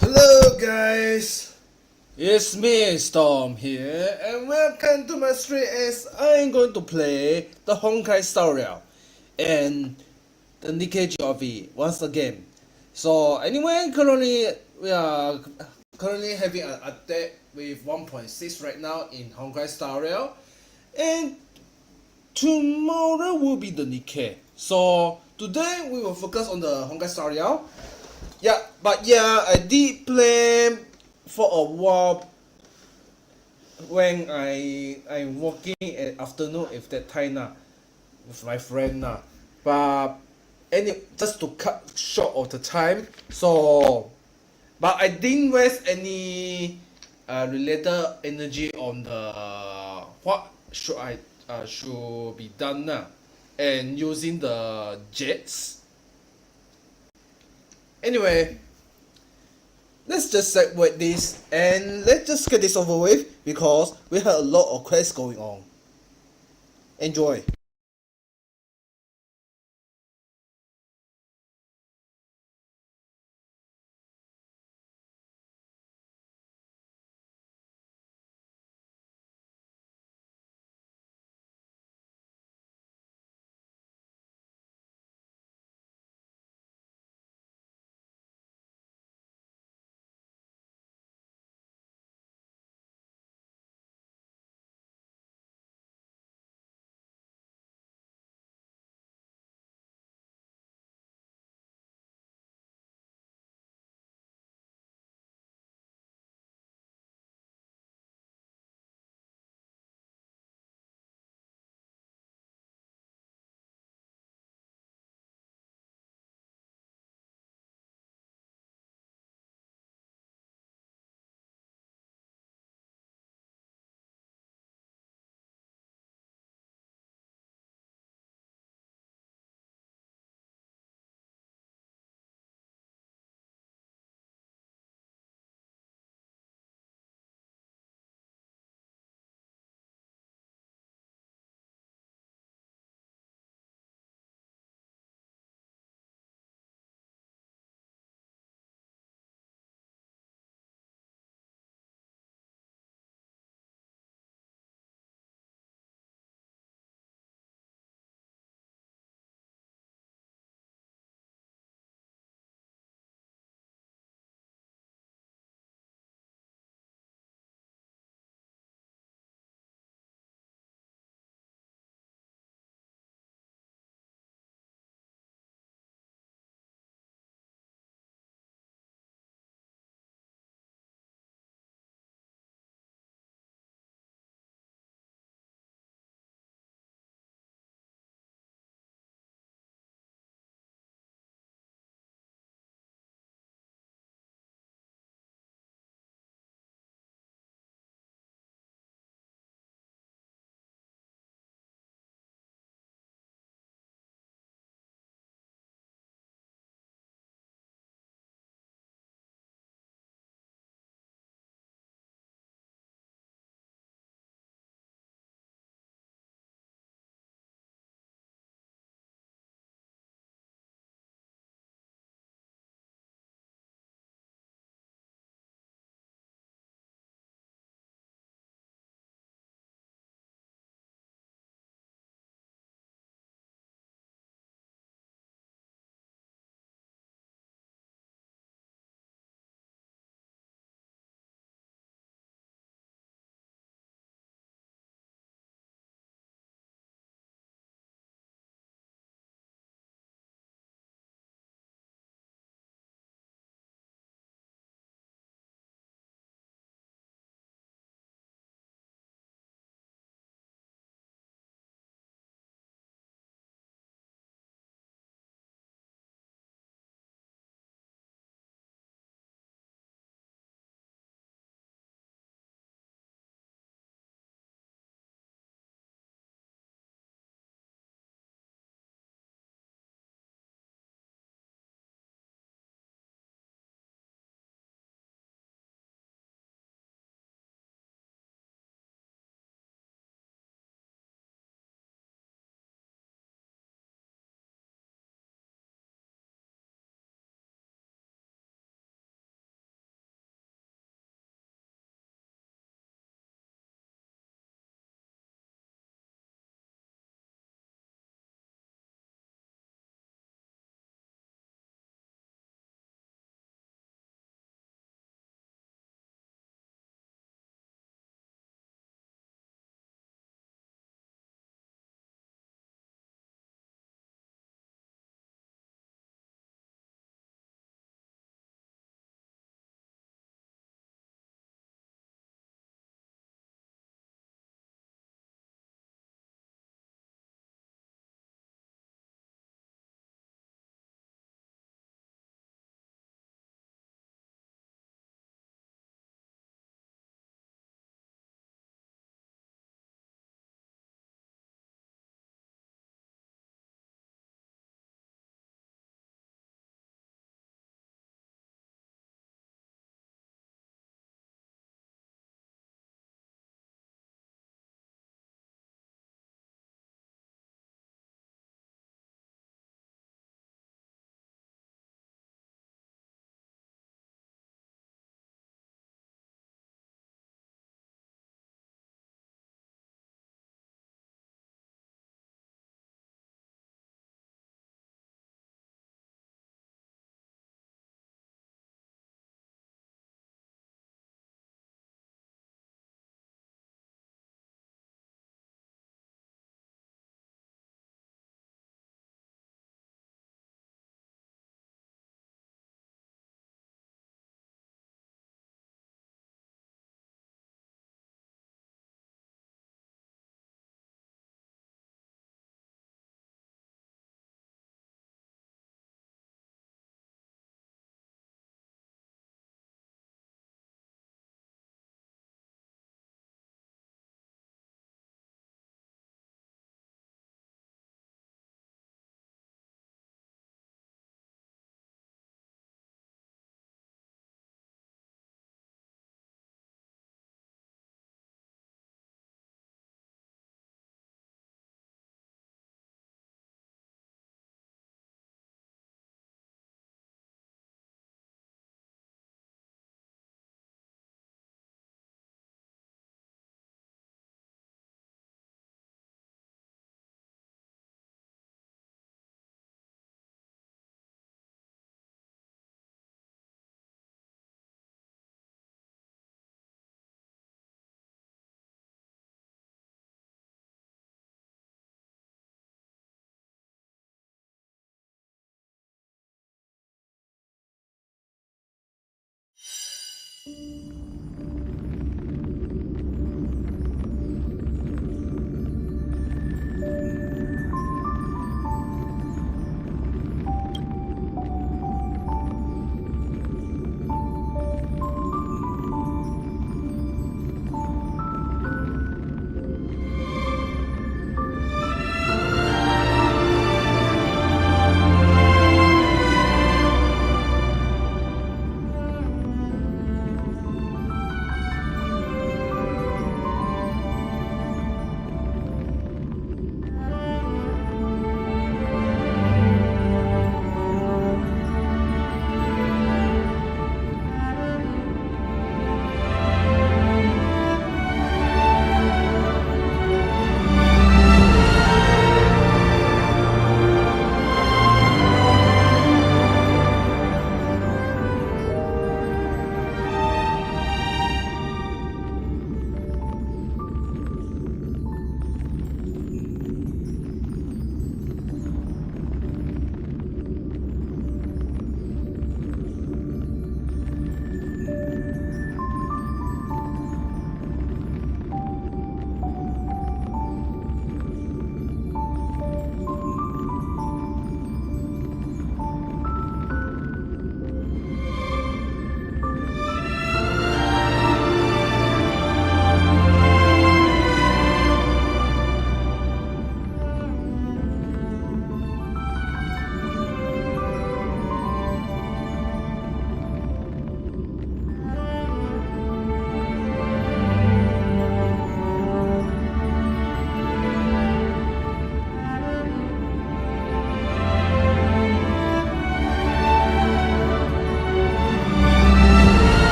Hello guys, it's me Storm here and welcome to my stream as I'm going to play the Honkai story and the Nikke GOV once again. So anyway, we are currently having an update with 1.6 right now in Honkai story and tomorrow will be the Nikke. So today we will focus on the Honkai story. Yeah, I did play for a while when I'm working at afternoon if that time with my friend But just to cut short of the time, so but I didn't waste any related energy on the what should be done and using the jets. Anyway, let's just segue this and let's just get this over with because we have a lot of quests going on. Enjoy.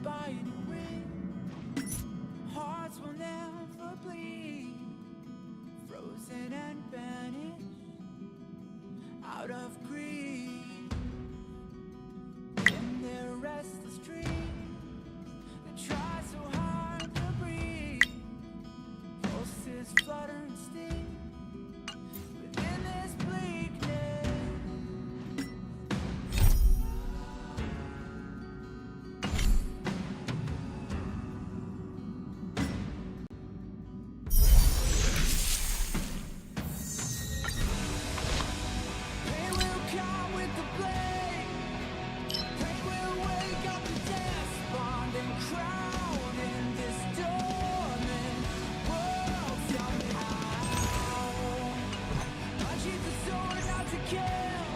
by any wind. Hearts will never bleed, frozen and banished out of greed. In their restless dream, they try so hard to breathe. Pulses flutter and sting within this bleakness. Pain will come with the blade. Pain will wake up the despondent crowd in this dormant world somehow. Unsheath the sword not to kill.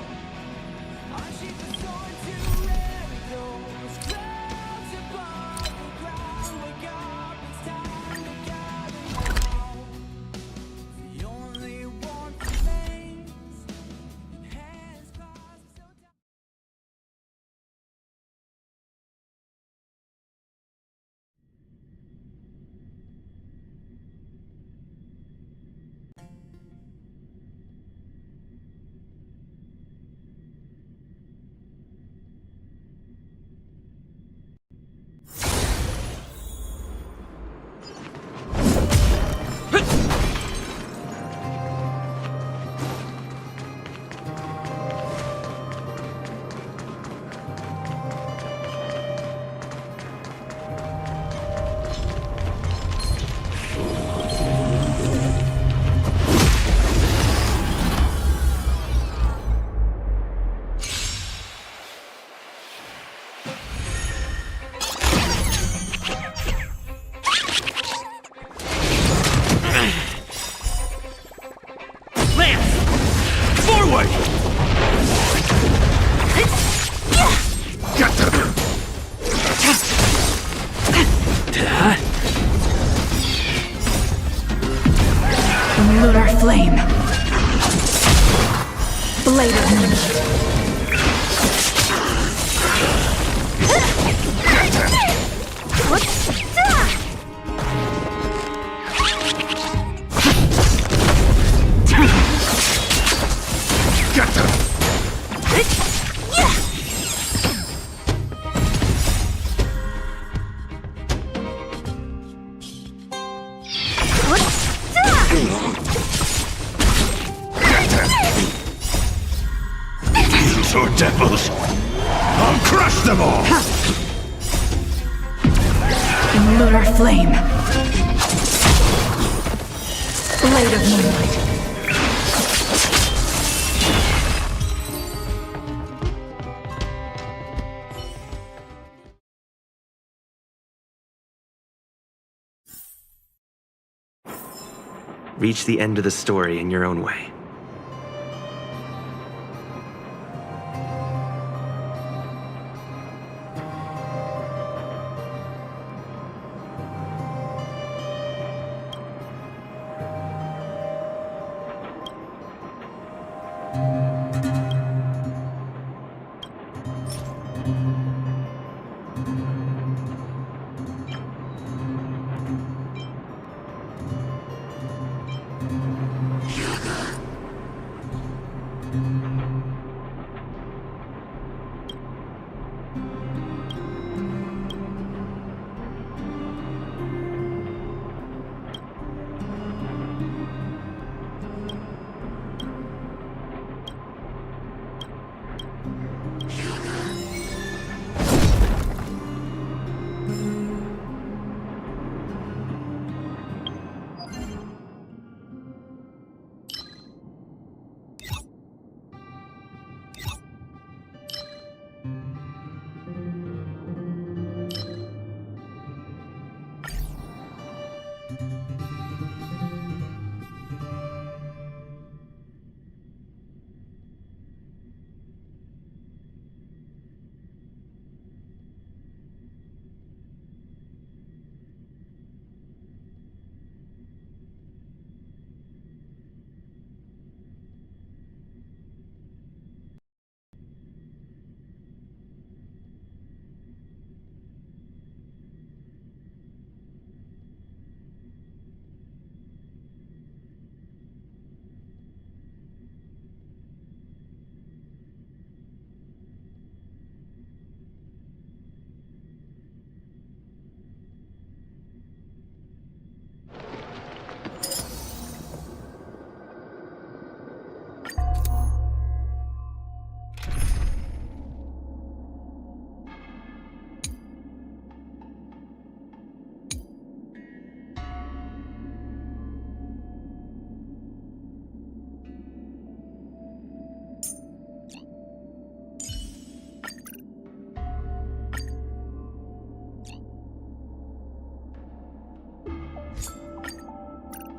Unsheath the sword to rend those clouds above the ground. Wake up, it's time to gather now. The only one remains in hands clasped so tight. Forward! Lunar flame. Blade of moonlight. Or devils! I'll crush them all! Lunar flame. Blade of moonlight. Reach the end of the story in your own way.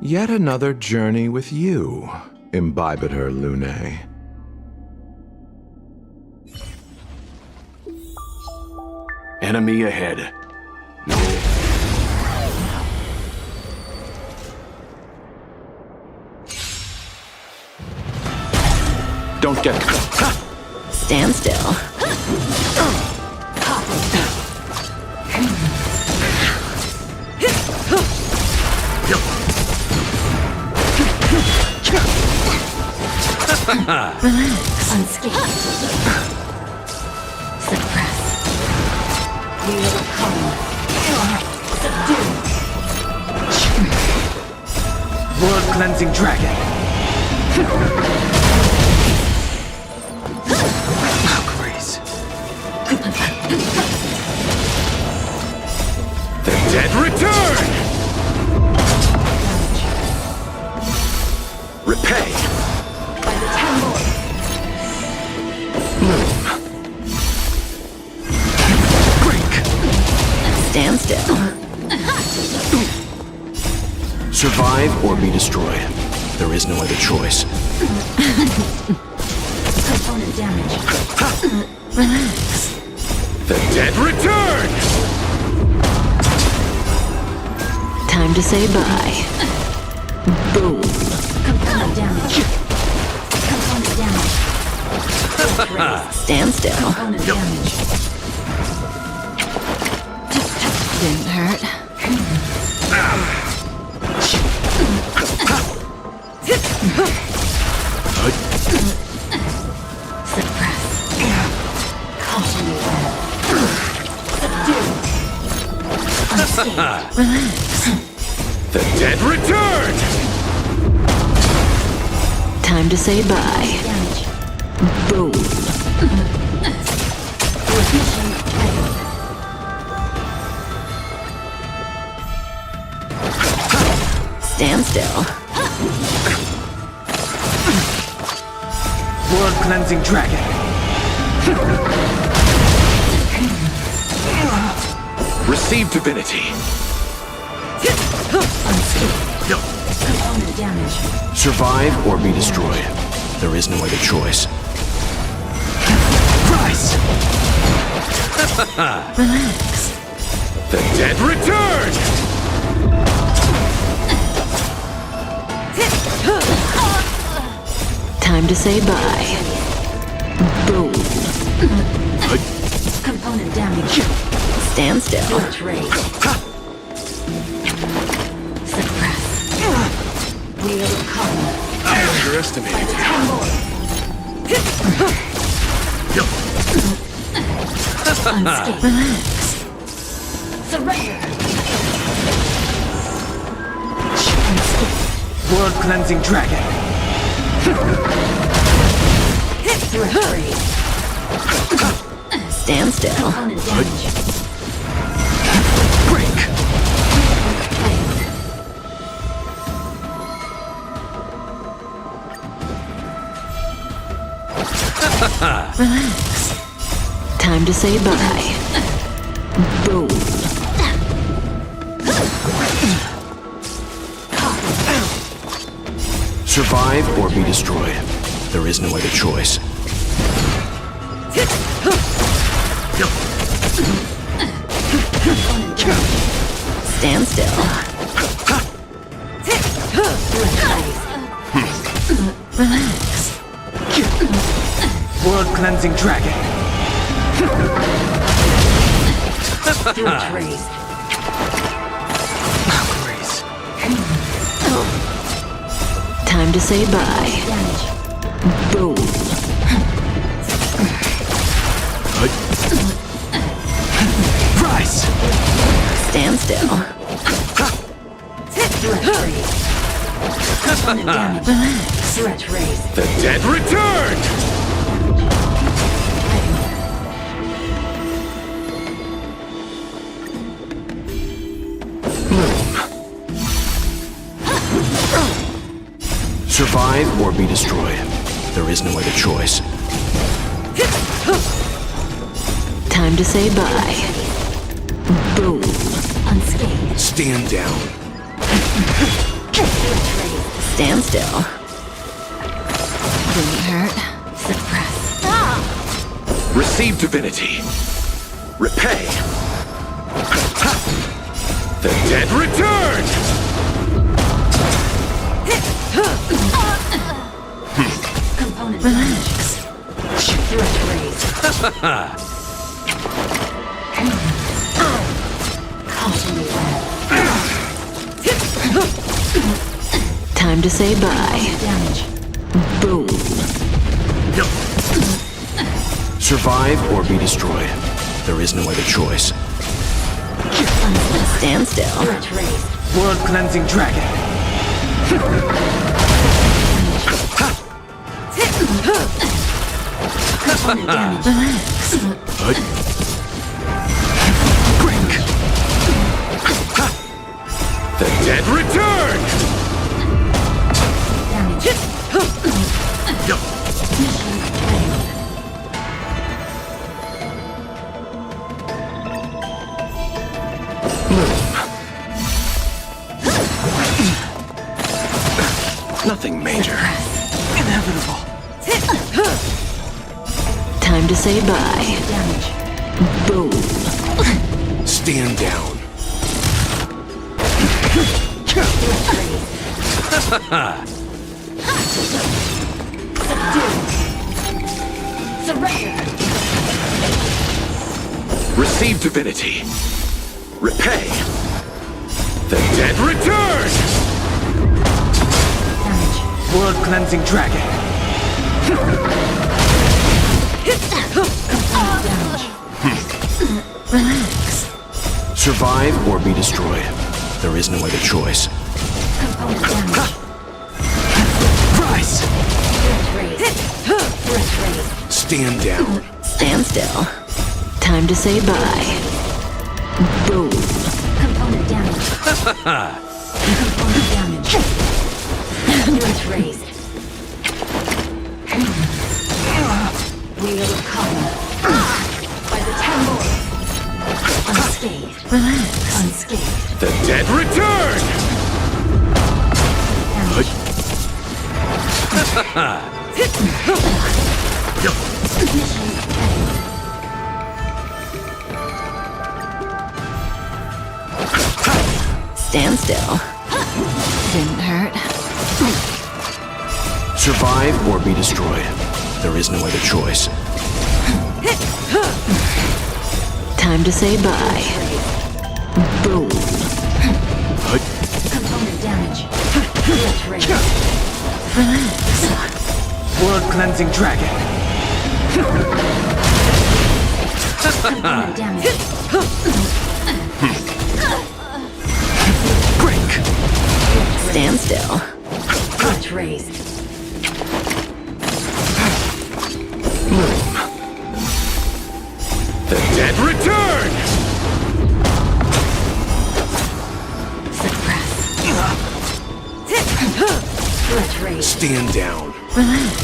Yet another journey with you, Imbibiter Lune. Enemy ahead. Don't get... Stand still. Relax. Unscathed. Suppress. We will come. Subdue. World cleansing dragon. Valkyries. The dead return! Repay. By the temple. Break. Stand still. Survive or be destroyed. There is no other choice. Component damage. Relax. The dead return! Time to say bye. Boom. Component damage. Component damage. Stand still. Component damage. Didn't hurt. Suppress. Caution you. Subdue. Unscathed. Relax. The dead return! Time to say bye. Damage. Boom. Mission failed. Stand still. World cleansing dragon. Receive divinity. Unscathed. Component damage. Survive or be destroyed. There is no other choice. Rise. Relax. The dead return! Time to say bye. Boom. Component damage. Stand still. Suppress. We will come. I underestimated Unscathed. Relax. Surrender. World cleansing dragon. Stand still. Break. Relax. Time to say bye. Boom. Survive or be destroyed. There is no other choice. Stand still. Relax. World cleansing dragon. Valkyries. Time to say bye. Boom. Rise. Stand still. Relax. The dead return! Survive or be destroyed. There is no other choice. Time to say bye. Boom. Unscathed. Stand down. Stand still. Didn't hurt. Suppress. Receive divinity. Repay. The dead return! Component relax. Threat raised. Caution time to say bye. Damage. Boom. Survive or be destroyed. There is no other choice. Stand still. World cleansing dragon. Relax. Break. The dead return! Nothing major. Inevitable. Time to say bye. Boom. Stand down. Receive divinity. Repay. The dead return! World cleansing dragon. Relax. Survive or be destroyed. There is no other choice. Rise. Stand down. Stand still. Time to say bye. Boom. Component damage. Component damage. Threat raised. Wheel of Kama. By the temple. Unscathed. Relax. Unscathed. The dead return! Stand still. Didn't hurt. Survive or be destroyed. There is no other choice. Time to say bye. Boom. Component damage. Threat raised. Relax. World cleansing dragon. Component damage. Break. Stand still. Threat raised. The dead return! Suppress. Threat raised. Stand down. Relax.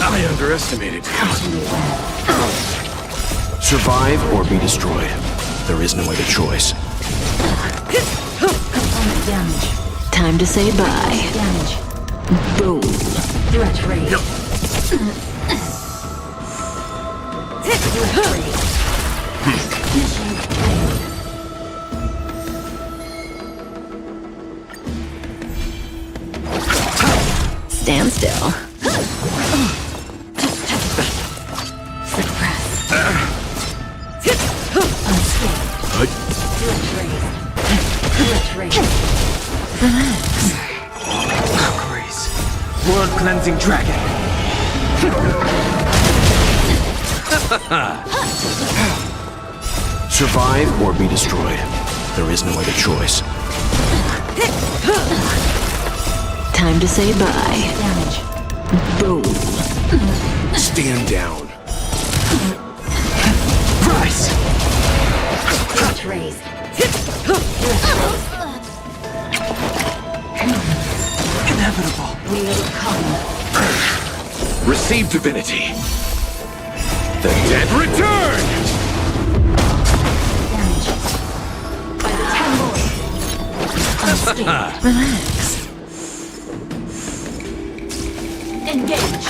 I underestimated you. Survive or be destroyed. There is no other choice. Component damage. Time to say bye. Damage. Boom. Threat raised. Threat raised. Mission failed. Stand still. Suppress. Unscathed. Threat raised. Threat raised. Relax. Grace. World cleansing dragon. Survive or be destroyed. There is no other choice. Time to say bye. Damage. Boom. Stand down. Rise. Threat raised. Threat raised. Inevitable. Wheel of Kama. Receive divinity. The dead return! Damage. Unscathed. Relax. Engage.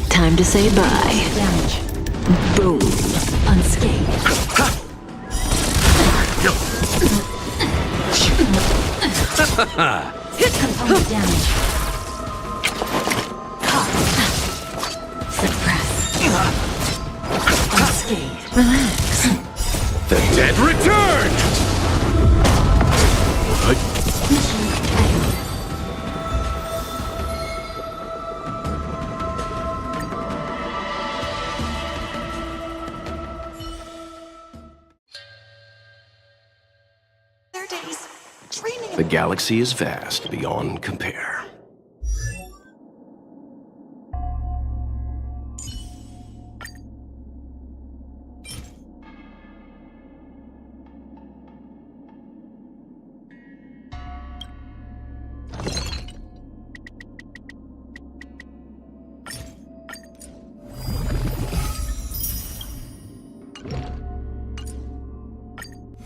Time to say bye. Damage. Boom. Unscathed. Confirm damage. Suppress. Unscathed. Relax. The dead return! Mission failed. Their days. Training. The galaxy is vast beyond compare.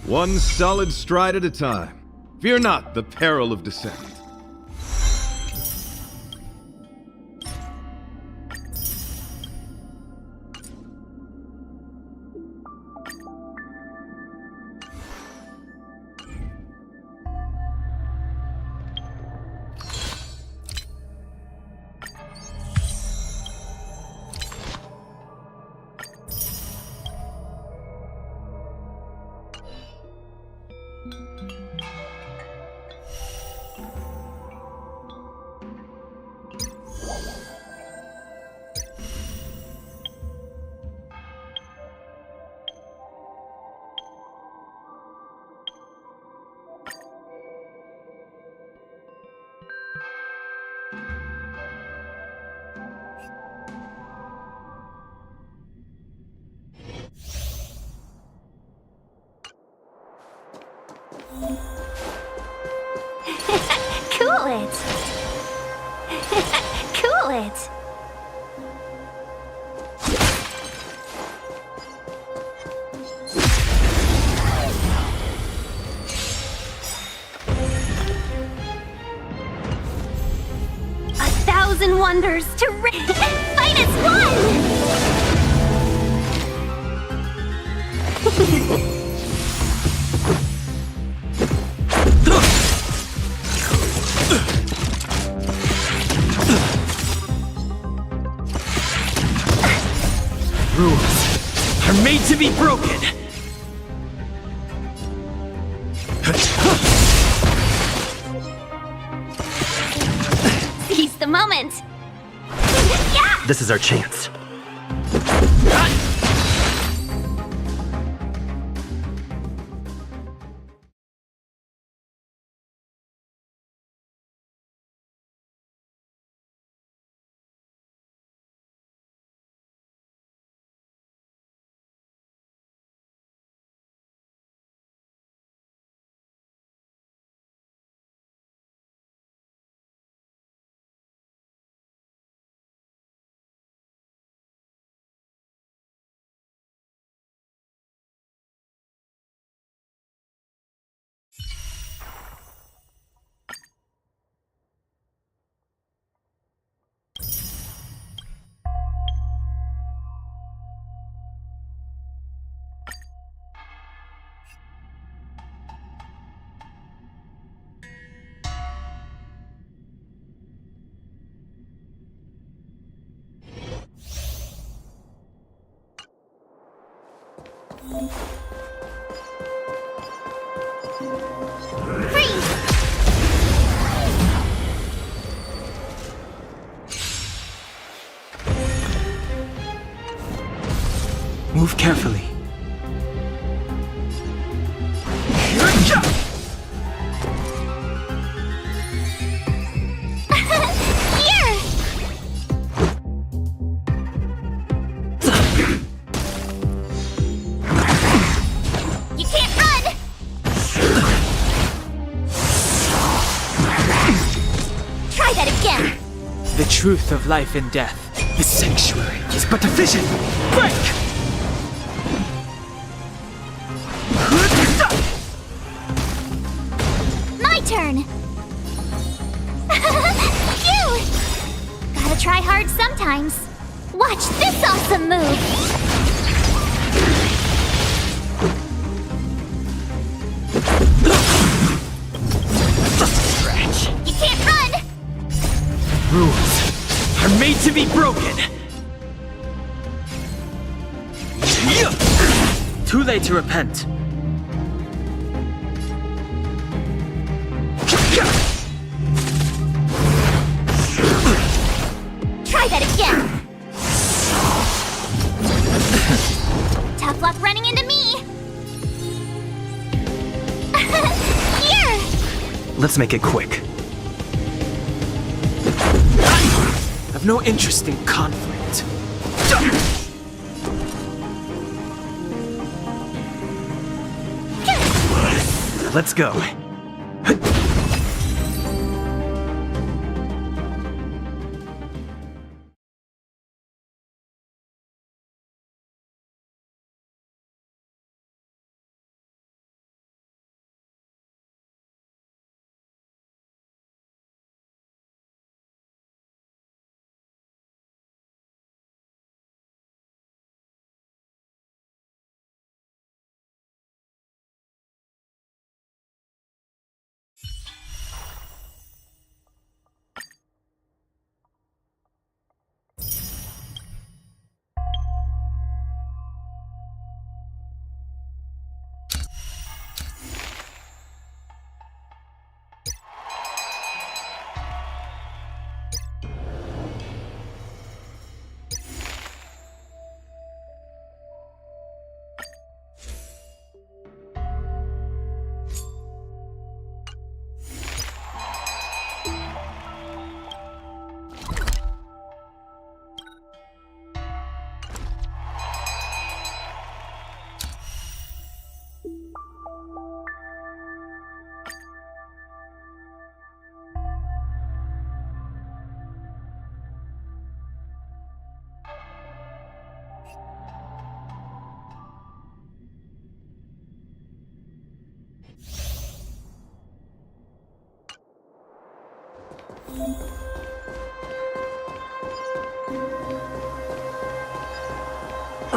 One solid stride at a time. Fear not the peril of descent. Cool it. Cool it. A thousand wonders to fight as one. Rules are made to be broken. Seize the moment. Yeah! This is our chance. Freeze! Move carefully. Here! You can't run! Try that again! The truth of life and death. The sanctuary is but a vision. Break! try hard sometimes. Watch this awesome move! Scratch. You can't run! Rules are made to be broken. Too late to repent. Try that again! Tough luck running into me! Here! Let's make it quick. I've no interest in conflict. Let's go.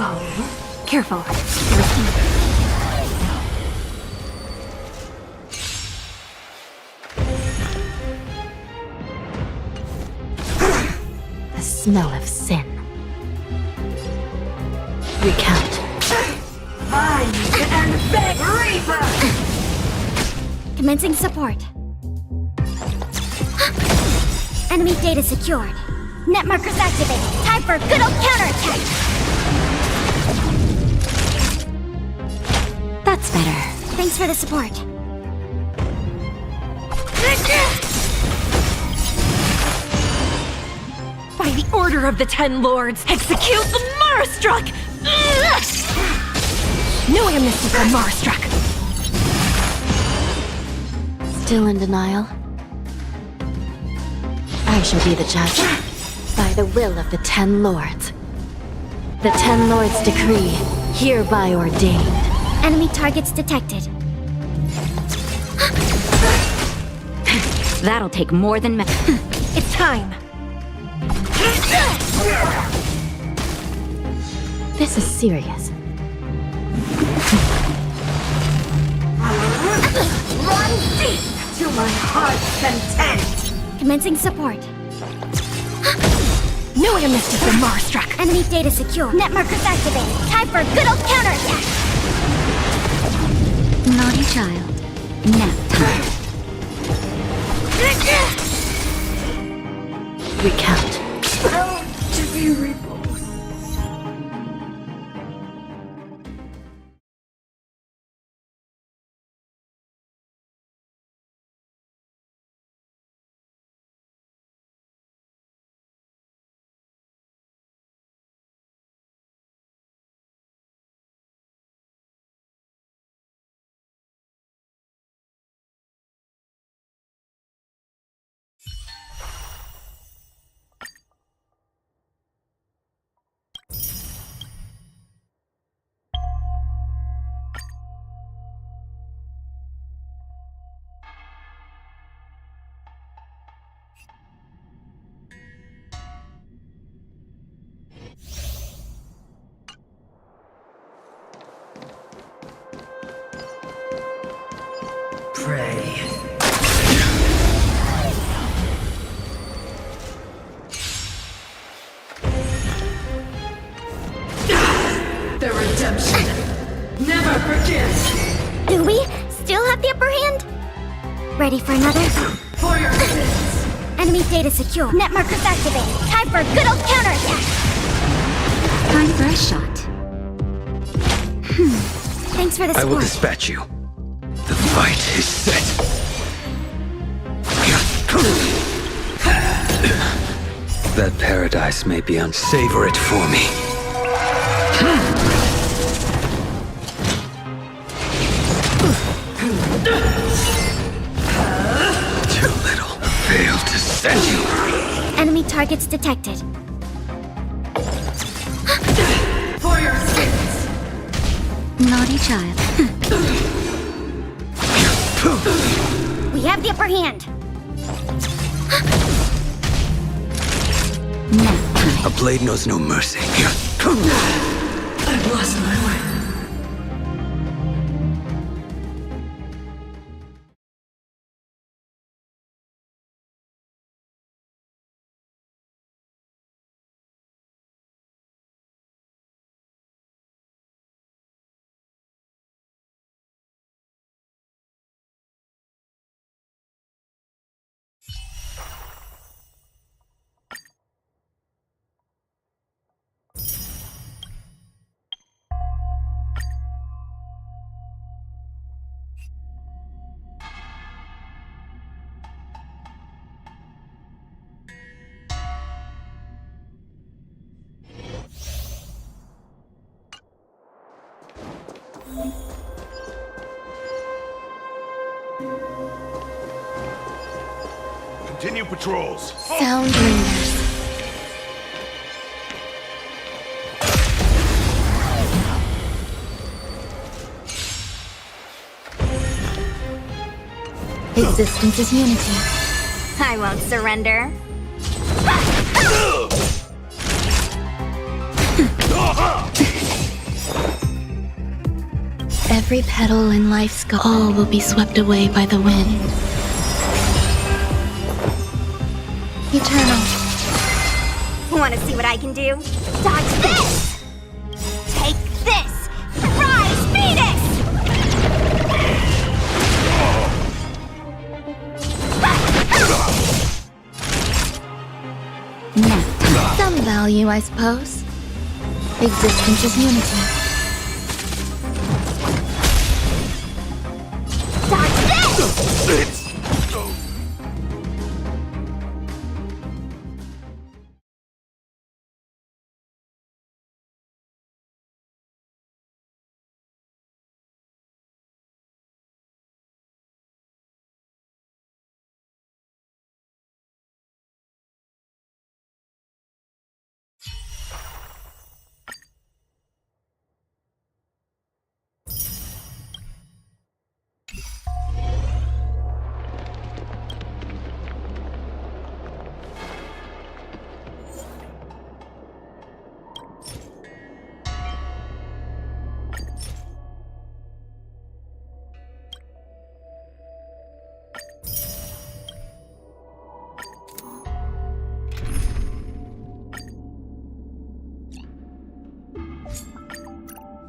Oh, careful. The smell of sin. Recount. Find and beg Reaper! Commencing support. Enemy data secured. Net markers activated. Time for a good old counterattack! That's better. Thanks for the support. By the order of the Ten Lords, execute the Marastruck! No amnesty for Marastruck! Still in denial? I shall be the judge. By the will of the Ten Lords. The Ten Lords' decree, hereby ordained. Enemy targets detected. That'll take more than It's time! This is serious. Run deep to my heart's content. Commencing support. No amnesty for Marastruck! Enemy data secure. Net markers activated. Time for a good old counterattack! Naughty child. Nap time. Recount. To be reborn. Do we still have the upper hand? Ready for another? For your sins. Enemy data secure. Net markers activated. Time for a good old counterattack. Time for a shot. Thanks for the I will support. dispatch you. The fight is set. That paradise may be savor it for me. Too little. Failed to set you. Enemy targets detected. For your sins. Naughty child. We have the upper hand. A blade knows no mercy. I've lost my way. Continue patrols. Sound ringers. Existence is unity. I won't surrender. Every petal in life's all will be swept away by the wind. Eternal. Want to see what I can do? Dodge this! Take this! Rise, Phoenix! Some value, I suppose. Existence is unity. Dodge this!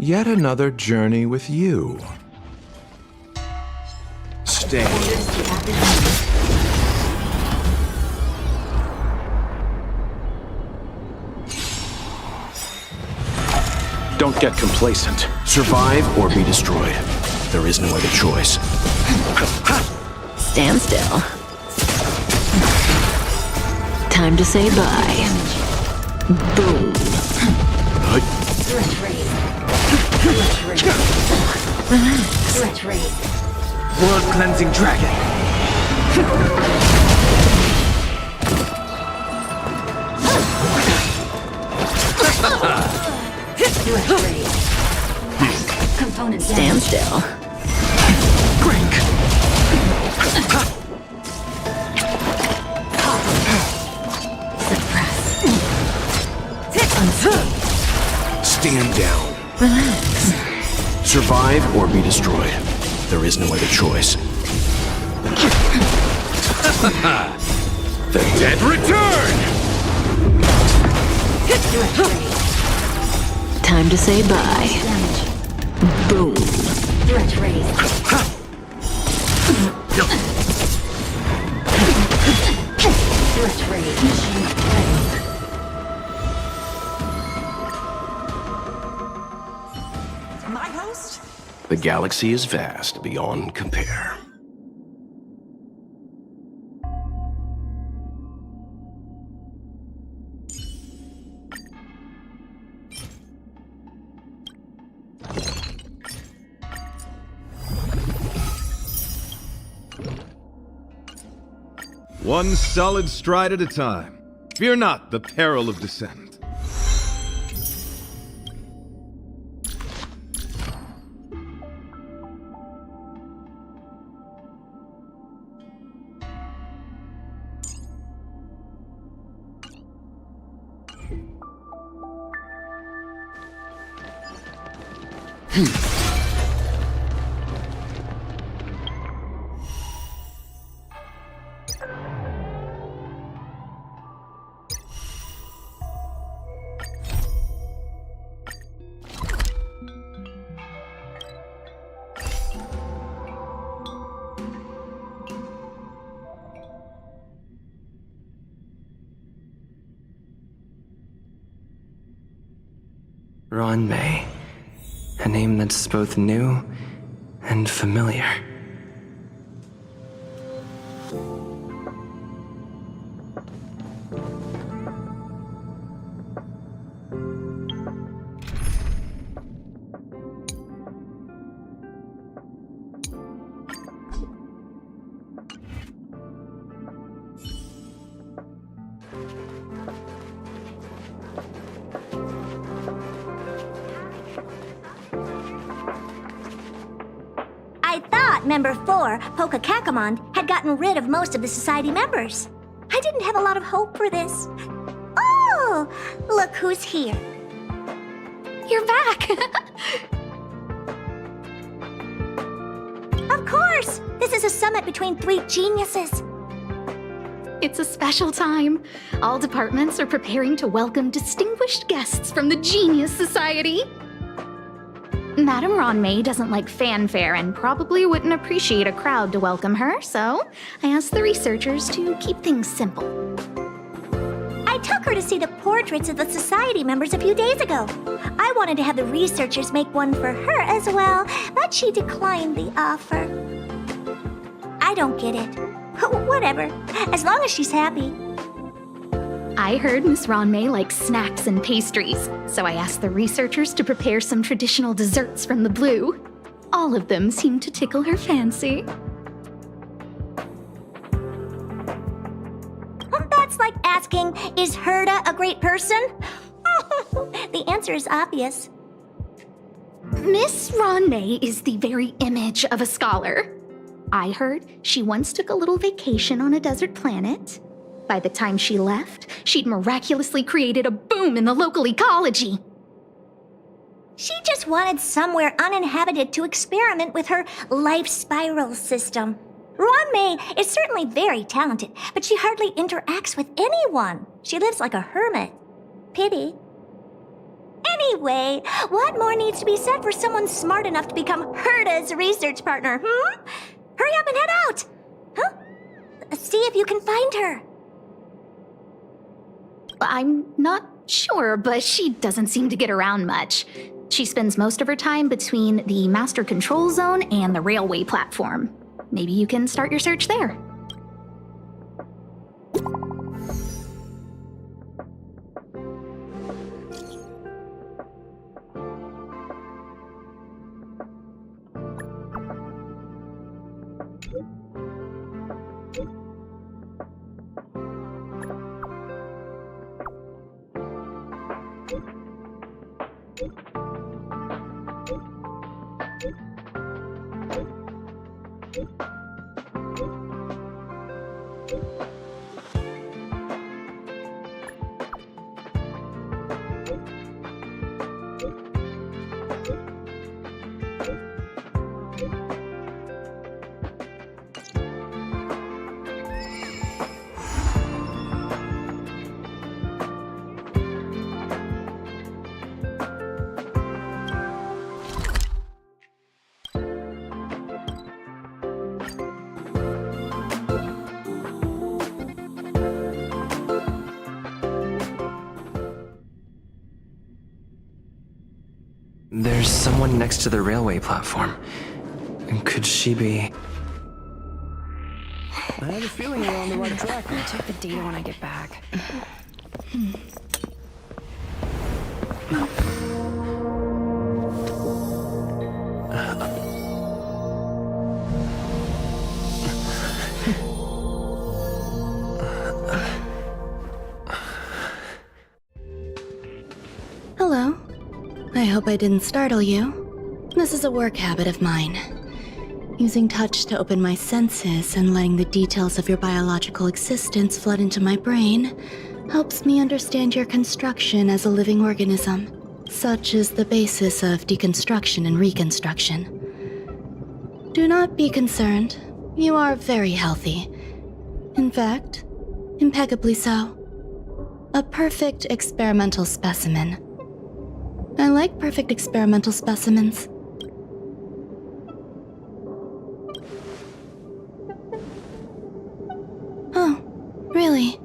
Yet another journey with you. Stay. Don't get complacent. Survive or be destroyed. There is no other choice. Stand still. Time to say bye. Boom. Threat raised. Threat raised. Threat raised. World cleansing dragon. Threat raised. Component Stand still. suppress. Stand down. Relax. Survive or be destroyed. There is no other choice. The dead return! Time to say bye. Damage. Boom. Threat raised. Threat raised. Mission ready. My host? The galaxy is vast beyond compare. One solid stride at a time. Fear not the peril of descent. Ron May. A name that's both new and familiar. I thought Member 4, Pokakakamon, had gotten rid of most of the society members. I didn't have a lot of hope for this. Oh, look who's here. You're back! Of course! This is a summit between 3 geniuses. It's a special time. All departments are preparing to welcome distinguished guests from the Genius Society. Madame Ron May doesn't like fanfare and probably wouldn't appreciate a crowd to welcome her, so I asked the researchers to keep things simple. I took her to see the portraits of the society members a few days ago. I wanted to have the researchers make one for her as well, but she declined the offer. I don't get it. Whatever, as long as she's happy. I heard Miss Ron May likes snacks and pastries, so I asked the researchers to prepare some traditional desserts from the blue. All of them seemed to tickle her fancy. That's like asking, is Herda a great person? The answer is obvious. Miss Ron May is the very image of a scholar. I heard she once took a little vacation on a desert planet. By the time she left, she'd miraculously created a boom in the local ecology. She just wanted somewhere uninhabited to experiment with her life spiral system. Ron May is certainly very talented, but she hardly interacts with anyone. She lives like a hermit. Pity. Anyway, what more needs to be said for someone smart enough to become Herda's research partner, Hurry up and head out! Huh? See if you can find her. I'm not sure, but she doesn't seem to get around much. She spends most of her time between the master control zone and the railway platform. Maybe you can start your search there. There's someone next to the railway platform. Could she be... I have a feeling we're on the right track. I'll check the data when I get back. Hello. I hope I didn't startle you. This is a work habit of mine. Using touch to open my senses and letting the details of your biological existence flood into my brain helps me understand your construction as a living organism. Such is the basis of deconstruction and reconstruction. Do not be concerned. You are very healthy. In fact, impeccably so. A perfect experimental specimen. I like perfect experimental specimens. Oh, really?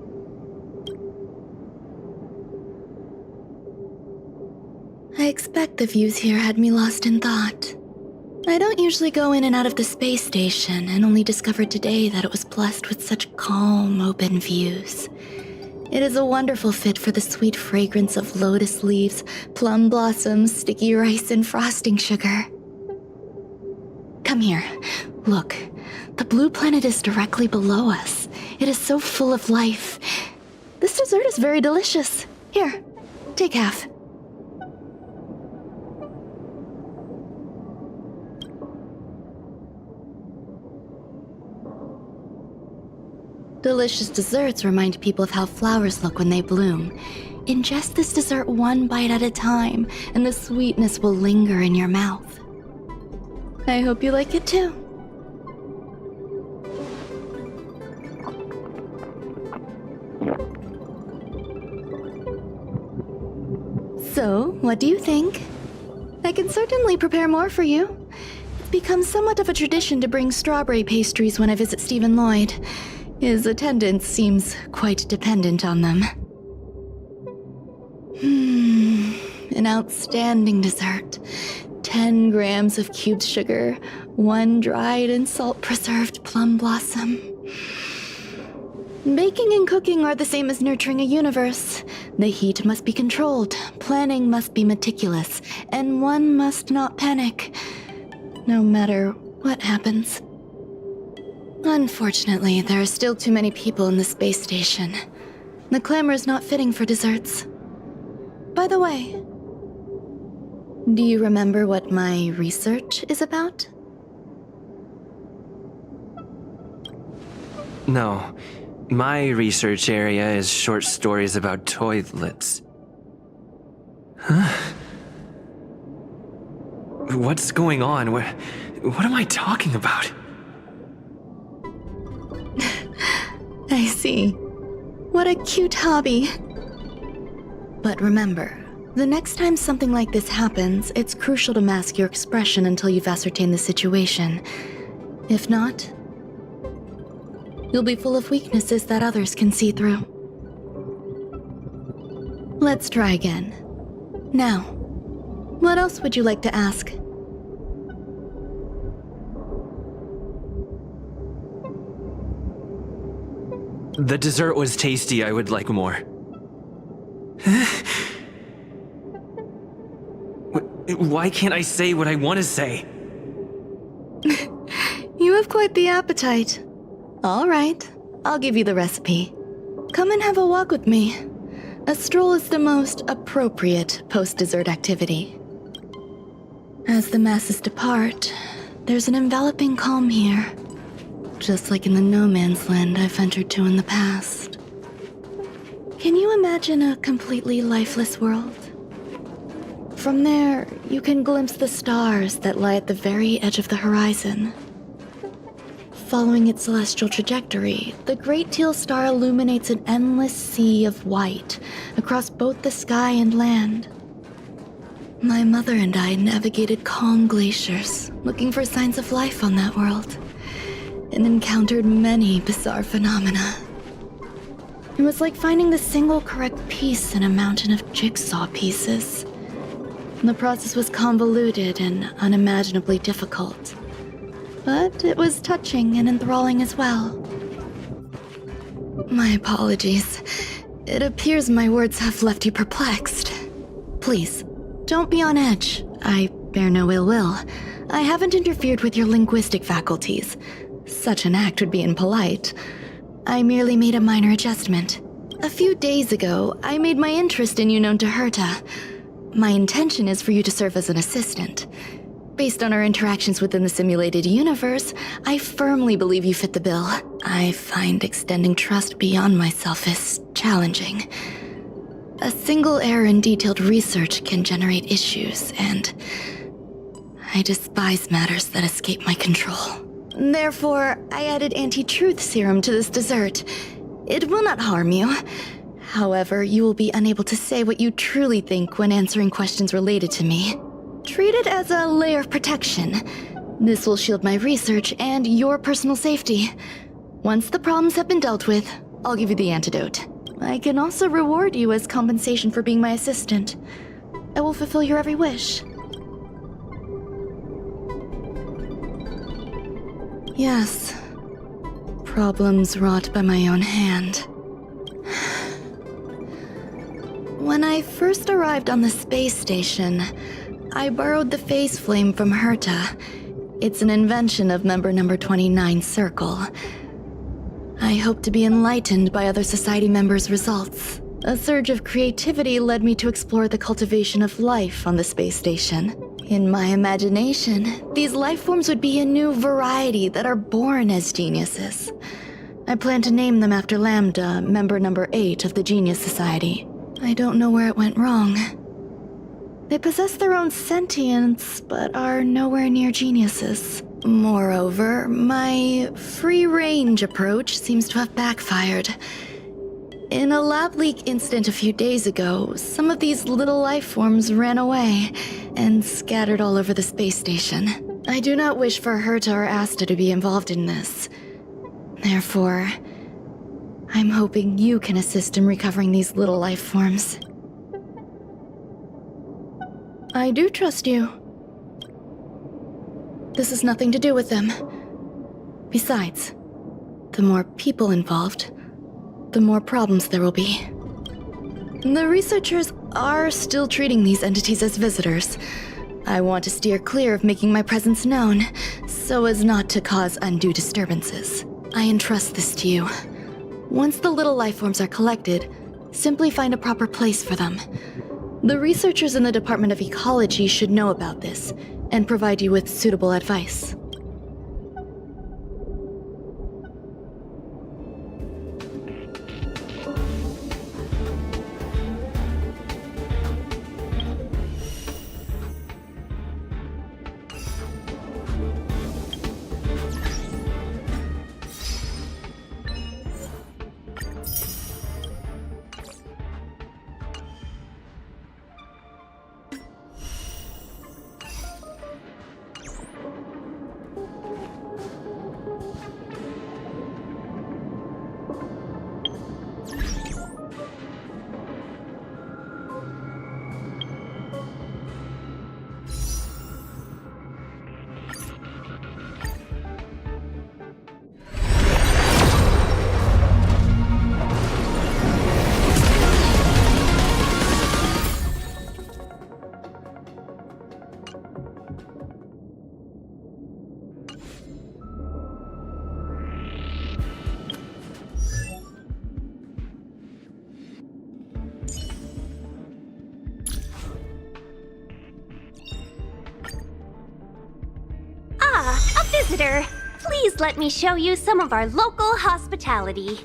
I expect the views here had me lost in thought. I don't usually go in and out of the space station, and only discovered today that it was blessed with such calm, open views. It is a wonderful fit for the sweet fragrance of lotus leaves, plum blossoms, sticky rice, and frosting sugar. Come here. Look. The blue planet is directly below us. It is so full of life. This dessert is very delicious. Here, take half. Delicious desserts remind people of how flowers look when they bloom. Ingest this dessert one bite at a time, and the sweetness will linger in your mouth. I hope you like it too. So, what do you think? I can certainly prepare more for you. It's become somewhat of a tradition to bring strawberry pastries when I visit Stephen Lloyd. His attendance seems quite dependent on them. An outstanding dessert. 10 grams of cubed sugar, 1 dried and salt-preserved plum blossom. Baking and cooking are the same as nurturing a universe. The heat must be controlled, planning must be meticulous, and one must not panic, no matter what happens. Unfortunately, there are still too many people in the space station. The clamor is not fitting for desserts. By the way, do you remember what my research is about? No. My research area is short stories about toilets. Huh? What's going on? What am I talking about? I see. What a cute hobby. But remember, the next time something like this happens, it's crucial to mask your expression until you've ascertained the situation. If not, you'll be full of weaknesses that others can see through. Let's try again. Now, what else would you like to ask? The dessert was tasty. I would like more. Why can't I say what I want to say? You have quite the appetite. All right, I'll give you the recipe. Come and have a walk with me. A stroll is the most appropriate post-dessert activity. As the masses depart, there's an enveloping calm here. Just like in the no man's land I've ventured to in the past. Can you imagine a completely lifeless world? From there, you can glimpse the stars that lie at the very edge of the horizon. Following its celestial trajectory, the Great Teal Star illuminates an endless sea of white across both the sky and land. My mother and I navigated calm glaciers, looking for signs of life on that world, and encountered many bizarre phenomena. It was like finding the single correct piece in a mountain of jigsaw pieces. The process was convoluted and unimaginably difficult. But it was touching and enthralling as well. My apologies. It appears my words have left you perplexed. Please, don't be on edge. I bear no ill will. I haven't interfered with your linguistic faculties. Such an act would be impolite. I merely made a minor adjustment. A few days ago, I made my interest in you known to Herta. My intention is for you to serve as an assistant. Based on our interactions within the simulated universe, I firmly believe you fit the bill. I find extending trust beyond myself is challenging. A single error in detailed research can generate issues, and I despise matters that escape my control. Therefore, I added anti-truth serum to this dessert. It will not harm you. However, you will be unable to say what you truly think when answering questions related to me. Treat it as a layer of protection. This will shield my research and your personal safety. Once the problems have been dealt with, I'll give you the antidote. I can also reward you as compensation for being my assistant. I will fulfill your every wish. Yes. Problems wrought by my own hand. When I first arrived on the space station, I borrowed the phase flame from Herta. It's an invention of member number 29 Circle. I hope to be enlightened by other society members' results. A surge of creativity led me to explore the cultivation of life on the space station. In my imagination, these life forms would be a new variety that are born as geniuses. I plan to name them after Lambda, member number 8 of the Genius Society. I don't know where it went wrong. They possess their own sentience, but are nowhere near geniuses. Moreover, my free-range approach seems to have backfired. In a lab leak incident a few days ago, some of these little life forms ran away and scattered all over the space station. I do not wish for Herta or Asta to be involved in this. Therefore, I'm hoping you can assist in recovering these little life forms. I do trust you. This has nothing to do with them. Besides, the more people involved, the more problems there will be. The researchers are still treating these entities as visitors. I want to steer clear of making my presence known, so as not to cause undue disturbances. I entrust this to you. Once the little life forms are collected, simply find a proper place for them. The researchers in the Department of Ecology should know about this, and provide you with suitable advice. Visitor, please let me show you some of our local hospitality.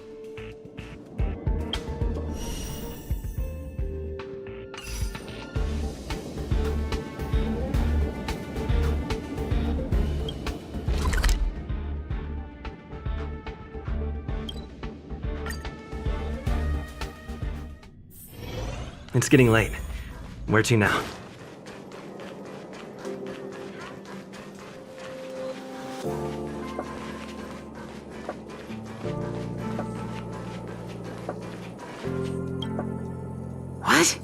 It's getting late. Where to now? What?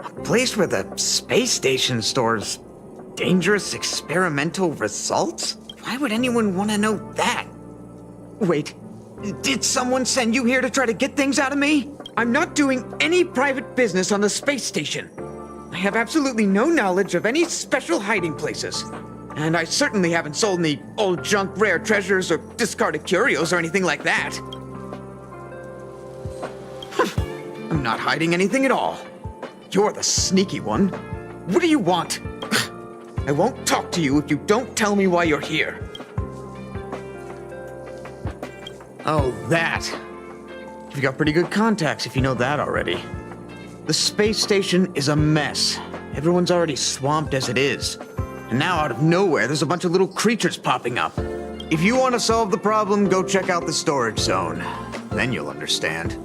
A place where the space station stores dangerous experimental results? Why would anyone want to know that? Wait, did someone send you here to try to get things out of me? I'm not doing any private business on the space station. I have absolutely no knowledge of any special hiding places. And I certainly haven't sold any old junk rare treasures or discarded curios or anything like that. I'm not hiding anything at all. You're the sneaky one. What do you want? I won't talk to you if you don't tell me why you're here. Oh, that. You've got pretty good contacts if you know that already. The space station is a mess. Everyone's already swamped as it is. And now out of nowhere, there's a bunch of little creatures popping up. If you want to solve the problem, go check out the storage zone. Then you'll understand.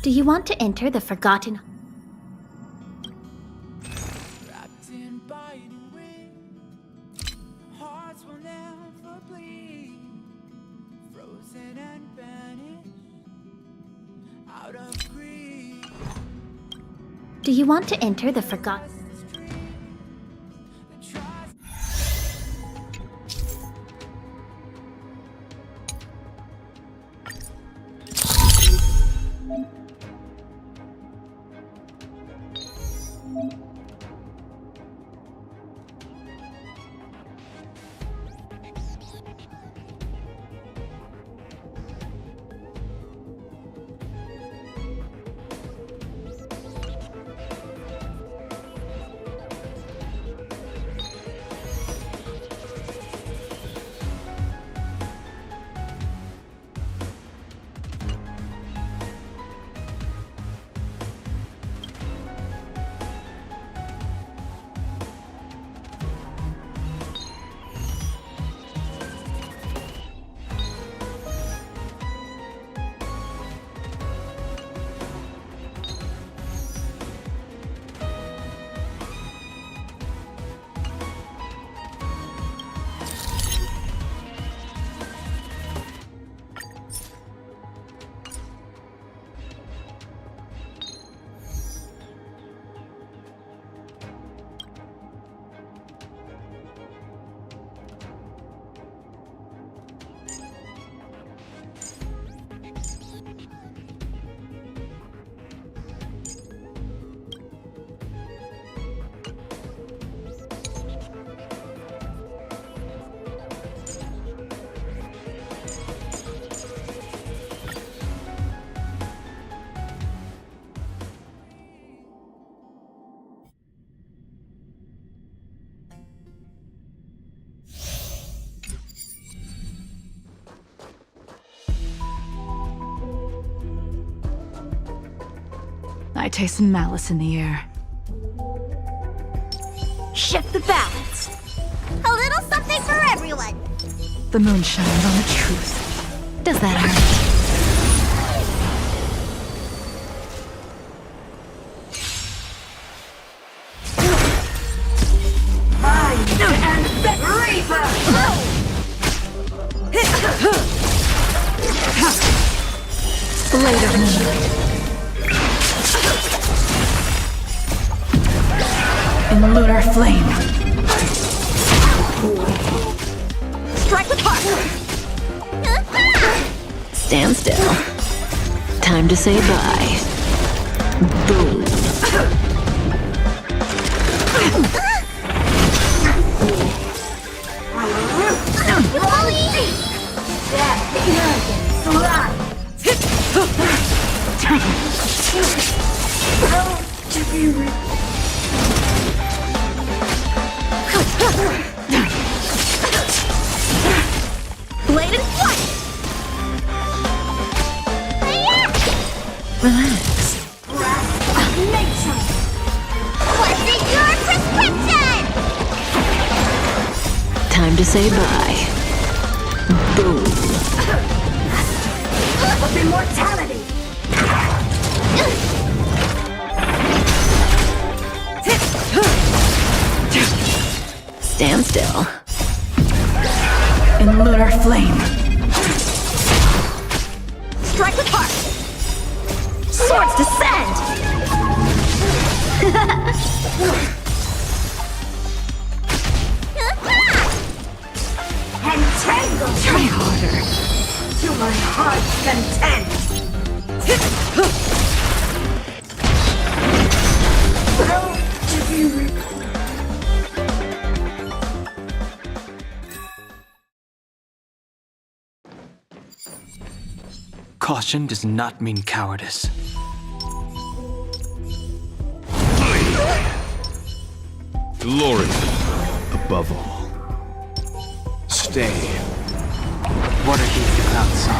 Do you want to enter the Forgotten? Wrapped in biting wind, hearts will never bleed, frozen and banished out of greed. Do you want to enter the Forgotten? I taste some malice in the air. Shift the balance. A little something for everyone. The moon shines on the truth. Does that hurt? Blade of moonlight. In lunar flame. Strike with heart. Stand still. Time to say bye. Boom. Time to say bye. Boom. Of immortality! Stand still. In lunar flame. Strike with heart! Swords descend! Entangle! Try harder. To my heart's content! To be Caution does not mean cowardice. Glory above all. Stay. What are these the clouds saw?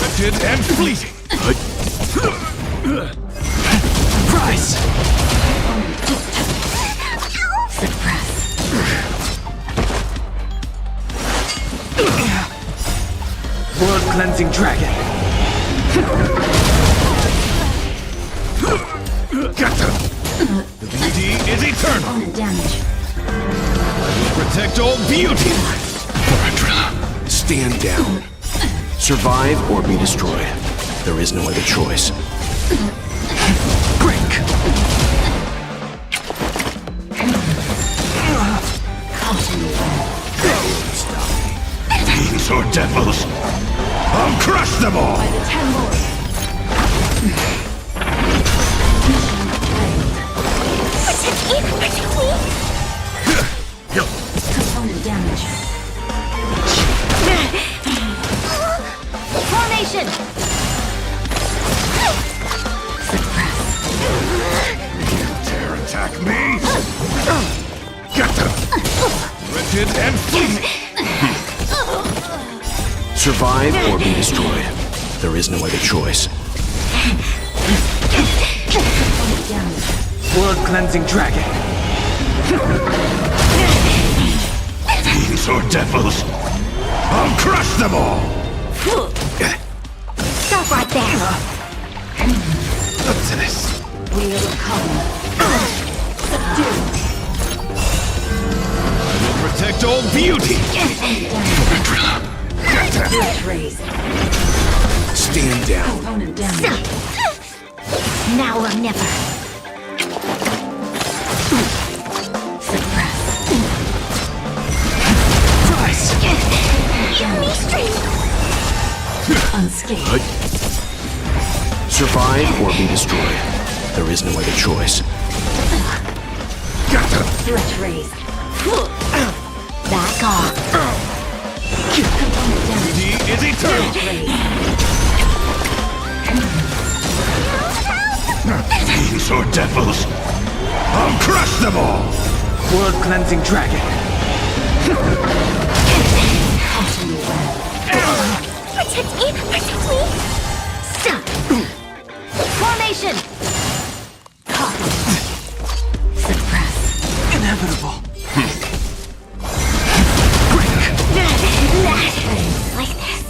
Wretched and fleeting. Prize! World cleansing dragon. Get them! The beauty is eternal! damage. I will protect all beauty! Stand down. Survive or be destroyed. There is no other choice. Break! Fiends or devils! I'll crush them all! By the 10 more. Component damage. Formation! Dare attack me? Get them! Wretched and fleeting! Survive or be destroyed. There is no other choice. World cleansing dragon. Fiends or devils! I'll crush them all! Stop right there! Up to this! Wheel of come. Subdue. I will protect all beauty! Spirit raised. Stand down. Component damage. Now or never. Prize! Unscathed. Survive or be destroyed. There is no other choice. Threat raised. Back off. Component damage. Beauty is eternal! Fiends or devils! I'll crush them all! World cleansing dragon. Protect me! Protect me! Stop! Formation! Suppress. Inevitable. Like this.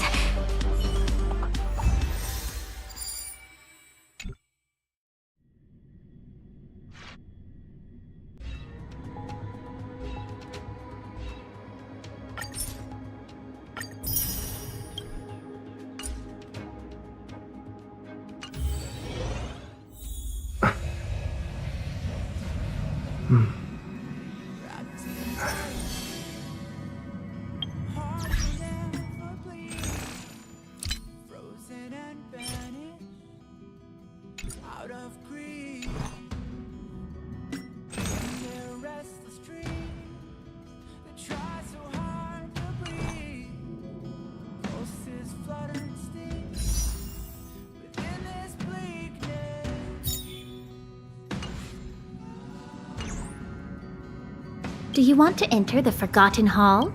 Frozen and banished out of greed. Their restless dreams that try so hard to breathe. Pulses flutter and sting within this bleakness. Do you want to enter the Forgotten Hall?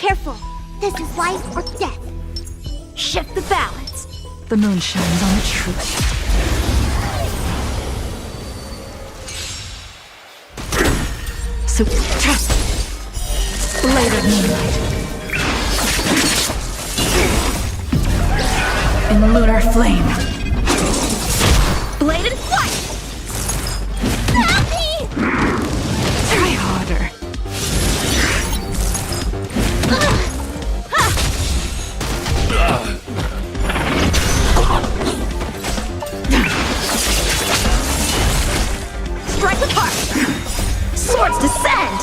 careful. This is life or death. Shift the balance. The moon shines on the truth. So trust. Blade of moonlight. In the lunar flame. Bladed flight! Try harder. Strike with heart! Swords descend!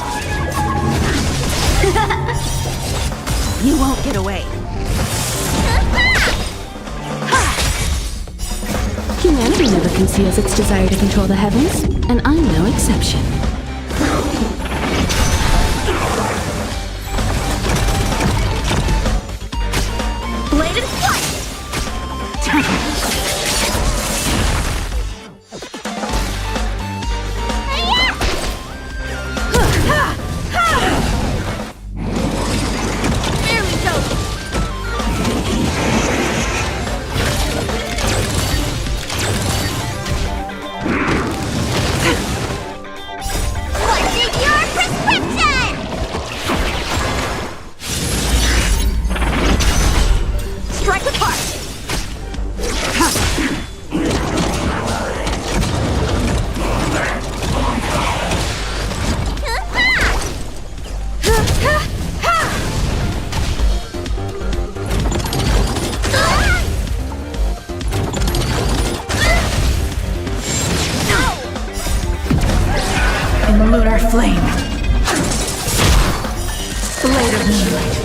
You won't get away. Humanity never conceals its desire to control the heavens, and I'm no exception. Bladed flight! There we go! What's in your prescription? Strike with heart! In the lunar flame. Blade of moonlight.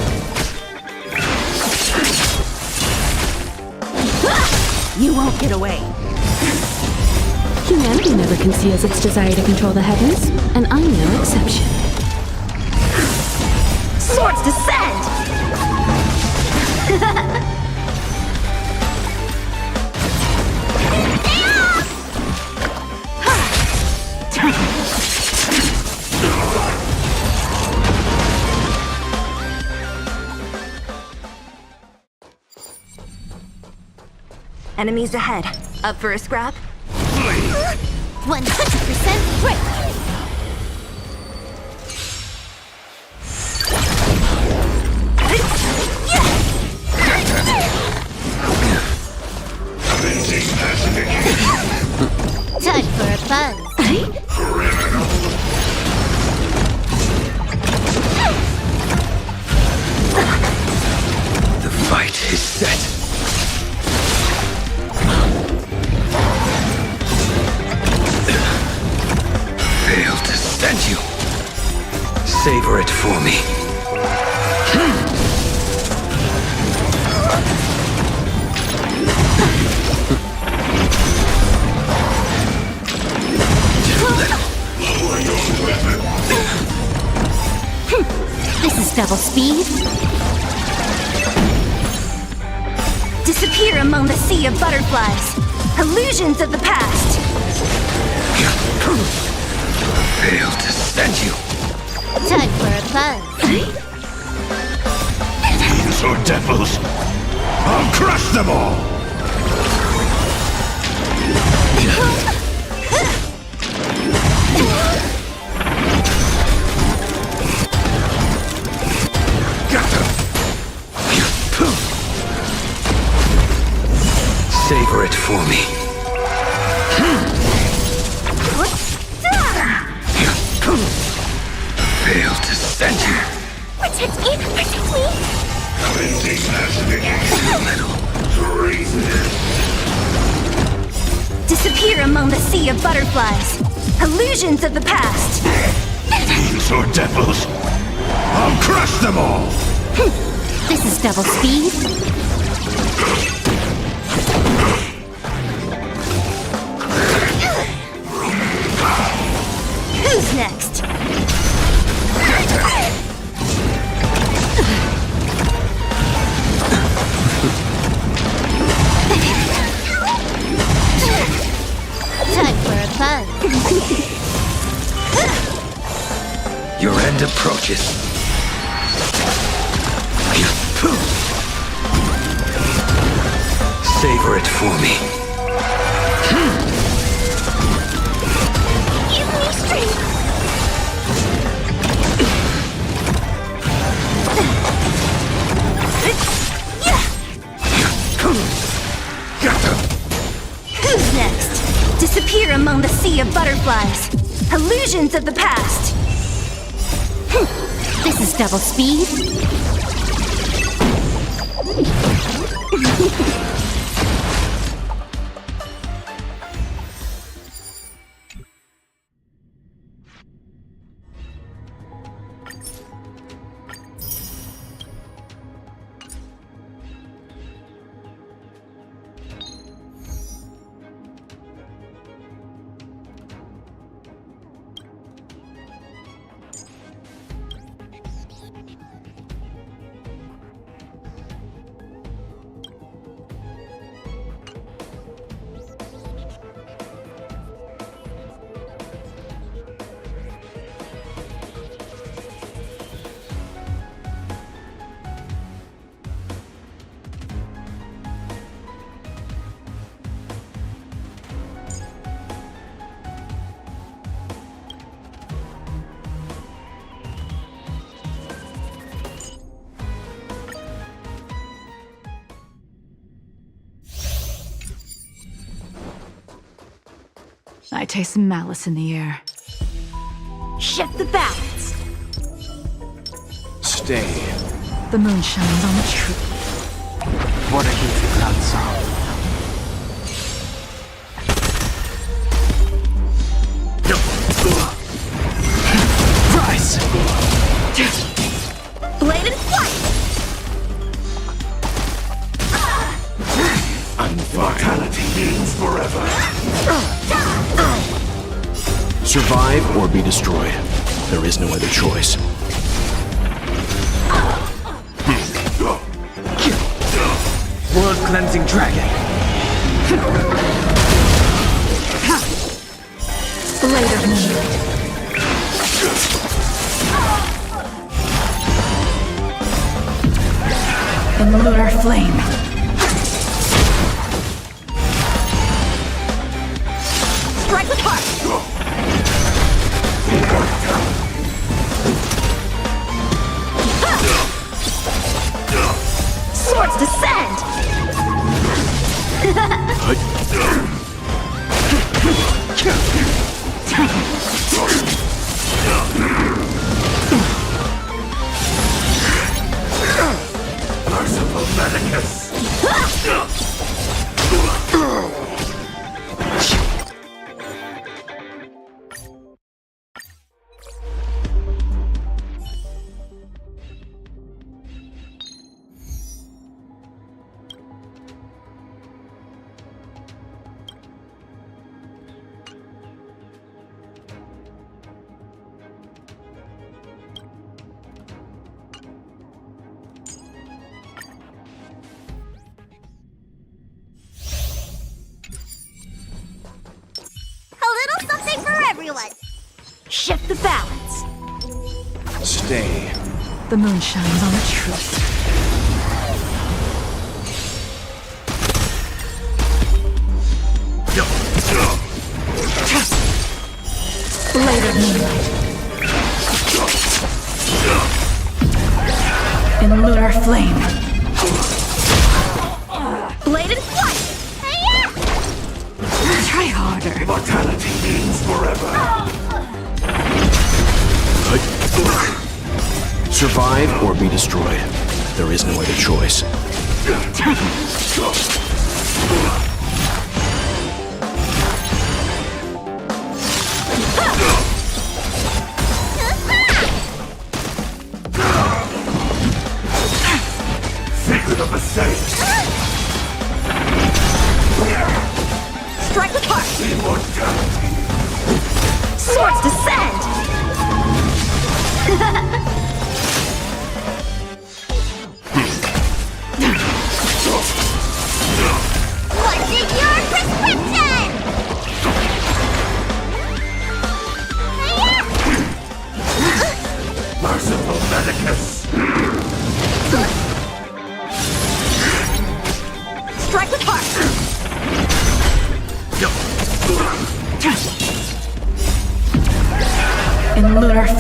You won't get away. Humanity never conceals its desire to control the heavens, and I'm no exception. Swords descend! Enemies ahead. Up for a scrap? 100% break! Time for a buzz. The fight is set. Fail to send you. Savor it for me. This is double speed. Disappear among the sea of butterflies. Illusions of the past. Fail to send you. Time for a buzz. Demons or devils, I'll crush them all. Savor it for me. Fail to send you. Protect me! Protect me! Disappear among the sea of butterflies. Illusions of the past. Demons or devils, I'll crush them all. This is double speed. Who's next? Time for a buzz. Your end approaches. Savor it for me. Give me strength! Who's next? Disappear among the sea of butterflies. Illusions of the past. This is double speed. I taste malice in the air. Shift the balance. Stay. The moon shines on the truth. What a heat the clouds saw. Rise! Bladed flight! I'm fine. Mortality means forever. Survive or be destroyed. There is no other choice. World-cleansing dragon. Blade of moonlight. In lunar flame. Strike with heart! Swords descend! Merciful Medicus. Something for everyone. Shift the balance. Stay. The moon shines on the truth. Blade of moonlight. In lunar flame. Bladed flight. Try harder. Mortality means forever. Survive or be destroyed. There is no other choice. Secret of the saints. Strike with heart. Immortality. Swords descend. What's in your prescription? Merciful Medicus.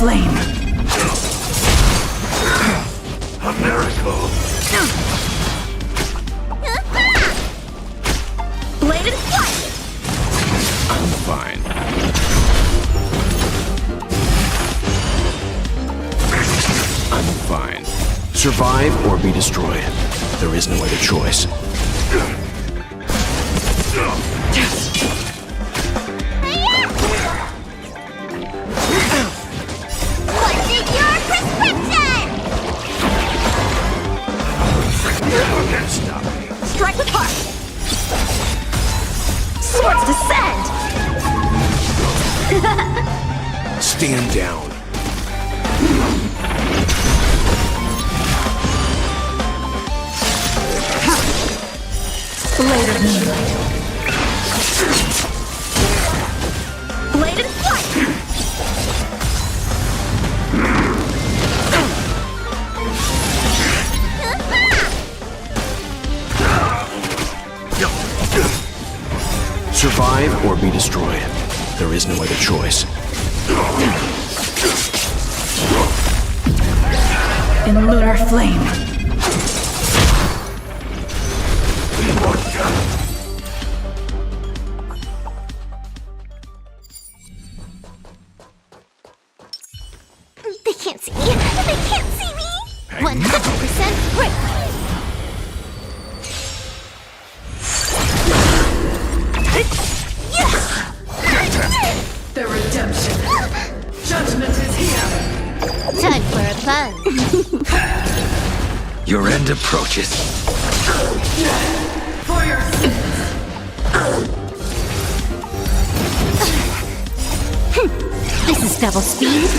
flame. A miracle. Bladed flight! I'm fine. I'm fine. Survive or be destroyed. There is no other choice. What's in your prescription? Never can stop me. Strike with heart! Swords descend! Stand down. Blade of moonlight. Bladed flight! Survive or be destroyed. There is no other choice. In lunar flame. They can't see me! They can't see me! 100% break! The redemption. Judgment is here. Time for a fun. Your end approaches. For your sins. This is double speed.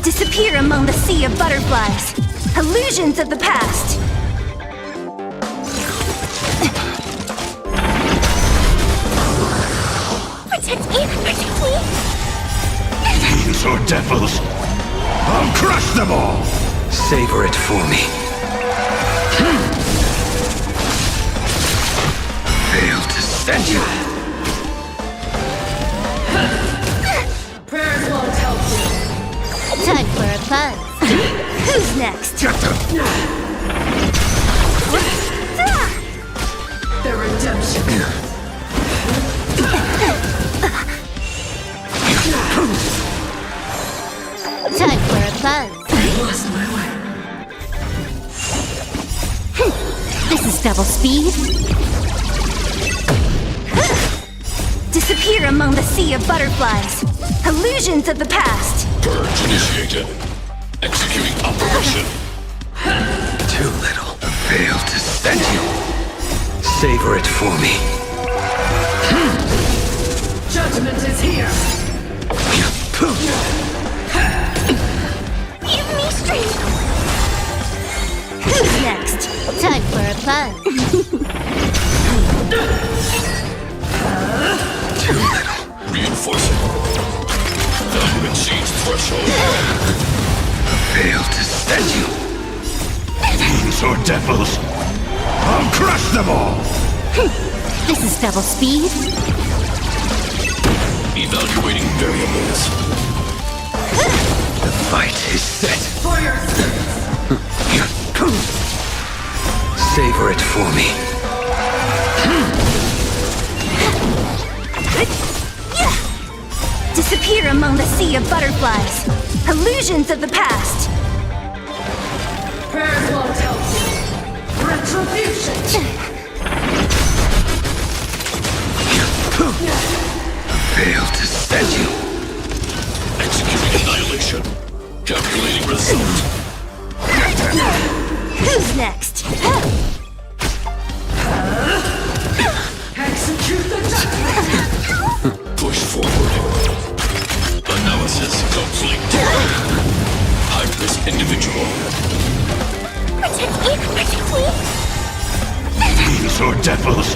Disappear among the sea of butterflies. Illusions of the past. Protect me! Protect me! Fiends or devils, I'll crush them all! Savor it for me. Fail to stand you. Prayers won't help you. Time for a fun. Who's next? The redemption. Time for a fun. Lost my way. This is double speed. Disappear among the sea of butterflies. Illusions of the past. Purge initiated. Executing operation. Too little. Fail to stand you. Savor it for me. Judgment is here. Give me strength. Who's next? Time for a fun. Too little. Reinforcing. Downward siege threshold. Fail to stand you. Fiends or devils, I'll crush them all! This is double speed. Evaluating variables. The fight is set. For your sins. Savor it for me. Disappear among the sea of butterflies. Illusions of the past. Prayers won't help you. Retribution. Fail to stand you. Executing annihilation. Calculating result. Who's next? Execute the judgment. Push forward. Analysis complete. High-risk individual. Protect me! Protect me! Fiends or devils,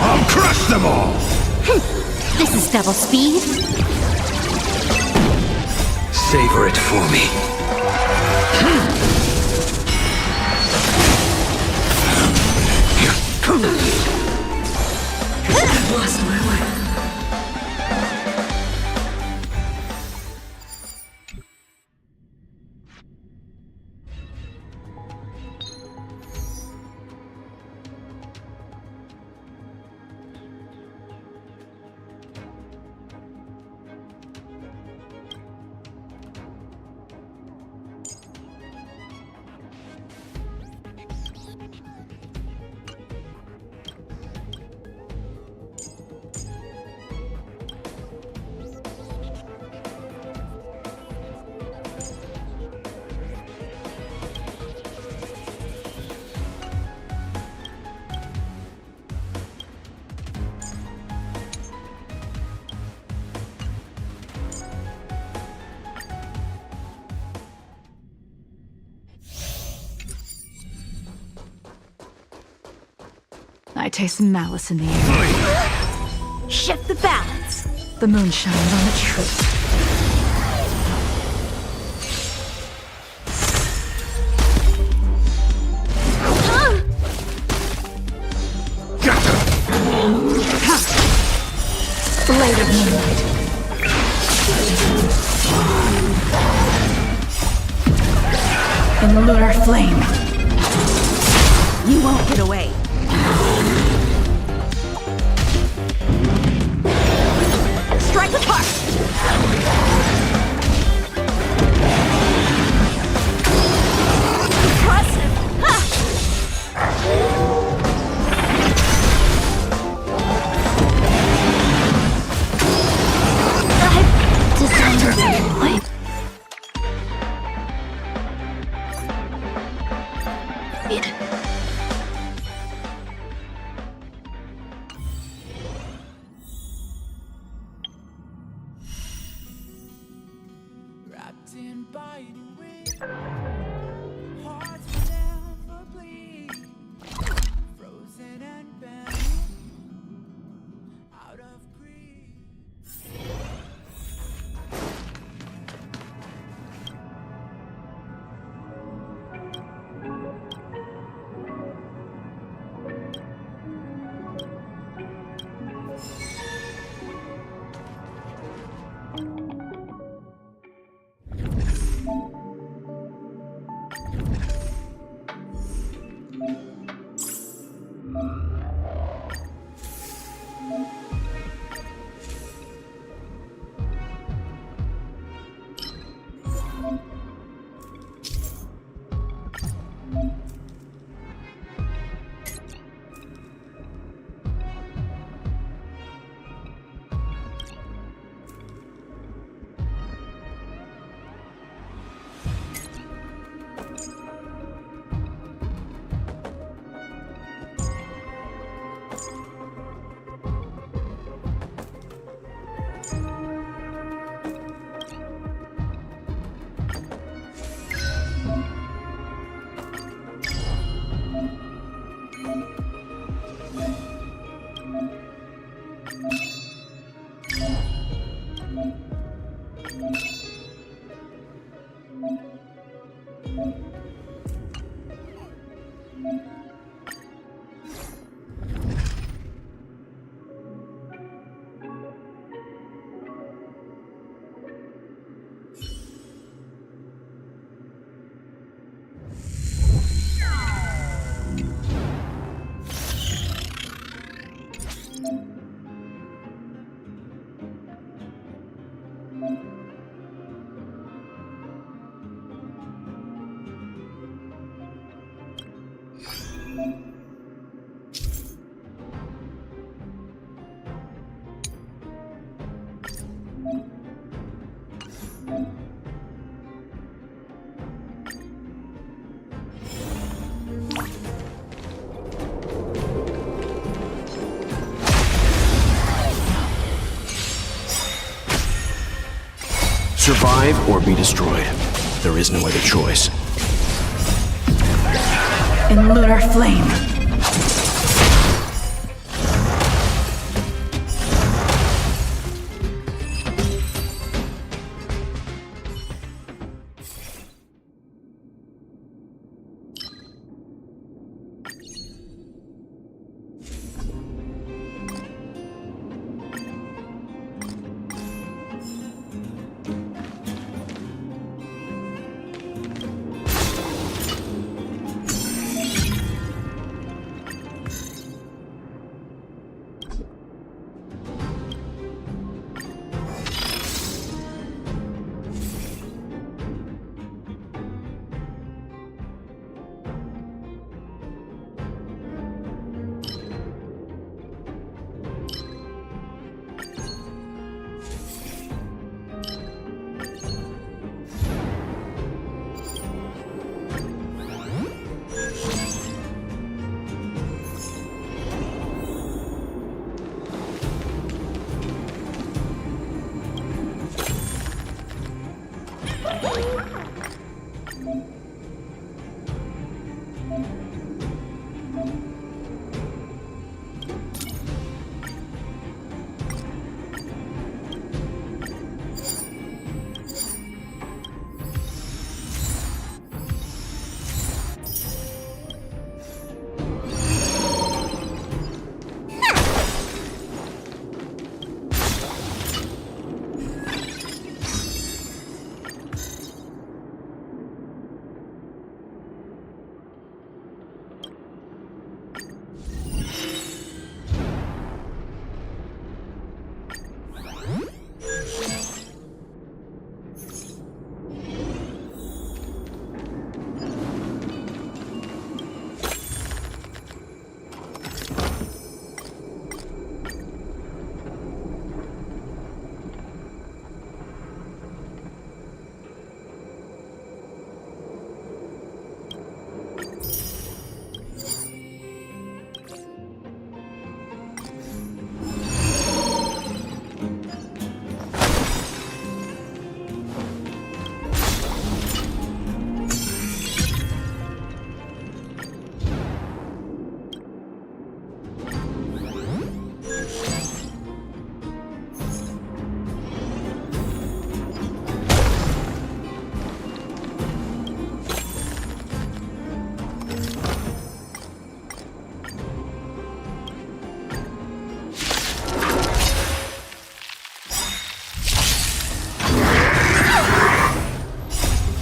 I'll crush them all! This is double speed. Savor it for me. I've lost my way. I taste malice in the air. Shift the balance. The moon shines on the truth. Blade of moonlight. In the lunar flame. You won't get away. Strike apart! Impressive! I've designed what? Wrapped in biting wings, hearts will never bleed, frozen and bent out of greed. Survive or be destroyed. There is no other choice. In lunar flame.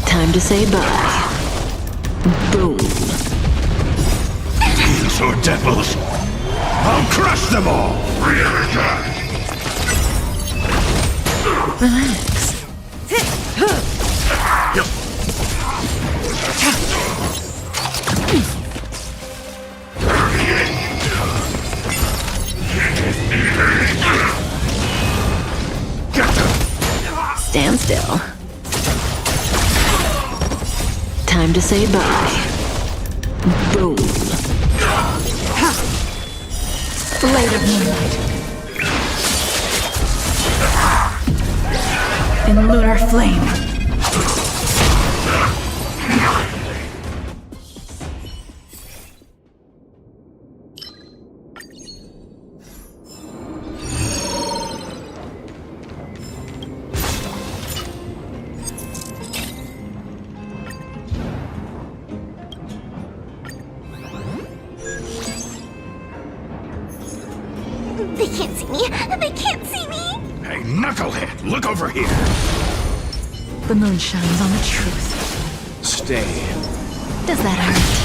Time to say bye. Boom. Demons or devils, I'll crush them all! Relax. Stand still. Time to say bye. Boom. Blade of moonlight. In lunar flame. They can't see me! They can't see me! Hey, knucklehead, look over here! The moon shines on the truth. Stay. Does that hurt?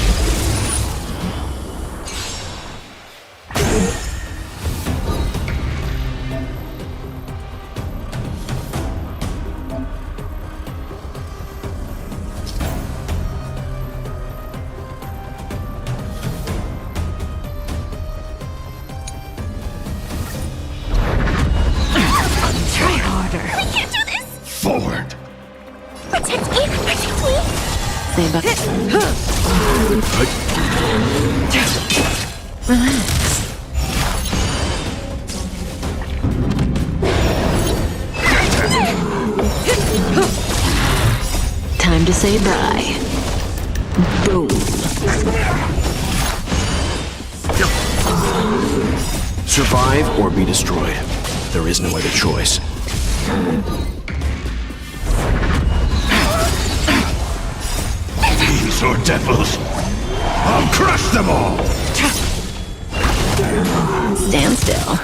Forward! Protect me! Protect me! Say bye. Relax. Time to say bye. Boom. Survive or be destroyed. There is no other choice. Demons or devils, I'll crush them all! Stand still.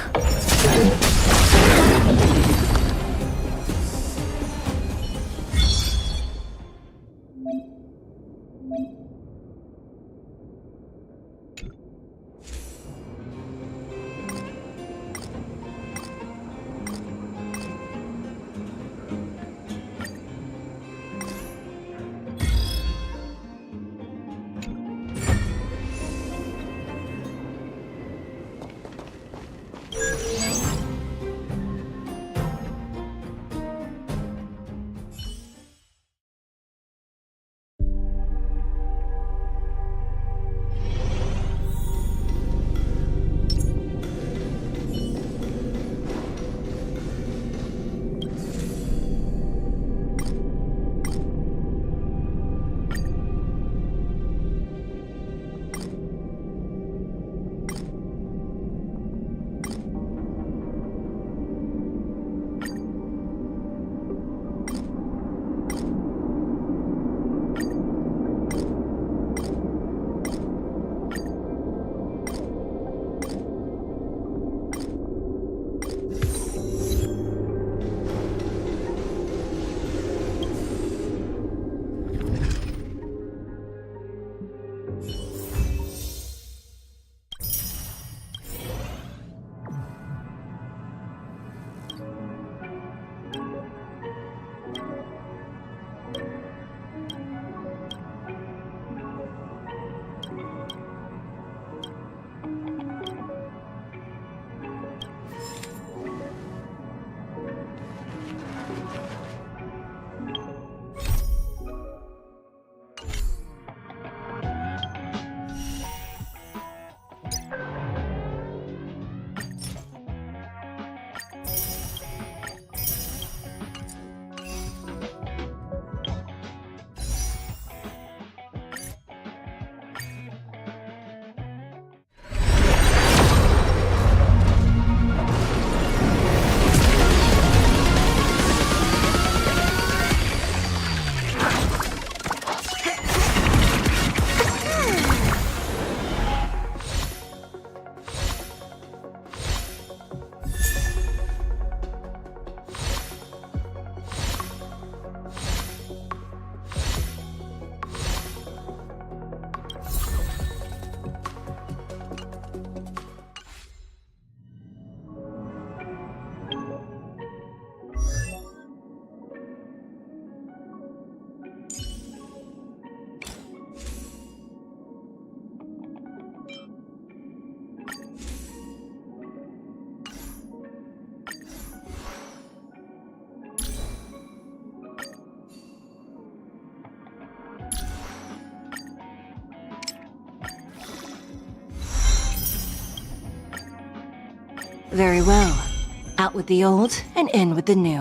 Very well. Out with the old and in with the new.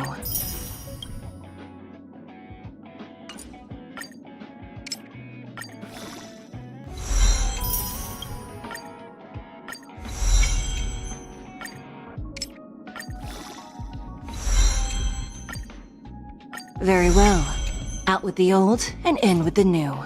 Very well. Out with the old and in with the new.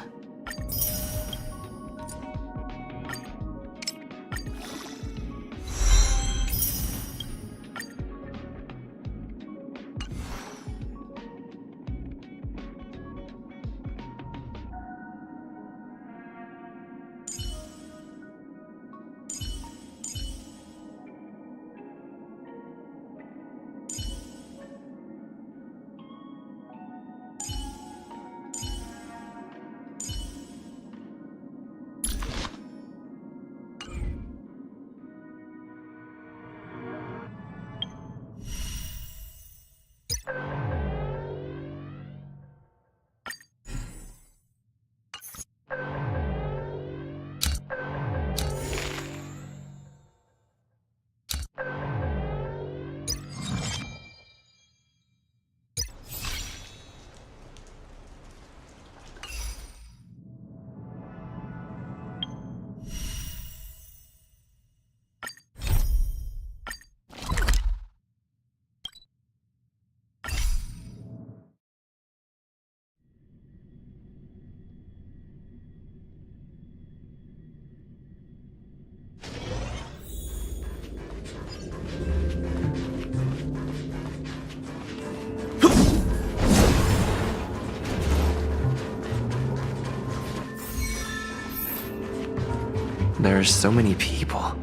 There are so many people.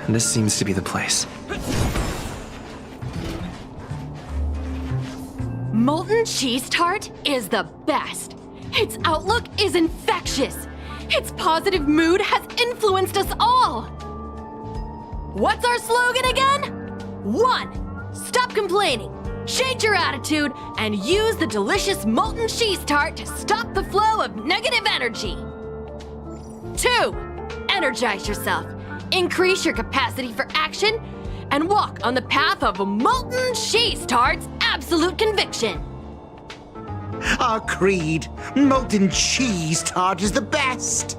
This seems to be the place. Molten cheese tart is the best. Its outlook is infectious. Its positive mood has influenced us all. What's our slogan again? 1. Stop complaining, change your attitude, and use the delicious molten cheese tart to stop the flow of negative energy. 2. Energize yourself, increase your capacity for action, and walk on the path of a molten cheese tart's absolute conviction. Our creed, molten cheese tart is the best.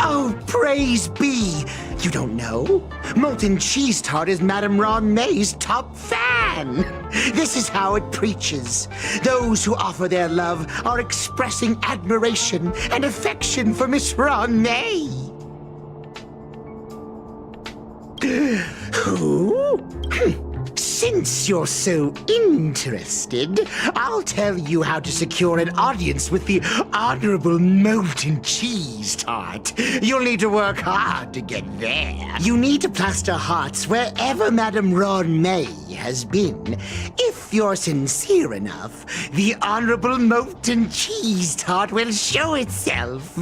Oh, praise be! You don't know? Molten cheese tart is Madame Ron May's top fan. This is how it preaches. Those who offer their love are expressing admiration and affection for Miss Ron May. Who? Since you're so interested, I'll tell you how to secure an audience with the Honorable Molten Cheese Tart. You'll need to work hard to get there. You need to plaster hearts wherever Madame Ron May has been. If you're sincere enough, the Honorable Molten Cheese Tart will show itself.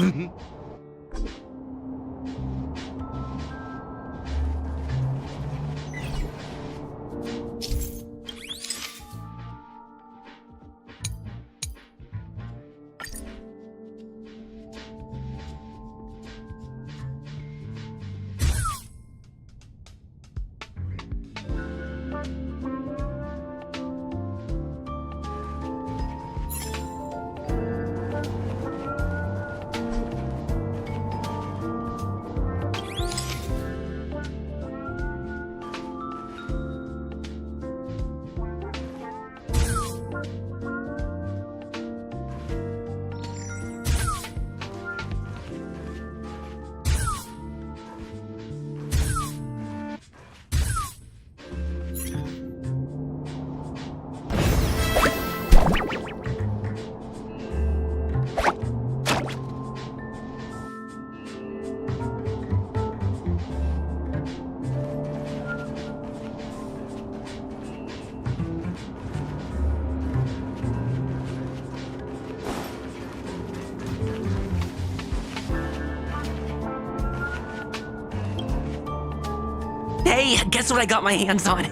Hey, guess what I got my hands on?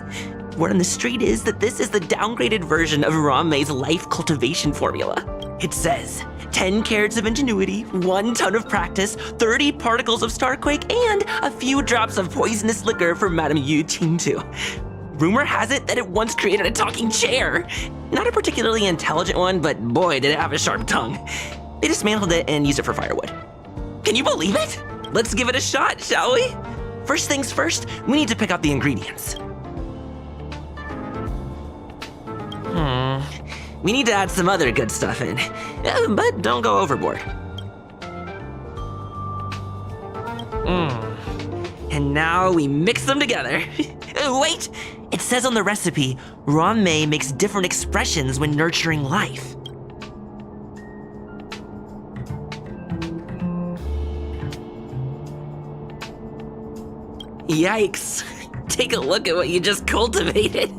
Word on the street is that this is the downgraded version of Ron May's life cultivation formula. It says, 10 carats of ingenuity, 1 ton of practice, 30 particles of Starquake, and a few drops of poisonous liquor for Madame Yu Qingtu. Rumor has it that it once created a talking chair. Not a particularly intelligent one, but boy, did it have a sharp tongue. They dismantled it and used it for firewood. Can you believe it? Let's give it a shot, shall we? First things first, we need to pick out the ingredients. We need to add some other good stuff in, but don't go overboard. And now we mix them together. Wait! It says on the recipe, Ron-mei makes different expressions when nurturing life. Yikes! Take a look at what you just cultivated.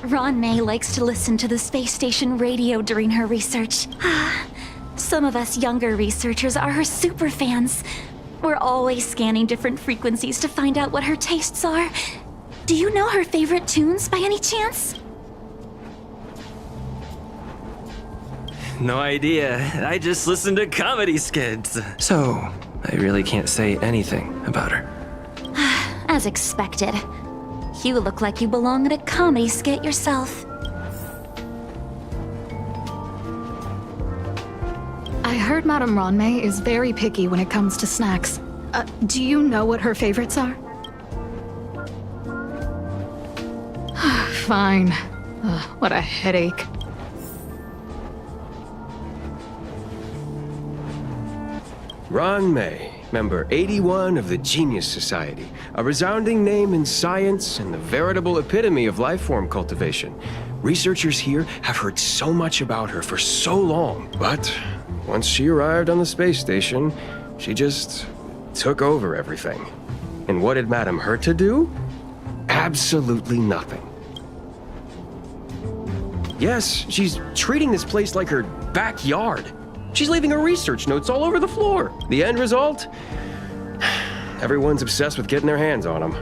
Ron-mei likes to listen to the space station radio during her research. Some of us younger researchers are her super fans. We're always scanning different frequencies to find out what her tastes are. Do you know her favorite tunes by any chance? No idea. I just listen to comedy skits. So, I really can't say anything about her. As expected. You look like you belong in a comedy skit yourself. I heard Madame Ron-mei is very picky when it comes to snacks. Do you know what her favorites are? Fine. What a headache. Ron-mei, member 81 of the Genius Society, a resounding name in science and the veritable epitome of life-form cultivation. Researchers here have heard so much about her for so long, but once she arrived on the space station, she just took over everything. And what did Madame hurt to do? Absolutely nothing. Yes, she's treating this place like her backyard. She's leaving her research notes all over the floor. The end result? Everyone's obsessed with getting their hands on them.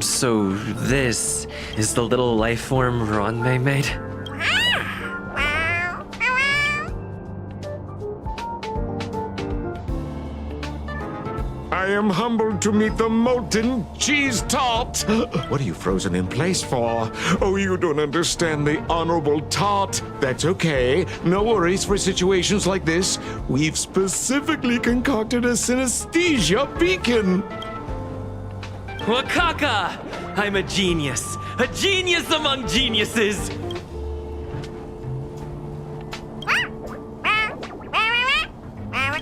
So this is the little life form Ron-mei made? I am humbled to meet the molten cheese tart. What are you frozen in place for? Oh, you don't understand the honorable tart. That's okay. No worries for situations like this. We've specifically concocted a synesthesia beacon. Wakaka! I'm a genius among geniuses!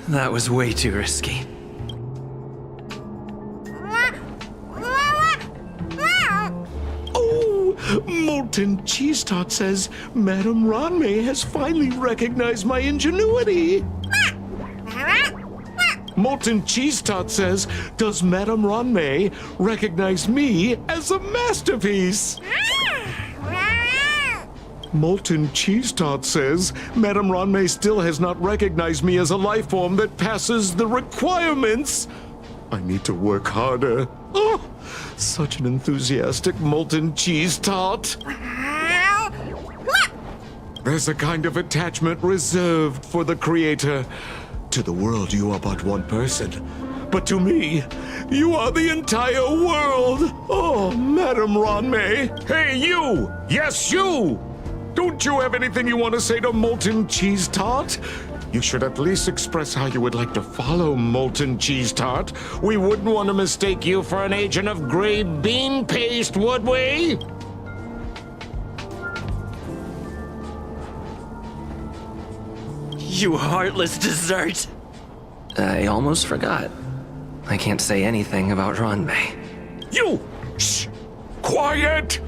That was way too risky. Molten Cheese Tart says Madame Ron-mei has finally recognized my ingenuity. Molten Cheese Tart says, does Madame Ron-mei recognize me as a masterpiece? Molten Cheese Tart says, Madame Ron-mei still has not recognized me as a life form that passes the requirements. I need to work harder. Oh, such an enthusiastic molten cheese tart. There's a kind of attachment reserved for the creator. To the world, you are but one person. But to me, you are the entire world. Oh, Madame Ron-mei. Hey, you! Yes, you! Don't you have anything you want to say to Molten Cheese Tart? You should at least express how you would like to follow Molten Cheese Tart. We wouldn't want to mistake you for an agent of gray bean paste, would we? You heartless dessert! I almost forgot. I can't say anything about Ron-mei. You! Shh! Quiet!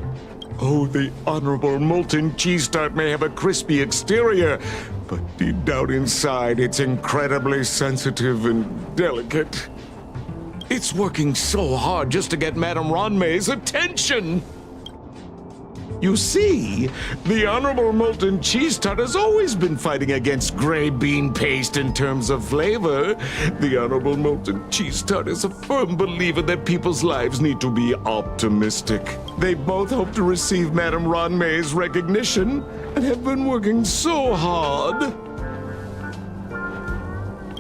Oh, the honorable Molten Cheese Tart may have a crispy exterior, but deep down inside, it's incredibly sensitive and delicate. It's working so hard just to get Madame Ron-mei's attention. You see, the Honorable Molten Cheese Tart has always been fighting against gray bean paste in terms of flavor. The Honorable Molten Cheese Tart is a firm believer that people's lives need to be optimistic. They both hope to receive Madame Ronmay's recognition and have been working so hard.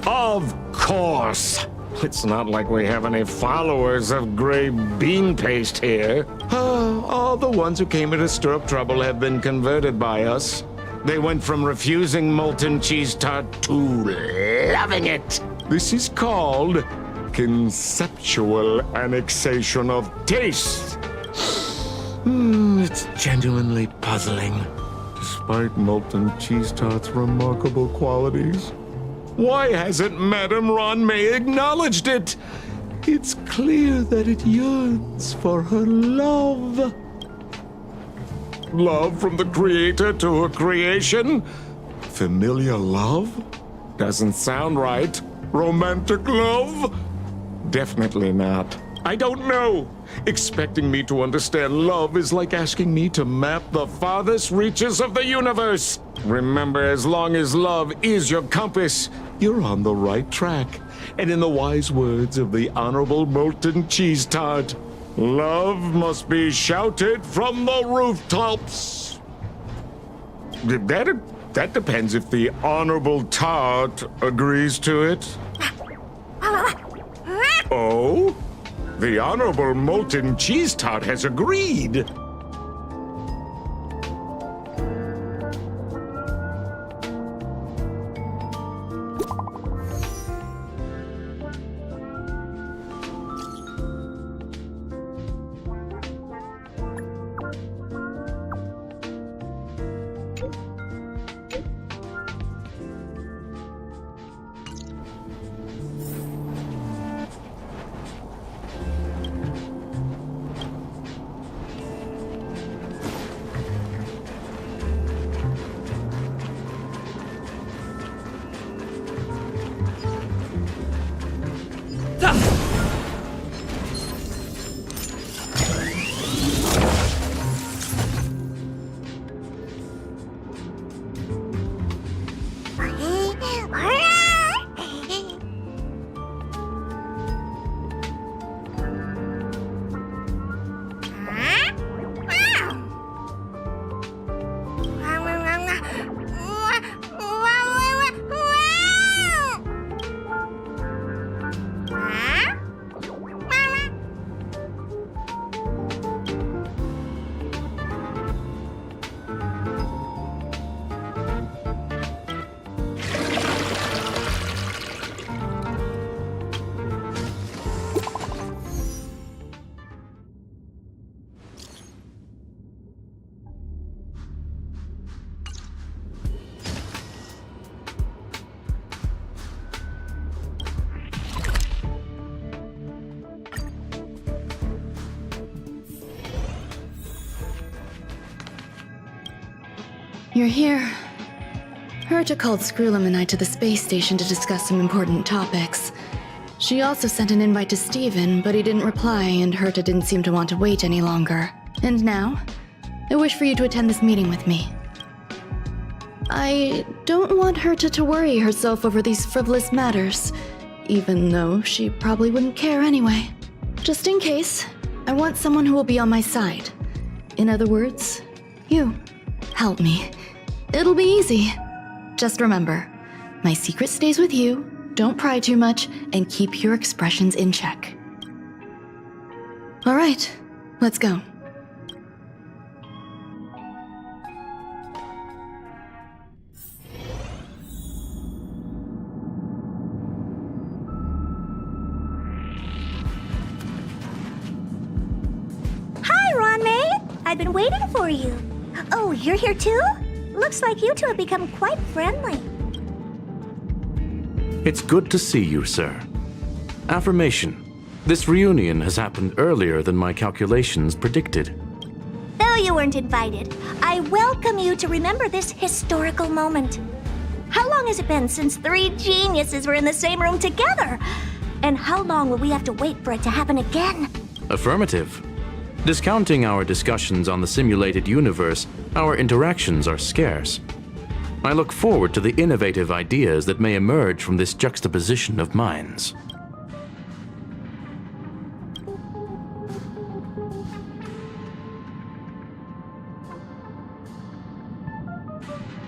Of course! It's not like we have any followers of gray bean paste here. All the ones who came here to stir up trouble have been converted by us. They went from refusing molten cheese tart to loving it. This is called conceptual annexation of taste. It's genuinely puzzling, despite molten cheese tart's remarkable qualities. Why hasn't Madame Ronmay acknowledged it? It's clear that it yearns for her love. Love from the creator to her creation? Familiar love? Doesn't sound right. Romantic love? Definitely not. I don't know. Expecting me to understand love is like asking me to map the farthest reaches of the universe. Remember, as long as love is your compass, you're on the right track. And in the wise words of the Honorable Molten Cheese Tart, love must be shouted from the rooftops. That depends if the Honorable Tart agrees to it. Oh? The Honorable Molten Cheese Tart has agreed. You're here. Herta called Screwlam and I to the space station to discuss some important topics. She also sent an invite to Steven, but he didn't reply, and Herta didn't seem to want to wait any longer. And now, I wish for you to attend this meeting with me. I don't want Herta to worry herself over these frivolous matters, even though she probably wouldn't care anyway. Just in case, I want someone who will be on my side. In other words, you. Help me. It'll be easy. Just remember, my secret stays with you, don't pry too much, and keep your expressions in check. All right, let's go. Hi, Ronmay! I've been waiting for you. Oh, you're here too? Looks like you two have become quite friendly. It's good to see you, sir. Affirmation. This reunion has happened earlier than my calculations predicted. Though you weren't invited, I welcome you to remember this historical moment. How long has it been since three geniuses were in the same room together? And how long will we have to wait for it to happen again? Affirmative. Discounting our discussions on the simulated universe, our interactions are scarce. I look forward to the innovative ideas that may emerge from this juxtaposition of minds.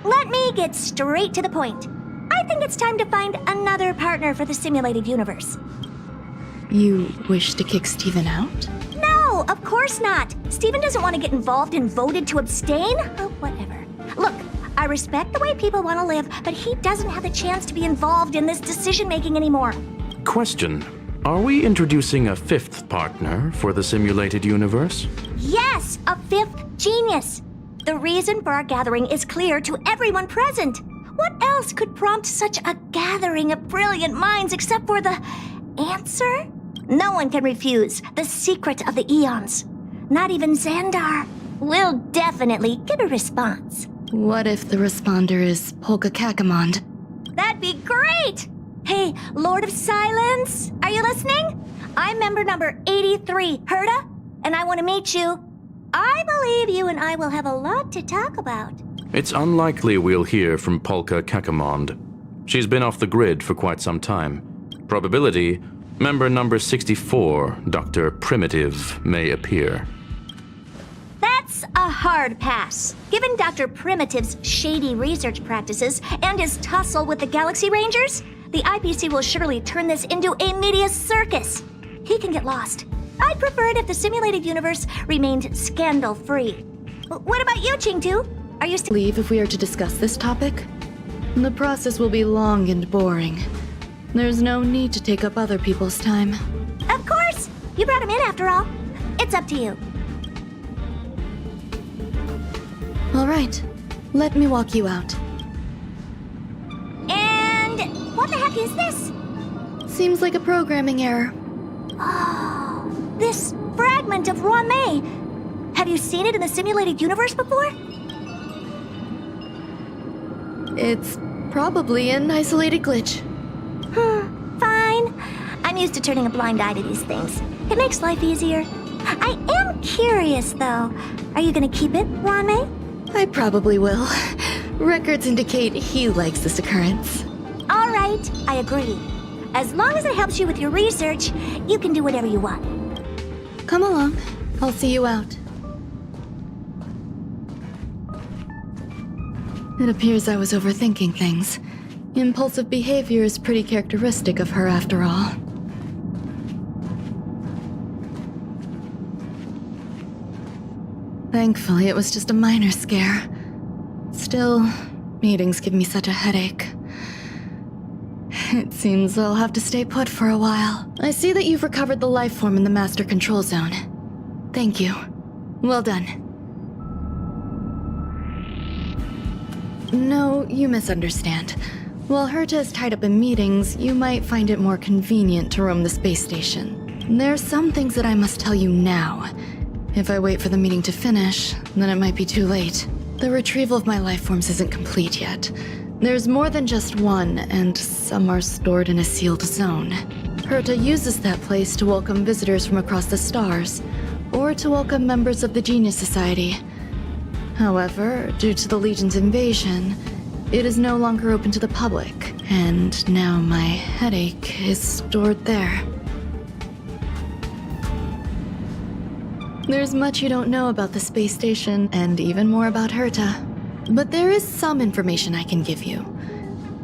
Let me get straight to the point. I think it's time to find another partner for the simulated universe. You wish to kick Steven out? No, of course not. Steven doesn't want to get involved and voted to abstain. Oh, whatever. Look, I respect the way people want to live, but he doesn't have the chance to be involved in this decision-making anymore. Question. Are we introducing a fifth partner for the simulated universe? Yes, a fifth genius. The reason for our gathering is clear to everyone present. What else could prompt such a gathering of brilliant minds except for the answer? No one can refuse the secret of the eons. Not even Xandar. We'll definitely get a response. What if the responder is Polka Kakamond? That'd be great! Hey, Lord of Silence, are you listening? I'm member number 83, Herta, and I want to meet you. I believe you and I will have a lot to talk about. It's unlikely we'll hear from Polka Kakamond. She's been off the grid for quite some time. Probability, member number 64, Dr. Primitive, may appear. That's a hard pass. Given Dr. Primitive's shady research practices and his tussle with the Galaxy Rangers, the IPC will surely turn this into a media circus. He can get lost. I'd prefer it if the simulated universe remained scandal-free. What about you, Chingtu? Are you still— Leave if we are to discuss this topic? The process will be long and boring. There's no need to take up other people's time. Of course! You brought him in after all. It's up to you. All right. Let me walk you out. And what the heck is this? Seems like a programming error. Oh, this fragment of Rame. Have you seen it in the simulated universe before? It's probably an isolated glitch. Fine. I'm used to turning a blind eye to these things. It makes life easier. I am curious, though. Are you gonna keep it, Rame? I probably will. Records indicate he likes this occurrence. All right, I agree. As long as it helps you with your research, you can do whatever you want. Come along. I'll see you out. It appears I was overthinking things. Impulsive behavior is pretty characteristic of her after all. Thankfully, it was just a minor scare. Still, meetings give me such a headache. It seems I'll have to stay put for a while. I see that you've recovered the life form in the Master Control Zone. Thank you. Well done. No, you misunderstand. While Herta is tied up in meetings, you might find it more convenient to roam the space station. There are some things that I must tell you now. If I wait for the meeting to finish, then it might be too late. The retrieval of my life forms isn't complete yet. There's more than just one, and some are stored in a sealed zone. Herta uses that place to welcome visitors from across the stars, or to welcome members of the Genius Society. However, due to the Legion's invasion, it is no longer open to the public, and now my headache is stored there. There's much you don't know about the space station, and even more about Herta. But there is some information I can give you.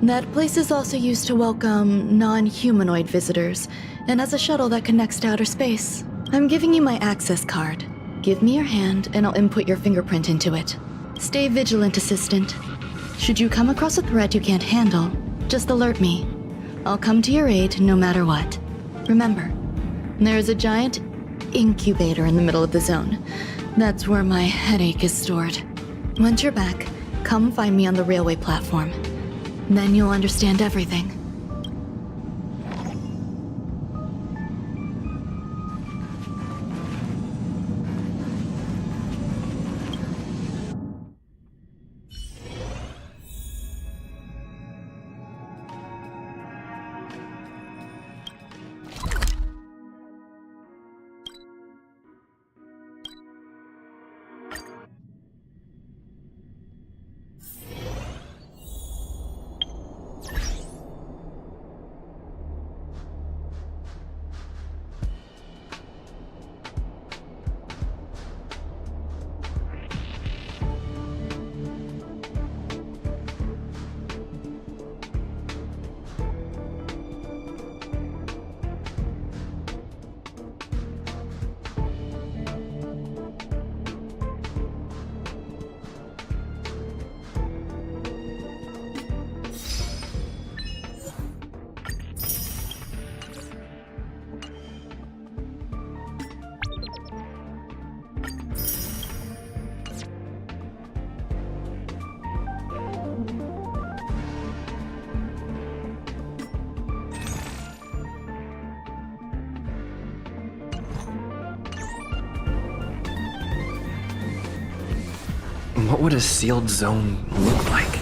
That place is also used to welcome non-humanoid visitors, and has a shuttle that connects to outer space. I'm giving you my access card. Give me your hand, and I'll input your fingerprint into it. Stay vigilant, Assistant. Should you come across a threat you can't handle, just alert me. I'll come to your aid no matter what. Remember, there is a giant incubator in the middle of the zone. That's where my headache is stored. Once you're back, come find me on the railway platform. Then you'll understand everything. What would a sealed zone look like?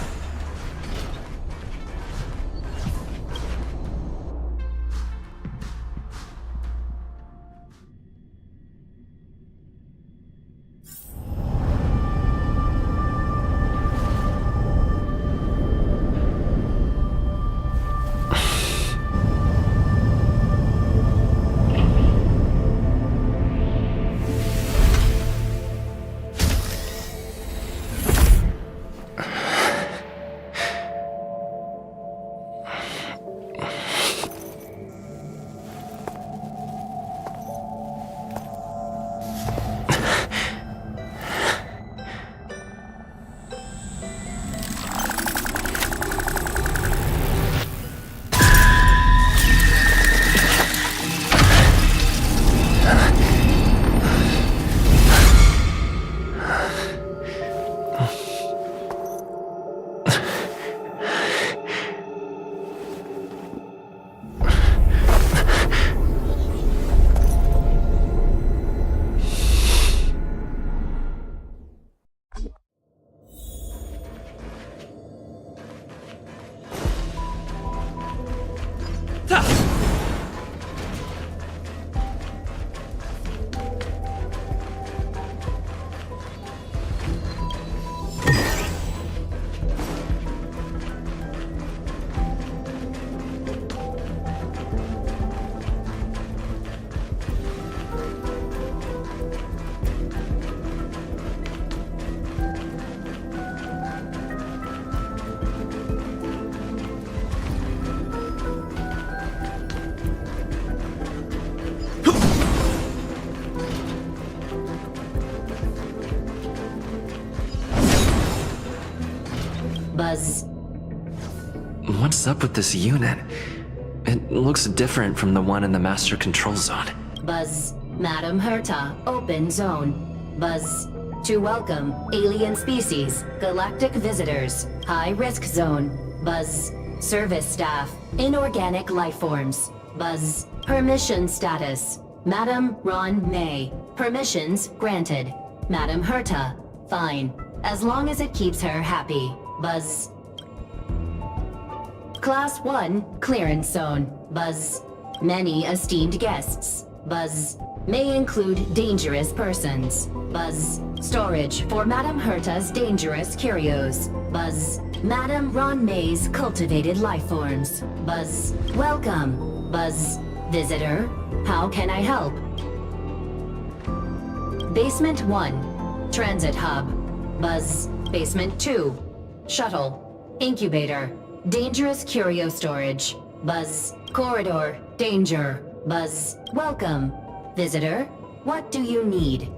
Buzz. What's up with this unit? It looks different from the one in the Master Control Zone. Buzz. Madam Herta, open zone. Buzz. To welcome alien species, galactic visitors, high-risk zone. Buzz. Service staff, inorganic life forms. Buzz. Permission status. Madam Ron May. Permissions granted. Madam Herta. Fine. As long as it keeps her happy. Buzz. Class 1, clearance zone. Buzz. Many esteemed guests. Buzz. May include dangerous persons. Buzz. Storage for Madam Herta's dangerous curios. Buzz. Madam Ron May's cultivated life forms. Buzz. Welcome. Buzz. Visitor. How can I help? Basement 1. Transit hub. Buzz. Basement 2. Shuttle. Incubator. Dangerous curio storage. Buzz. Corridor. Danger. Buzz. Welcome. Visitor. What do you need?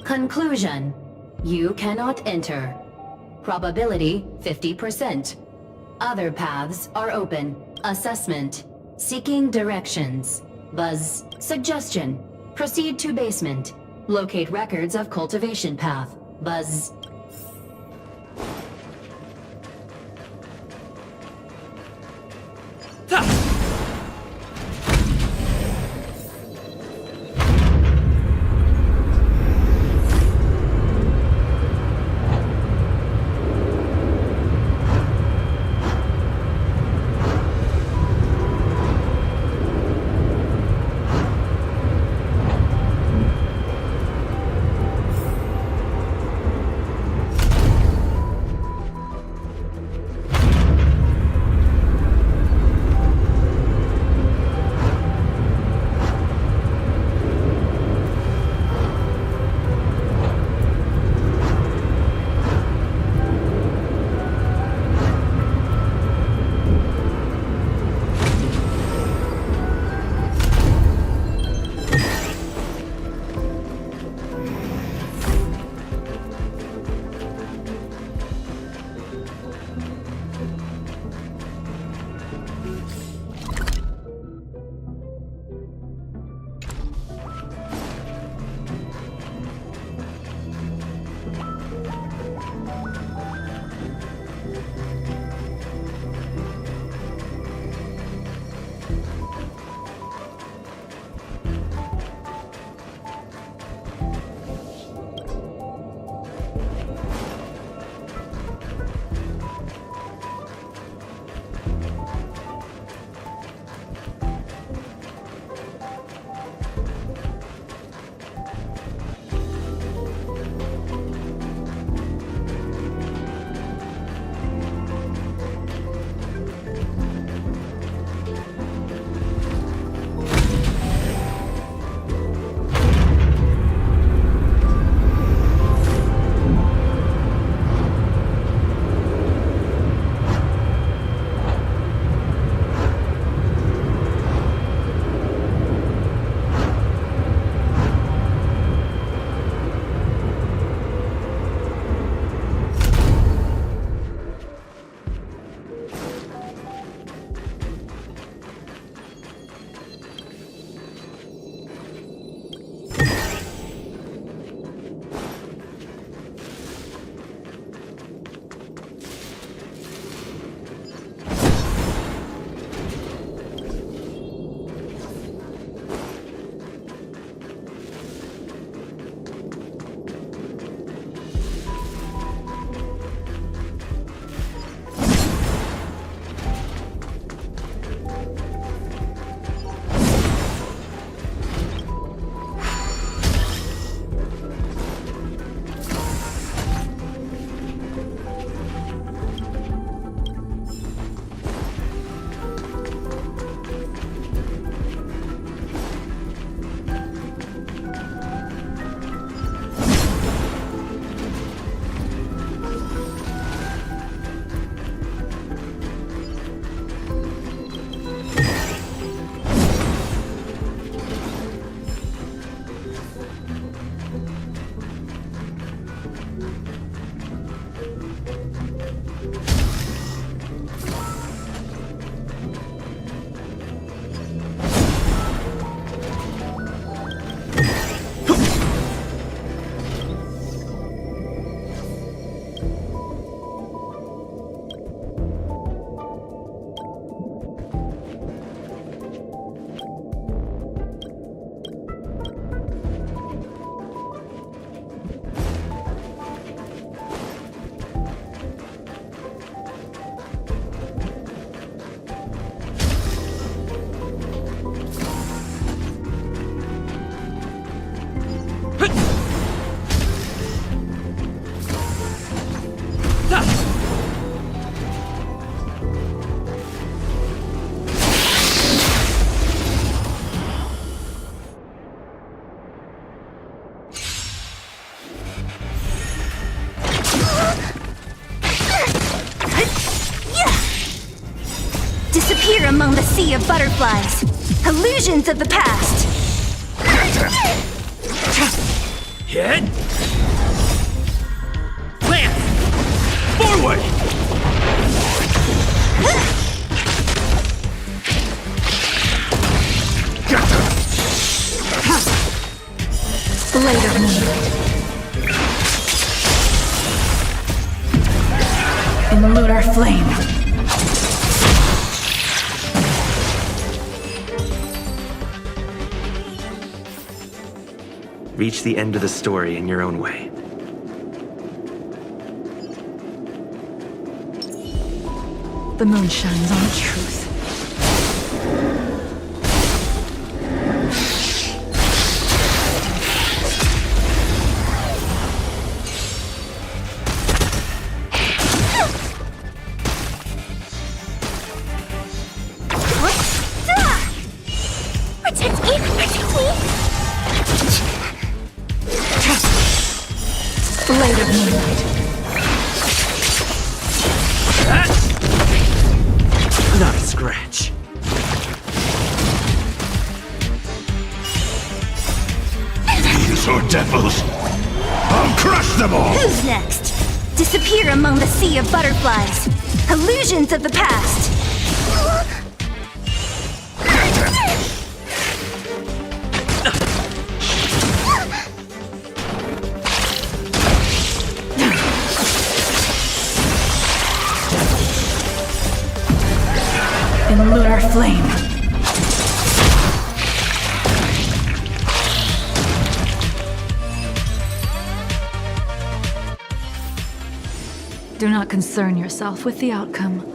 Conclusion. You cannot enter. Probability 50%. Other paths are open. Assessment. Seeking directions. Buzz. Suggestion. Proceed to basement. Locate records of cultivation path. Buzz. Disappear among the sea of butterflies. Illusions of the past. Hit! Plant! Forward! Blade of moonlight. In the lunar flame. Reach the end of the story in your own way. The moon shines on the truth. Protect me! Protect me! Blade of moonlight. Not a scratch. These are devils. I'll crush them all. Who's next? Disappear among the sea of butterflies. Illusions of the past. In the lunar flame. Do not concern yourself with the outcome.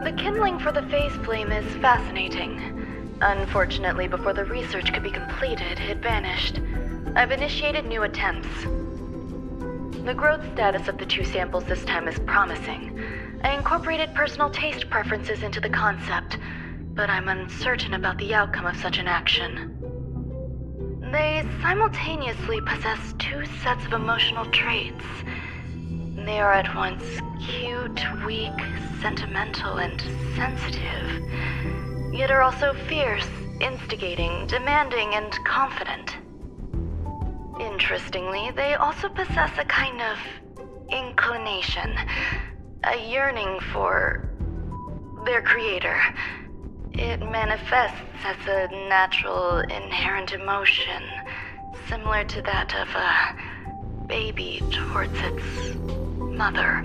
The kindling for the phase flame is fascinating. Unfortunately, before the research could be completed, it vanished. I've initiated new attempts. The growth status of the two samples this time is promising. I incorporated personal taste preferences into the concept, but I'm uncertain about the outcome of such an action. They simultaneously possess two sets of emotional traits. They are at once cute, weak, sentimental, and sensitive, yet are also fierce, instigating, demanding, and confident. Interestingly, they also possess a kind of inclination, a yearning for their creator. It manifests as a natural, inherent emotion, similar to that of a baby towards its mother.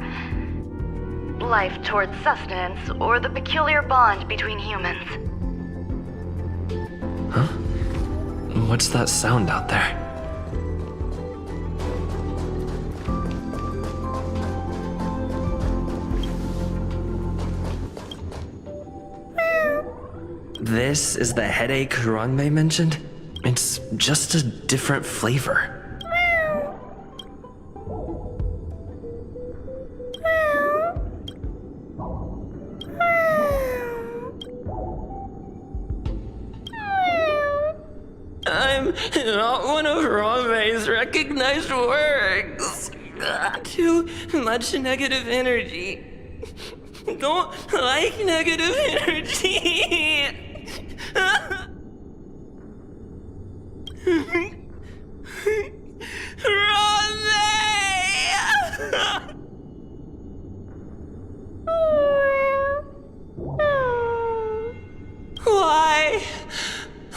Life towards sustenance, or the peculiar bond between humans. Huh? What's that sound out there? This is the headache Ranmei mentioned? It's just a different flavor. Not one of Ranmei's recognized works. Too much negative energy. Don't like negative energy.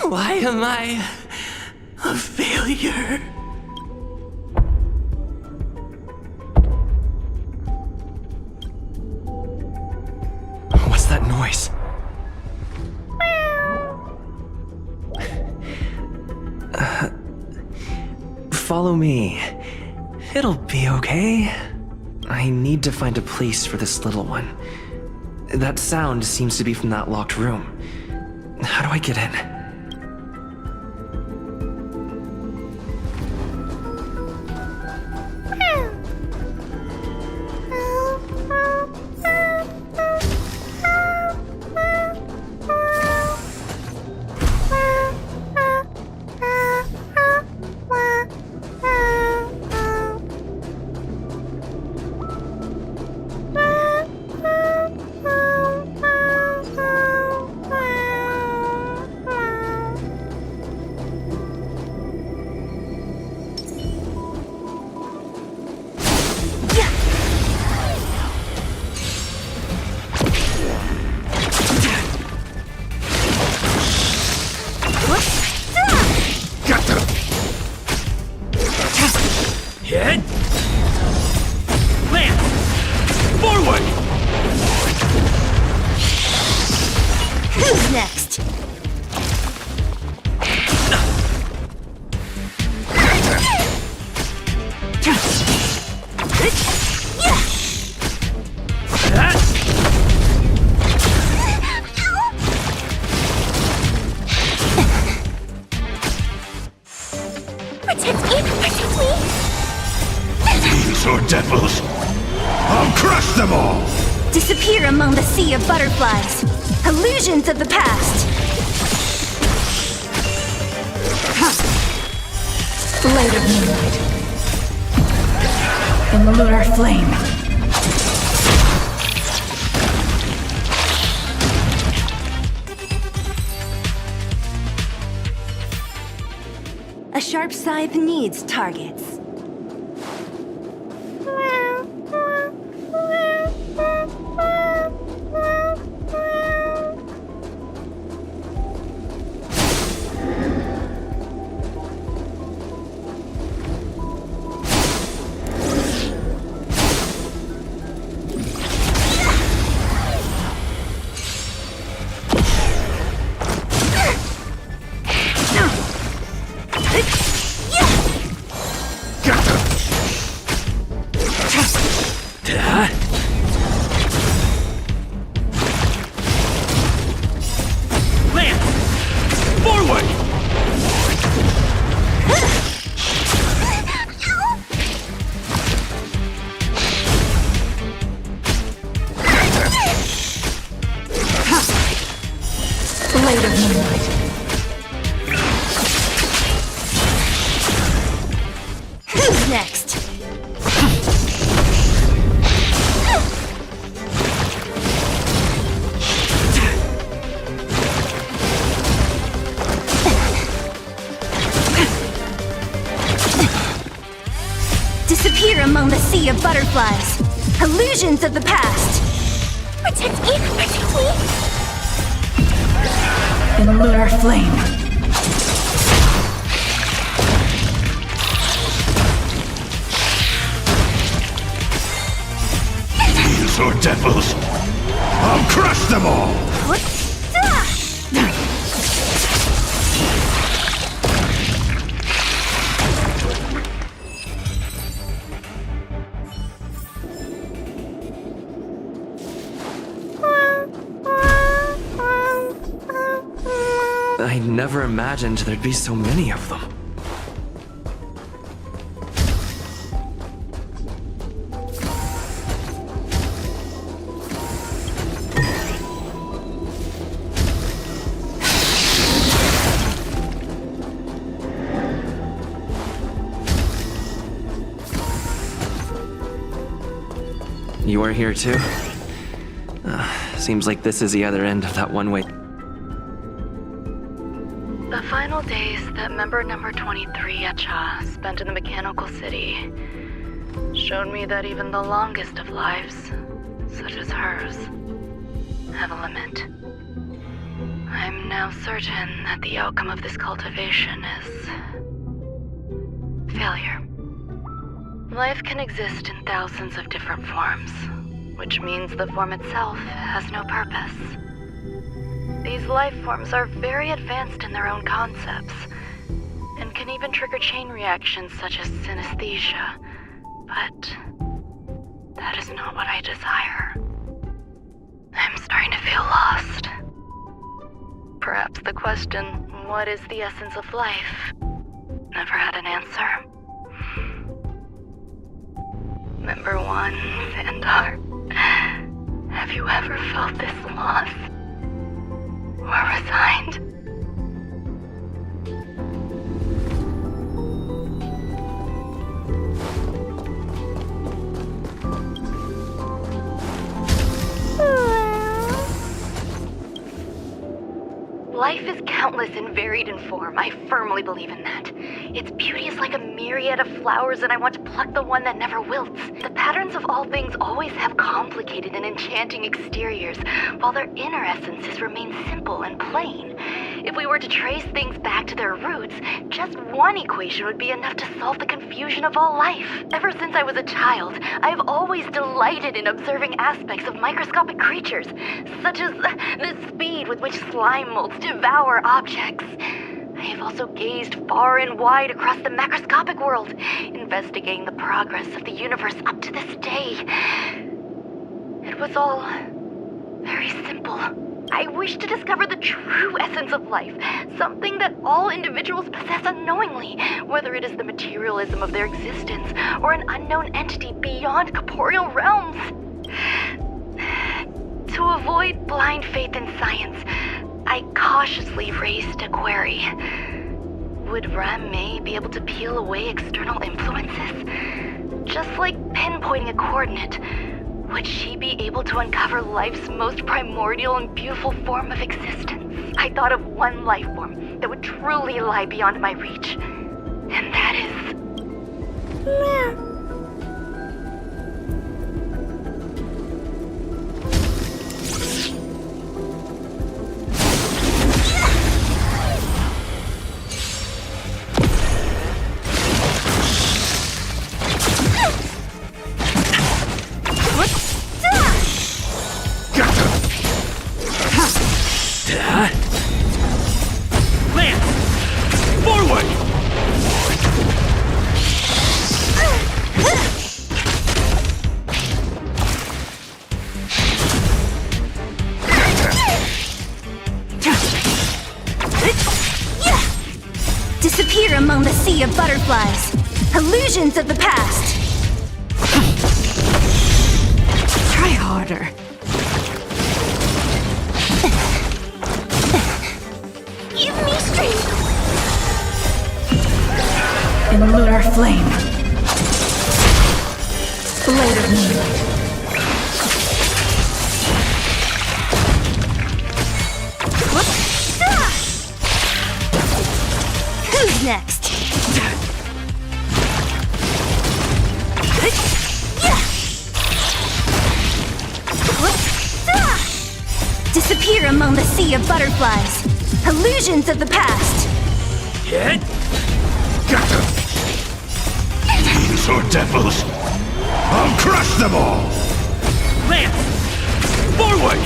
Why am I a failure? What's that noise? Follow me. It'll be okay. I need to find a place for this little one. That sound seems to be from that locked room. How do I get in? Disappear among the sea of butterflies. Illusions of the past. Blade of moonlight. In the lunar flame. A sharp scythe needs targets. Blade of moonlight. Who's next? Disappear among the sea of butterflies. Illusions of the past. Protect me, protect me. In the lunar flame. These are devils. I'll crush them all. I never imagined there'd be so many of them. You are here too? Seems like this is the other end of that one-way. The final days that member number 23 at Cha spent in the mechanical city showed me that even the longest of lives, such as hers, have a limit. I'm now certain that the outcome of this cultivation is failure. Life can exist in thousands of different forms, which means the form itself has no purpose. These life forms are very advanced in their own concepts, and can even trigger chain reactions such as synesthesia, but that is not what I desire. I'm starting to feel lost. Perhaps the question, what is the essence of life, never had an answer. Member 1, Xandar, have you ever felt this lost? Or resigned? Life is countless and varied in form. I firmly believe in that. Its beauty is like a myriad of flowers, and I want to pluck the one that never wilts. The patterns of all things always have complicated and enchanting exteriors, while their inner essences remain simple and plain. If we were to trace things back to their roots, just one equation would be enough to solve the confusion of all life. Ever since I was a child, I have always delighted in observing aspects of microscopic creatures, such as the speed with which slime molds devour objects. I have also gazed far and wide across the macroscopic world, investigating the progress of the universe up to this day. It was all very simple. I wish to discover the true essence of life, something that all individuals possess unknowingly, whether it is the materialism of their existence or an unknown entity beyond corporeal realms. To avoid blind faith in science, I cautiously raised a query. Would Ram-Mei be able to peel away external influences? Just like pinpointing a coordinate, would she be able to uncover life's most primordial and beautiful form of existence? I thought of one life form that would truly lie beyond my reach, and that is... Disappear among the sea of butterflies. Illusions of the past. Try harder. Give me strength. In lunar flame. Blade of moonlight. Who's next? Disappear among the sea of butterflies. Illusions of the past. Hit! Gotcha! Fiends or devils! I'll crush them all! Lance! Forward!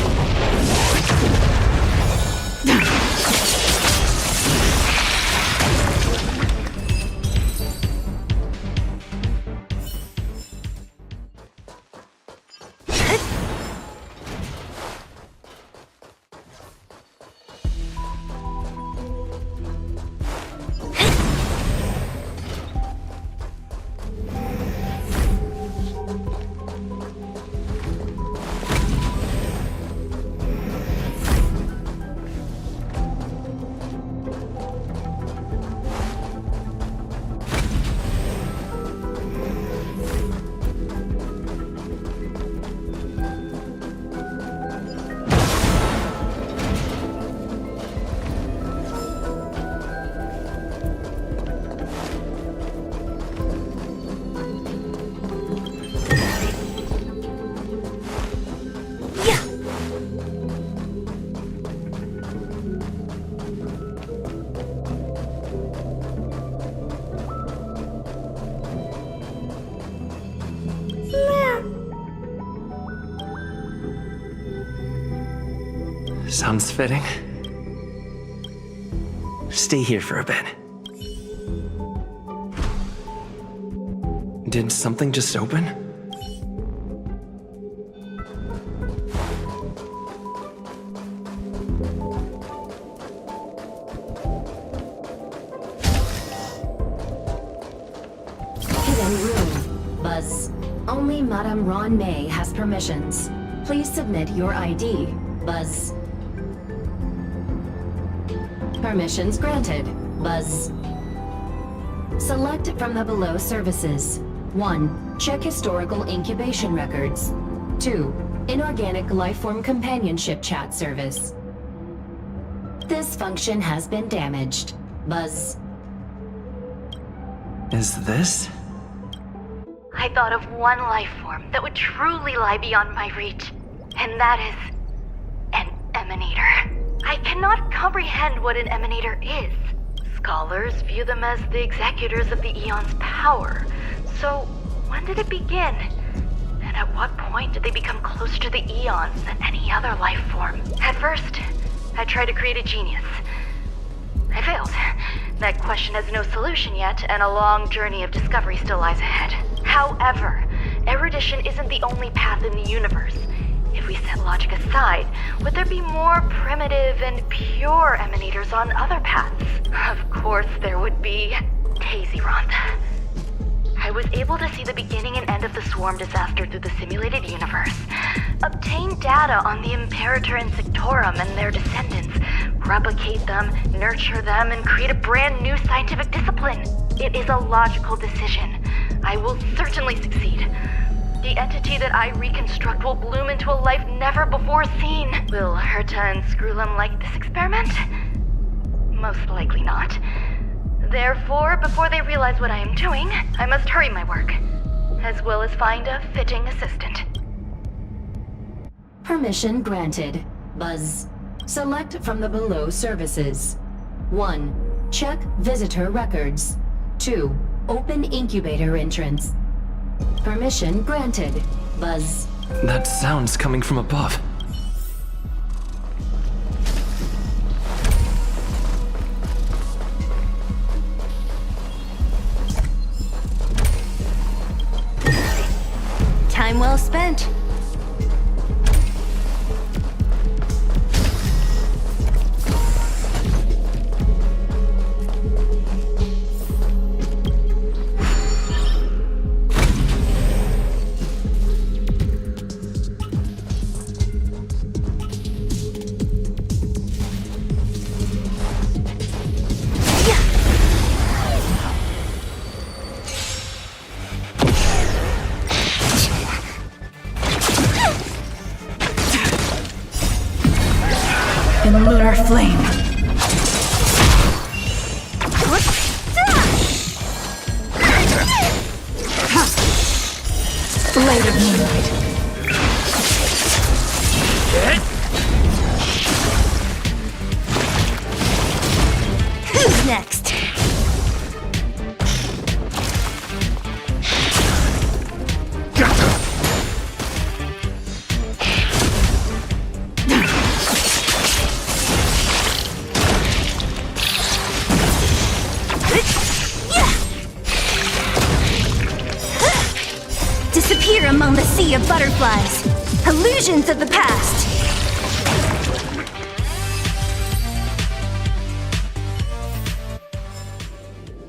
Sounds fitting. Stay here for a bit. Did something just open? Hidden room. Buzz. Only Madame Ron May has permissions. Please submit your ID. Buzz. Permissions granted. Buzz. Select from the below services. 1. Check historical incubation records. 2. Inorganic lifeform companionship chat service. This function has been damaged. Buzz. Is this? I thought of one life form that would truly lie beyond my reach, and that is an emanator. I cannot comprehend what an emanator is. Scholars view them as the executors of the Eon's power. So, when did it begin? And at what point did they become closer to the Eons than any other life form? At first, I tried to create a genius. I failed. That question has no solution yet, and a long journey of discovery still lies ahead. However, erudition isn't the only path in the universe. If we set logic aside, would there be more primitive and pure emanators on other paths? Of course there would be. Daisy-Ronth. I was able to see the beginning and end of the swarm disaster through the simulated universe, obtain data on the Imperator and Sectorum and their descendants, replicate them, nurture them, and create a brand new scientific discipline. It is a logical decision. I will certainly succeed. The entity that I reconstruct will bloom into a life never before seen. Will Herta and Screwlum like this experiment? Most likely not. Therefore, before they realize what I am doing, I must hurry my work, as well as find a fitting assistant. Permission granted. Buzz. Select from the below services. 1. Check visitor records. 2. Open incubator entrance. Permission granted. Buzz. That sound's coming from above. Time well spent. In lunar flame. Blade of moonlight. Who's next? Disappear among the sea of butterflies. Illusions of the past.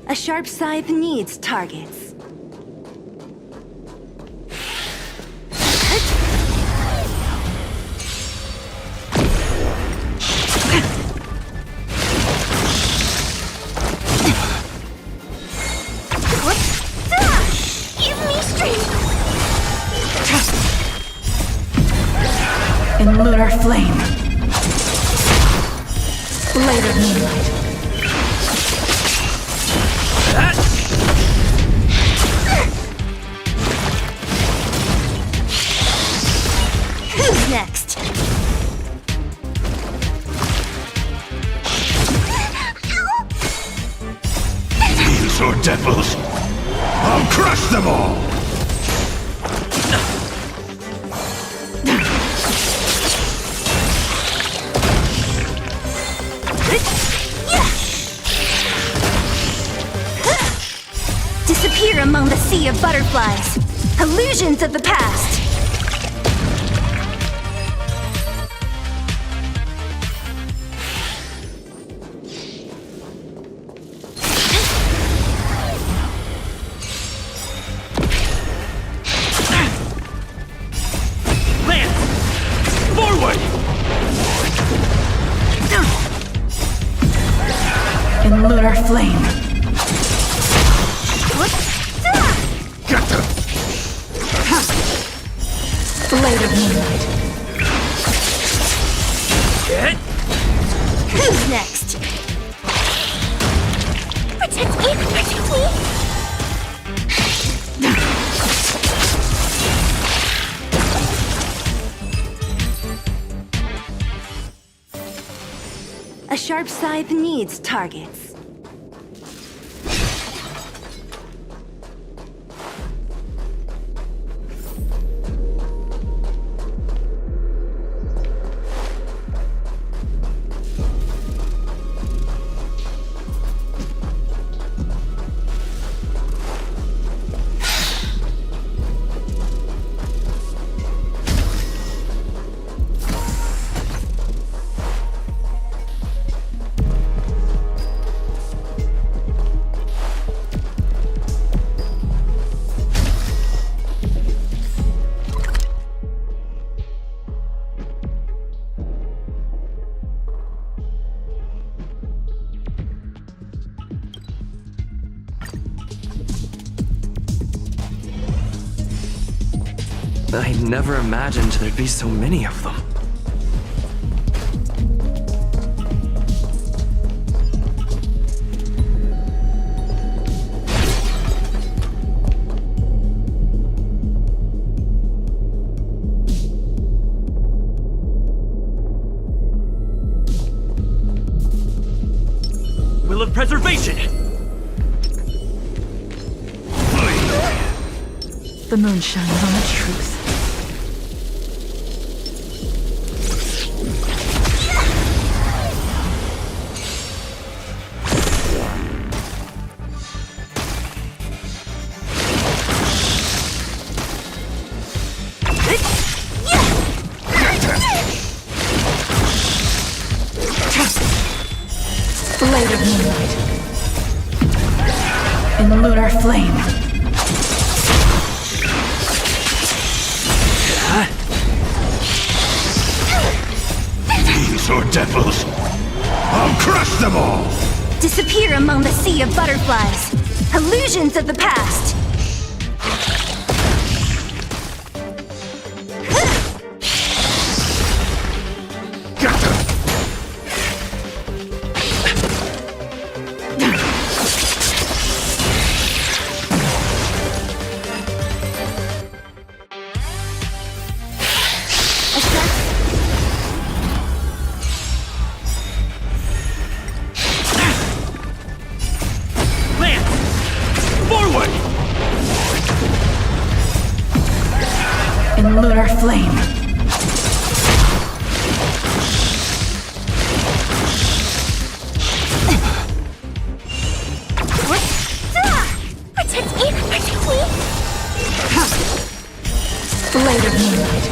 A sharp scythe needs targets. Give me strength. In lunar flame. Blade of moonlight. Who's next? These are devils. I'll crush them all. of butterflies. Illusions of the past. In lunar flame. Blade of moonlight. Who's next? Protect me! Protect me! A sharp scythe needs targets. I never imagined there'd be so many of them. Will of preservation! The moon shines on the truth. Blade of moonlight. In lunar flame. Fiends or devils, I'll crush them all! Disappear among the sea of butterflies. Illusions of the past. In lunar flame. Protect me! Protect me! Blade of moonlight.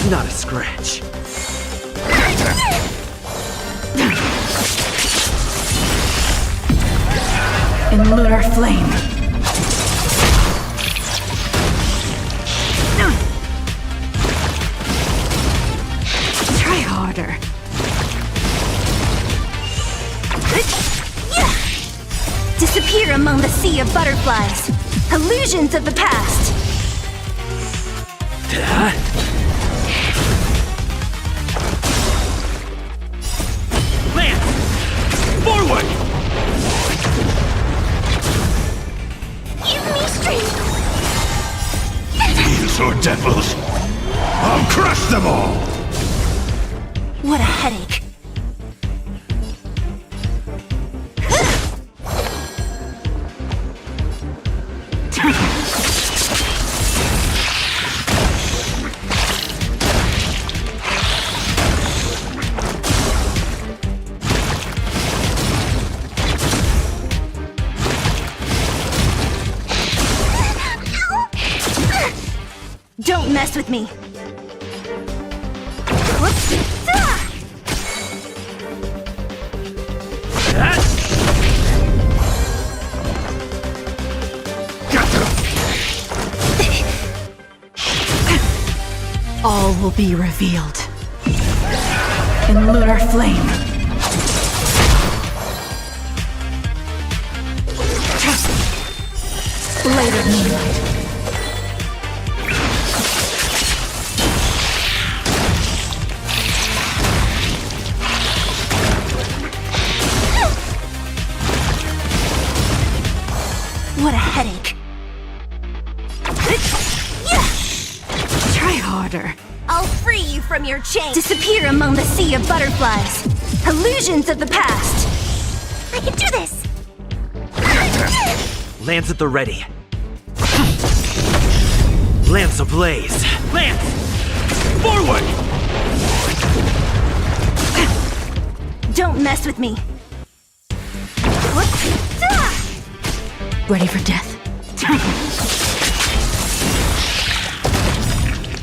Not a scratch. In lunar flame. Try harder. Disappear among the sea of butterflies. Illusions of the past. Forward! Give me strength. Fiends or devils, I'll crush them all! What a headache. mess with me. All will be revealed in lunar flame. Later moonlight. What a headache. Try harder. I'll free you from your chain. Disappear among the sea of butterflies. Illusions of the past. I can do this. Lance at the ready. Lance ablaze. Lance! Forward! Don't mess with me. Ready for death?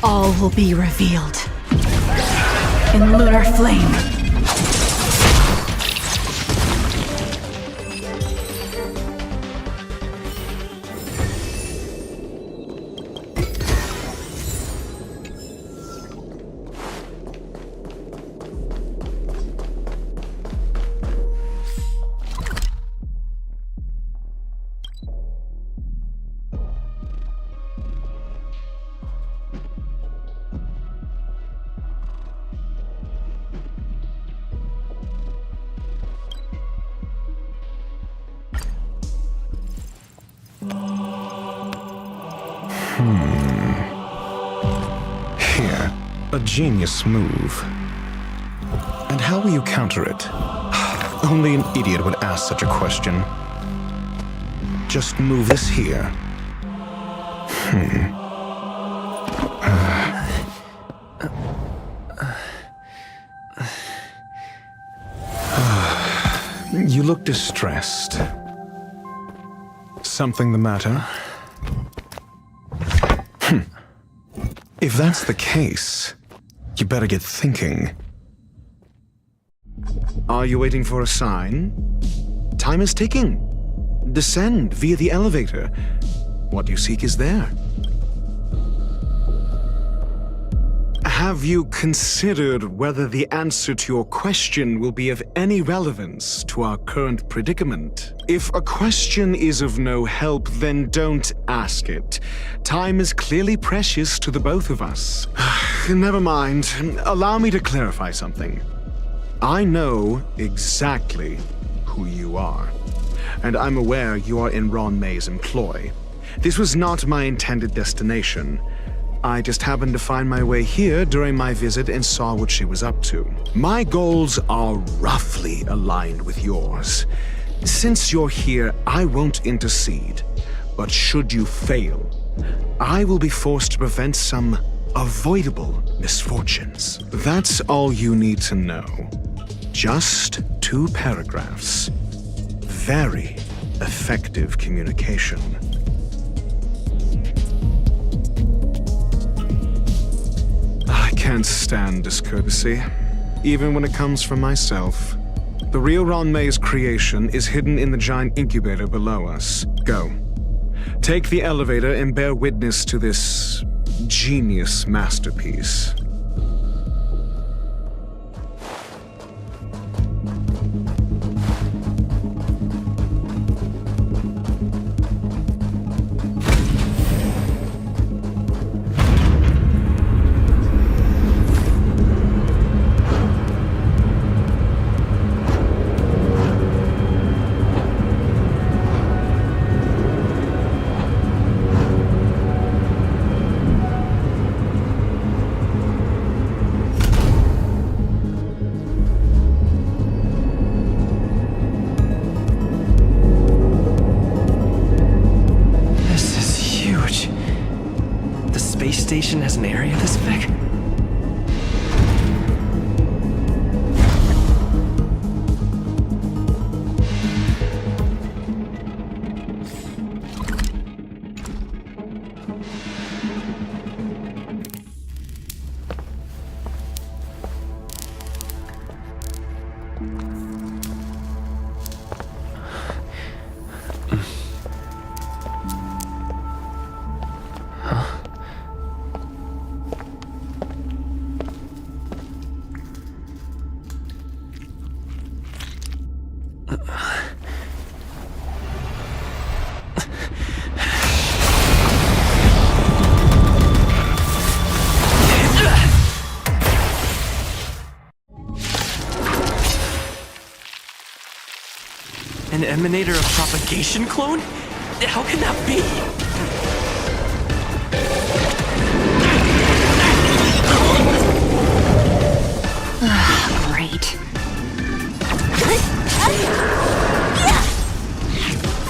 All will be revealed in lunar flame. Here, a genius move. And how will you counter it? Only an idiot would ask such a question. Just move this here. You look distressed. Something the matter? If that's the case, you better get thinking. Are you waiting for a sign? Time is ticking. Descend via the elevator. What you seek is there. Have you considered whether the answer to your question will be of any relevance to our current predicament? If a question is of no help, then don't ask it. Time is clearly precious to the both of us. Never mind. Allow me to clarify something. I know exactly who you are, and I'm aware you are in Ron May's employ. This was not my intended destination. I just happened to find my way here during my visit and saw what she was up to. My goals are roughly aligned with yours. Since you're here, I won't intercede. But should you fail, I will be forced to prevent some avoidable misfortunes. That's all you need to know. Just 2 paragraphs. Very effective communication. I can't stand discourtesy, even when it comes from myself. The real Ron May's creation is hidden in the giant incubator below us. Go. Take the elevator and bear witness to this genius masterpiece. Station has an area this big? An emanator of propagation clone? How can that be? Great.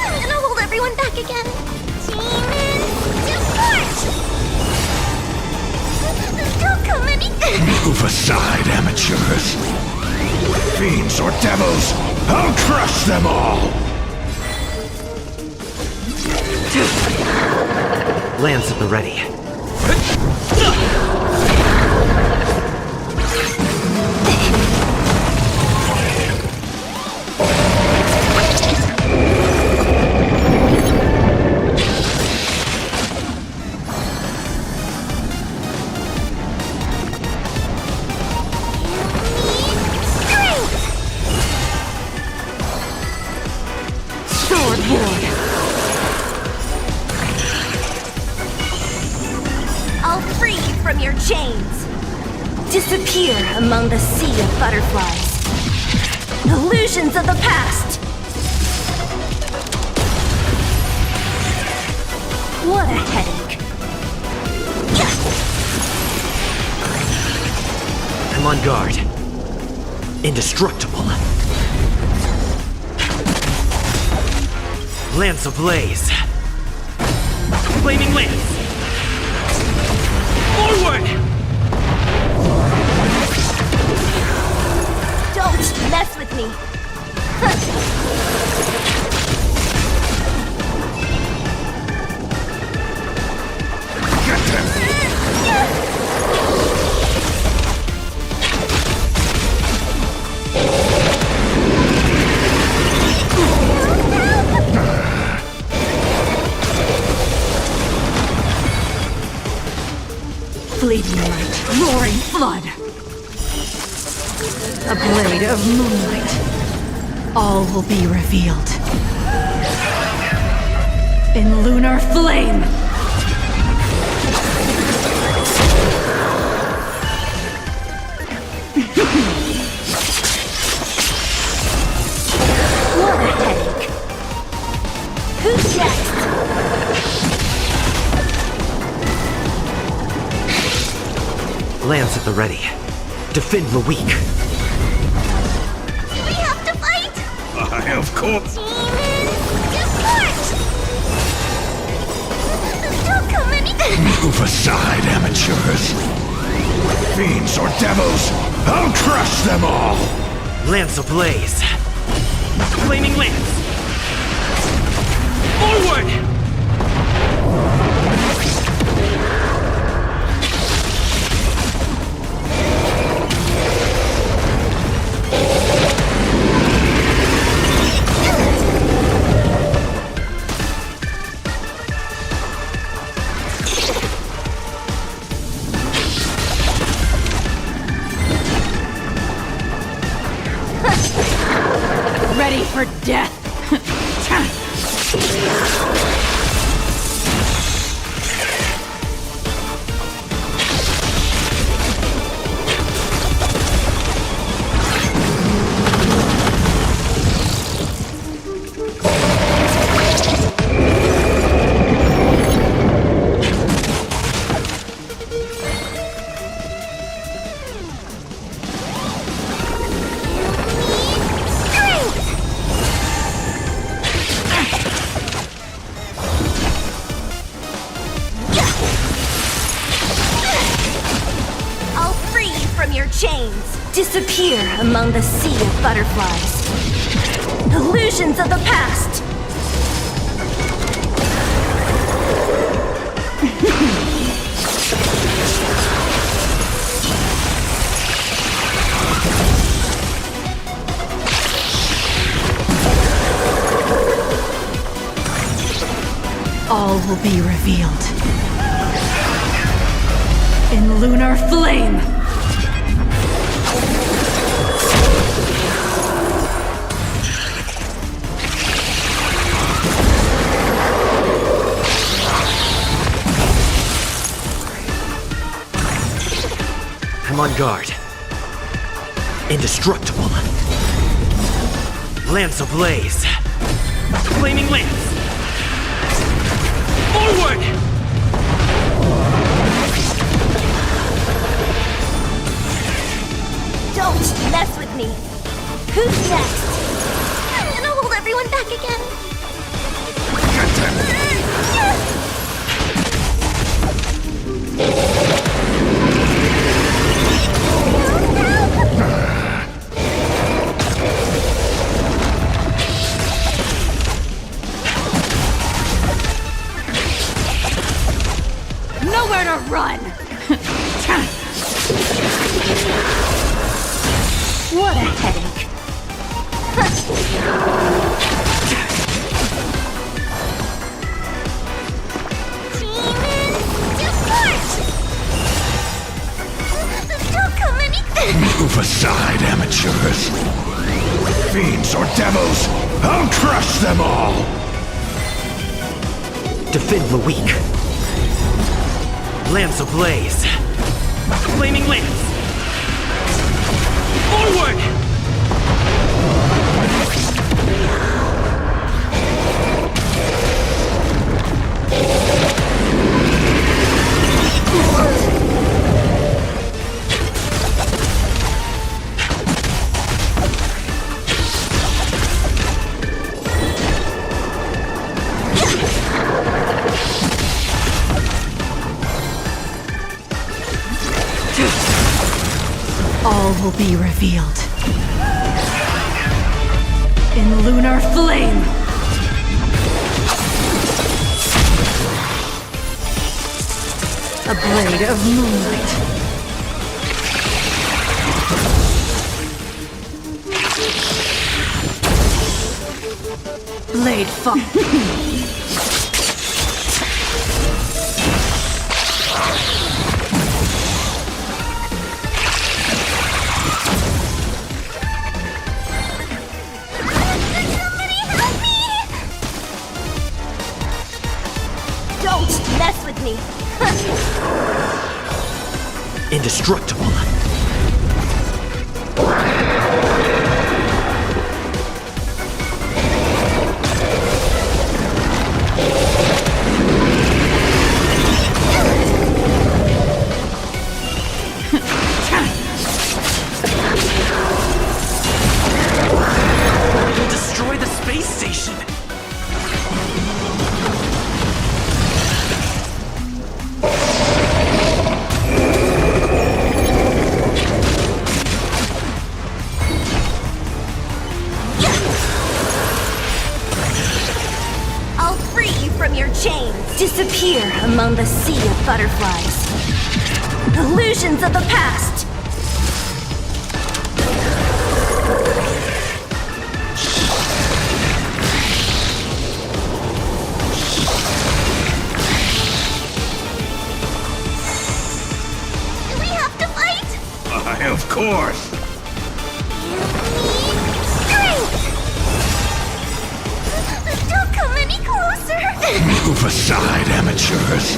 I'm gonna hold everyone back again. Demon, depart! Don't come any. Move aside, amateurs. Fiends or devils, I'll crush them all! Lance at the ready. I'll free you from your chains. Disappear among the sea of butterflies. Illusions of the past. What a headache. I'm on guard. Indestructible. Lance ablaze. Flaming lance. Forward! Don't mess with me. Fleeting light, roaring flood. A blade of moonlight. All will be revealed. In lunar flame. What a headache. Who's next? Lance at the ready. Defend the weak. We have to fight! Of course. Don't come any. Move aside, amateurs. Fiends or devils, I'll crush them all! Lance ablaze. Flaming lance. Forward! Ready for death. Disappear among the sea of butterflies. Illusions of the past. All will be revealed. In lunar flame. I'm on guard. Indestructible. Lance ablaze. Flaming lance. Forward! Don't mess with me. Who's next? I'm gonna hold everyone back again. Nowhere to run! What a headache. Move aside, amateurs. Fiends or devils, I'll crush them all! Defend the weak. Lance ablaze. Flaming lance. Forward! All will be revealed. In lunar flame! A blade of moonlight. Blade fire. Don't mess with me. Indestructible. Destroy the space station. I'll free you from your chains. Disappear among the sea of butterflies. Illusions of the past. Do we have to fight? Of course! Don't come any closer! Move aside, amateurs.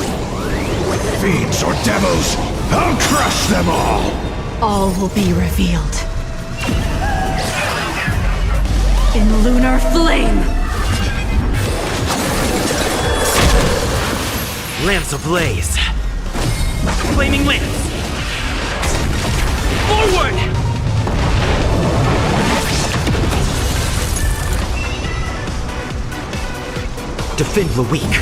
Fiends or devils, I'll crush them all! All will be revealed. In lunar flame! Lance ablaze. Flaming lance. Forward! Defend the weak.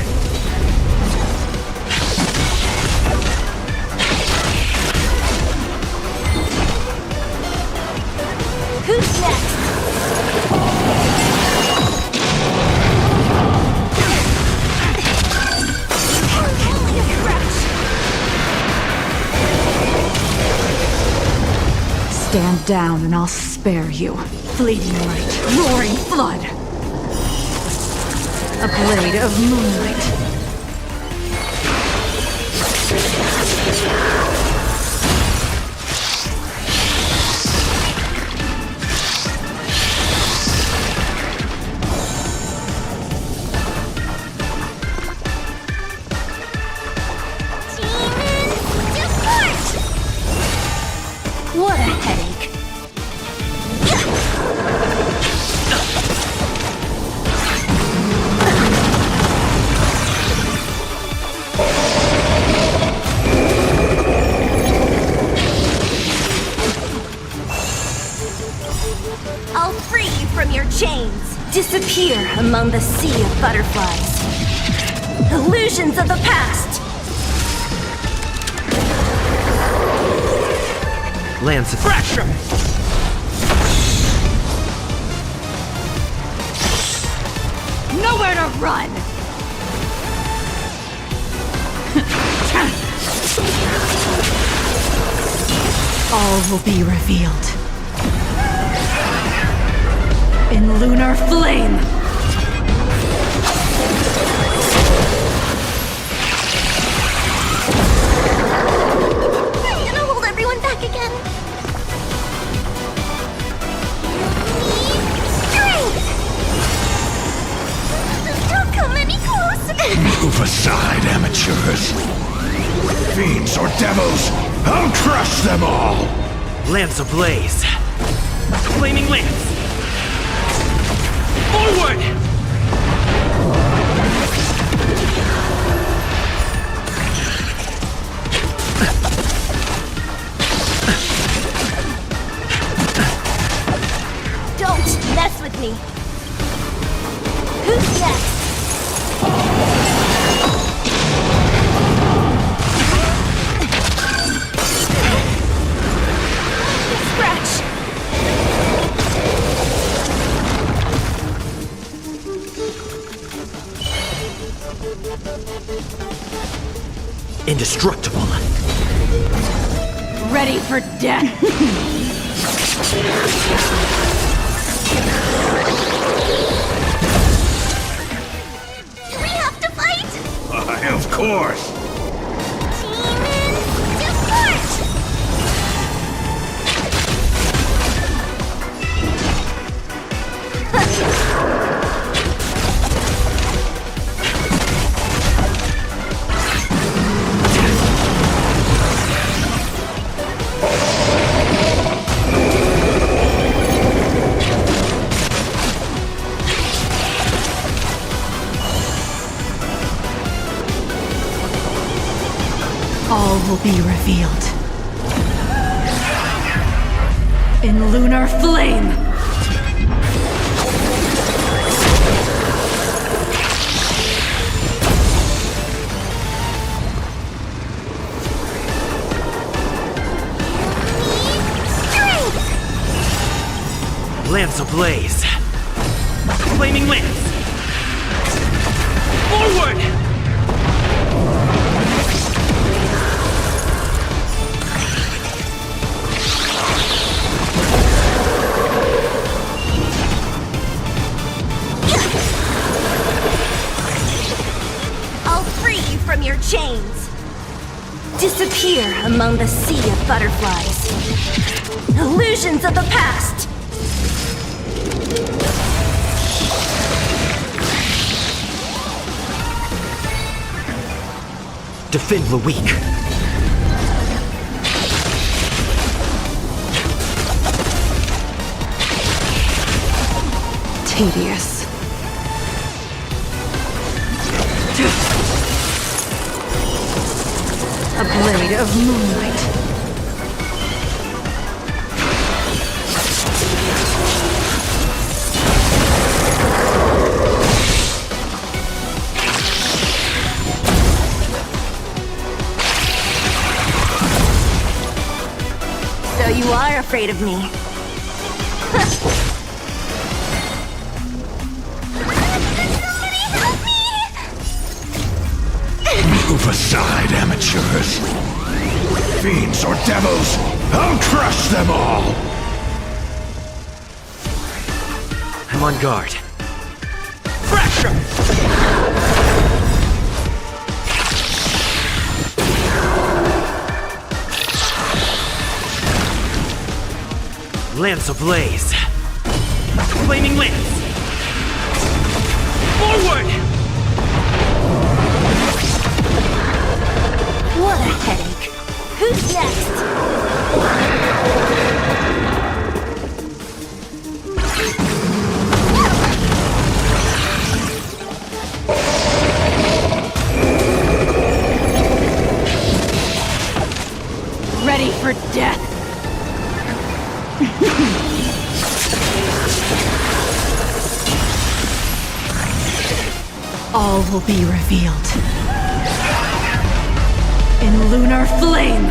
Who's next? Only a scratch. Stand down and I'll spare you. Fleeting light, roaring flood. A blade of moonlight. Disappear among the sea of butterflies. Illusions of the past! Lance Fracture! Nowhere to run! All will be revealed. In lunar flame! I'm gonna hold everyone back again. Strength! Don't come any closer! Move aside, amateurs. Fiends or devils, I'll crush them all! Lance ablaze! Flaming Lance! Forward! Don't mess with me. Who's next? Scratch. Indestructible. Ready for death! Do we have to fight? Of course! Demon to march! All will be revealed. In lunar flame! Lance ablaze! Flaming Lance! Forward! I'll free you from your chains. Disappear among the sea of butterflies. Illusions of the past. Defend the weak. Tedious. A blade of moonlight. So you are afraid of me. Move aside, amateurs. Fiends or devils, I'll crush them all! I'm on guard. Fracture! Lance ablaze! Flaming Lance! Forward! What a headache. Who's next? Ready for death! All will be revealed. In lunar flame!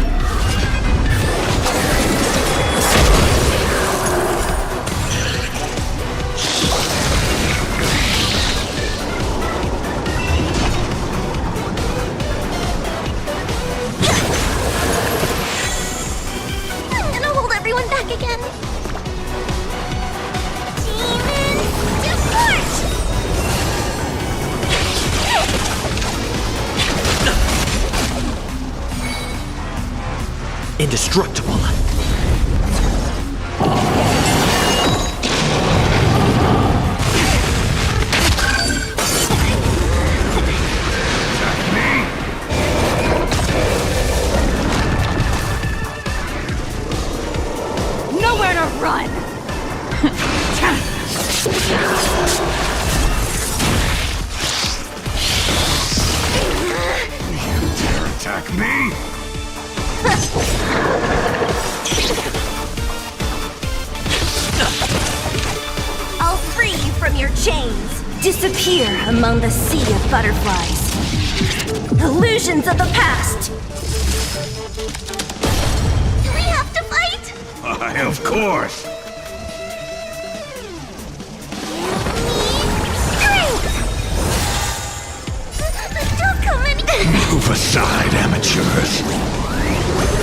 I'm gonna hold everyone back again. Demon depart! Indestructible. Nowhere to run! Attack me! I'll free you from your chains. Disappear among the sea of butterflies. Illusions of the past. Do we have to fight? Why, of course! Strength! Don't come any. Move aside, amateurs.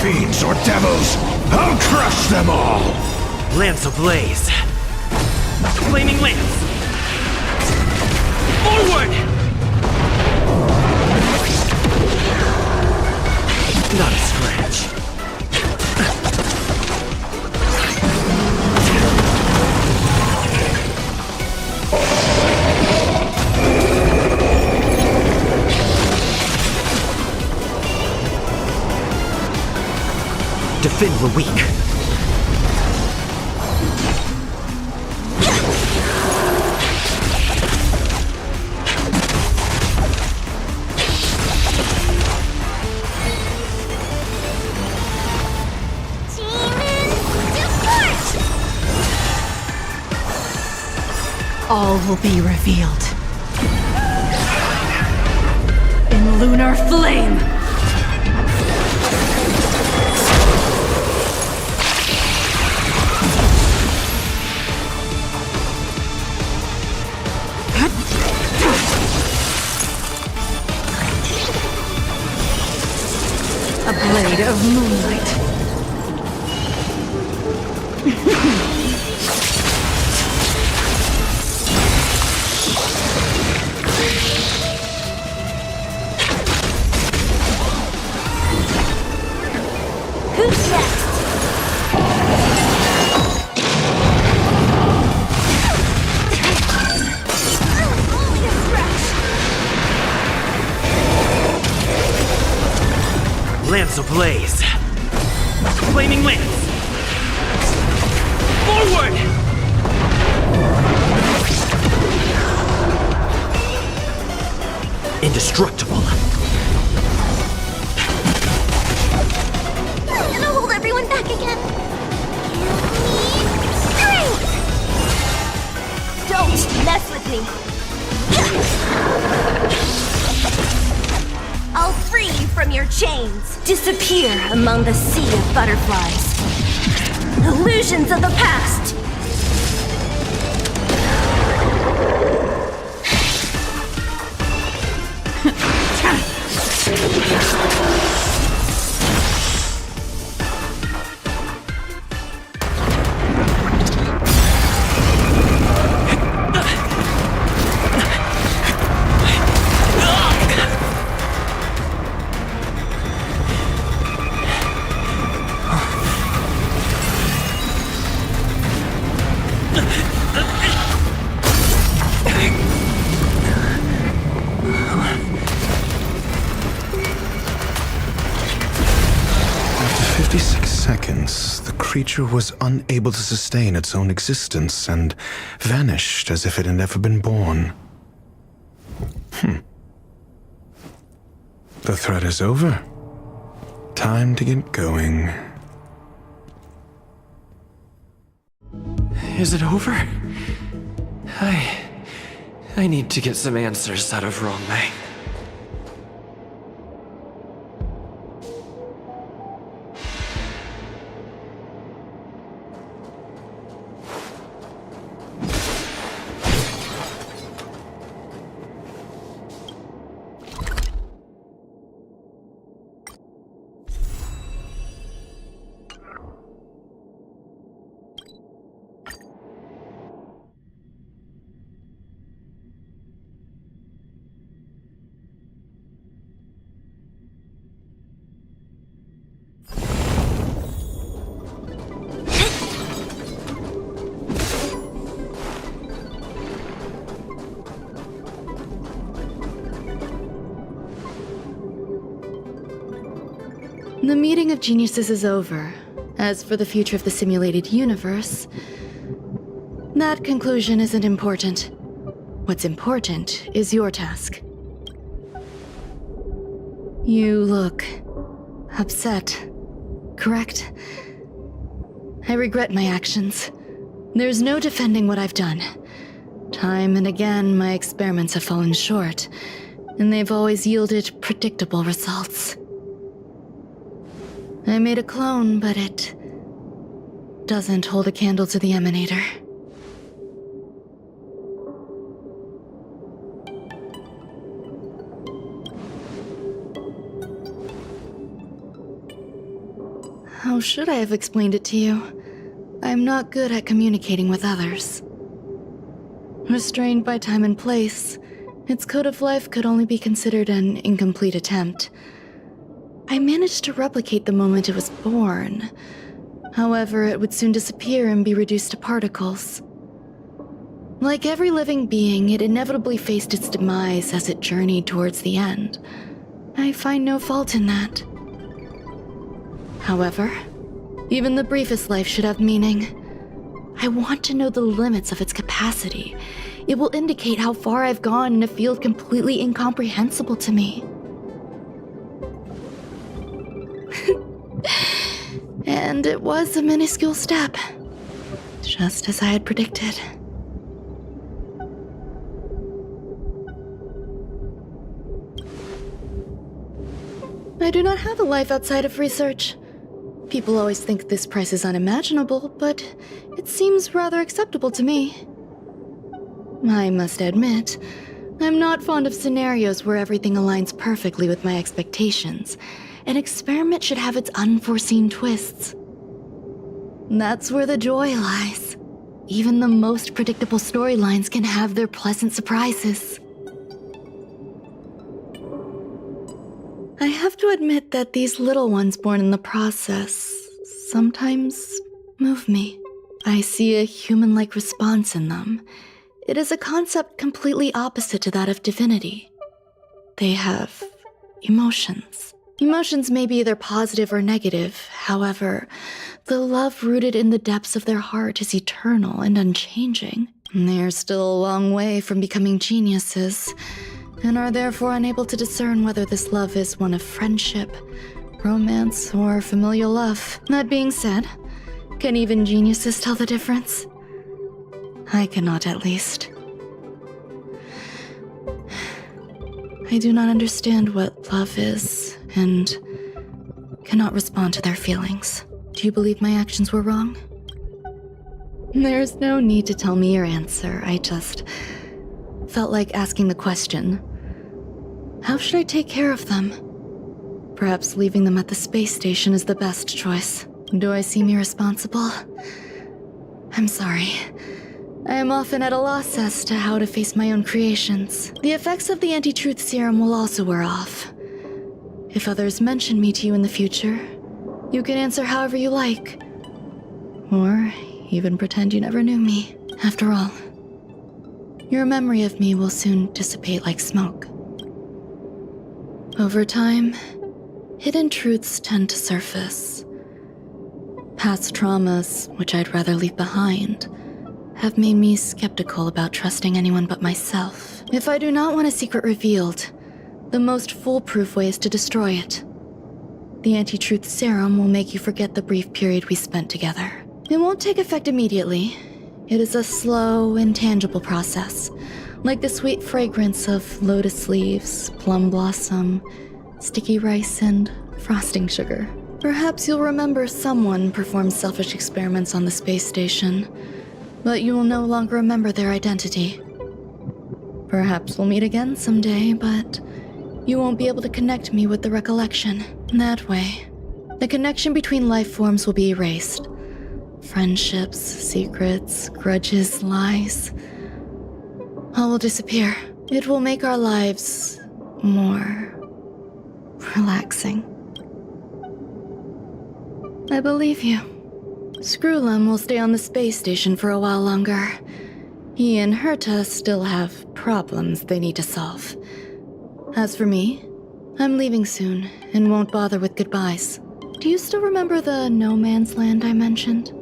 Fiends or devils, I'll crush them all! Lance ablaze. Flaming lance. Forward! Not a scratch. Defend the weak. All will be revealed. In lunar flame! A blade of moonlight. Who's next? Only a scratch. Lance ablaze. Flaming lance. Forward! Indestructible. I'm gonna hold everyone back again. You need strength! Don't mess with me. I'll free you from your chains. Disappear among the sea of butterflies. Illusions of the past. After 56 seconds, the creature was unable to sustain its own existence and vanished as if it had never been born. The threat is over. Time to get going. Is it over? I need to get some answers out of Rongmei. The meeting of geniuses is over. As for the future of the simulated universe, that conclusion isn't important. What's important is your task. You look upset, correct? I regret my actions. There's no defending what I've done. Time and again, my experiments have fallen short, and they've always yielded predictable results. I made a clone, but it doesn't hold a candle to the Emanator. How should I have explained it to you? I'm not good at communicating with others. Restrained by time and place, its code of life could only be considered an incomplete attempt. I managed to replicate the moment it was born. However, it would soon disappear and be reduced to particles. Like every living being, it inevitably faced its demise as it journeyed towards the end. I find no fault in that. However, even the briefest life should have meaning. I want to know the limits of its capacity. It will indicate how far I've gone in a field completely incomprehensible to me. And it was a minuscule step, just as I had predicted. I do not have a life outside of research. People always think this price is unimaginable, but it seems rather acceptable to me. I must admit, I'm not fond of scenarios where everything aligns perfectly with my expectations. An experiment should have its unforeseen twists. That's where the joy lies. Even the most predictable storylines can have their pleasant surprises. I have to admit that these little ones born in the process sometimes move me. I see a human-like response in them. It is a concept completely opposite to that of divinity. They have emotions. Emotions may be either positive or negative. However, the love rooted in the depths of their heart is eternal and unchanging. They're still a long way from becoming geniuses, and are therefore unable to discern whether this love is one of friendship, romance, or familial love. That being said, can even geniuses tell the difference? I cannot, at least. I do not understand what love is, and cannot respond to their feelings. Do you believe my actions were wrong? There's no need to tell me your answer. I just felt like asking the question. How should I take care of them? Perhaps leaving them at the space station is the best choice. Do I seem irresponsible? I'm sorry. I am often at a loss as to how to face my own creations. The effects of the anti-truth serum will also wear off. If others mention me to you in the future, you can answer however you like. Or even pretend you never knew me. After all, your memory of me will soon dissipate like smoke. Over time, hidden truths tend to surface. Past traumas, which I'd rather leave behind, have made me skeptical about trusting anyone but myself. If I do not want a secret revealed, the most foolproof way is to destroy it. The anti-truth serum will make you forget the brief period we spent together. It won't take effect immediately. It is a slow, intangible process. like the sweet fragrance of lotus leaves, plum blossom, sticky rice, and frosting sugar. Perhaps you'll remember someone performed selfish experiments on the space station, but you will no longer remember their identity. Perhaps we'll meet again someday, but you won't be able to connect me with the recollection. That way, the connection between life forms will be erased. Friendships, secrets, grudges, lies, all will disappear. It will make our lives more relaxing. I believe you. Screwlum will stay on the space station for a while longer. He and Herta still have problems they need to solve. As for me, I'm leaving soon and won't bother with goodbyes. Do you still remember the no man's land I mentioned?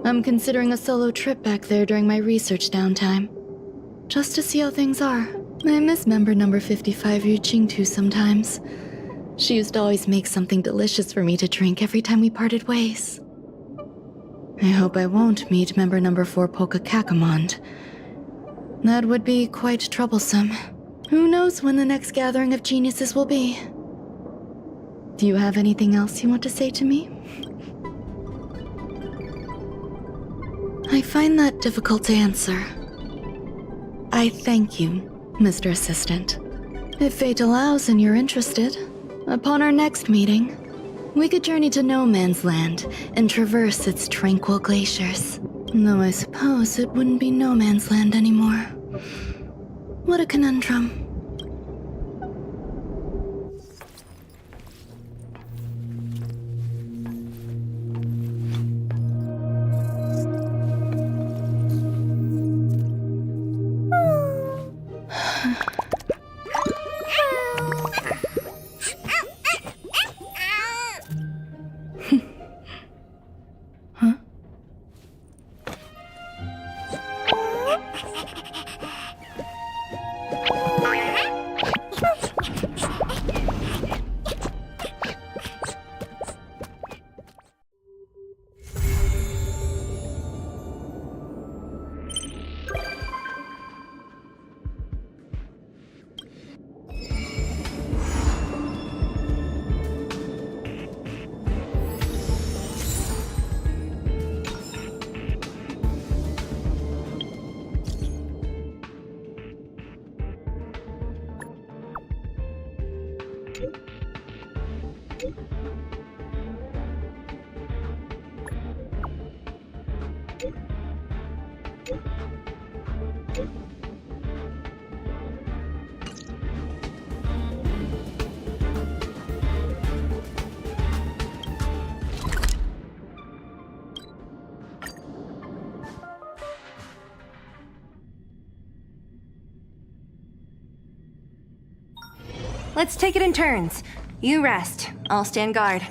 I'm considering a solo trip back there during my research downtime, just to see how things are. I miss member number 55 Yu Qingtu sometimes. She used to always make something delicious for me to drink every time we parted ways. I hope I won't meet member number 4 Polka Kakamond. That would be quite troublesome. Who knows when the next gathering of geniuses will be? Do you have anything else you want to say to me? I find that difficult to answer. I thank you, Mr. Assistant. If fate allows and you're interested, upon our next meeting, we could journey to No Man's Land and traverse its tranquil glaciers. Though I suppose it wouldn't be No Man's Land anymore. What a conundrum. Let's take it in turns. You rest. I'll stand guard.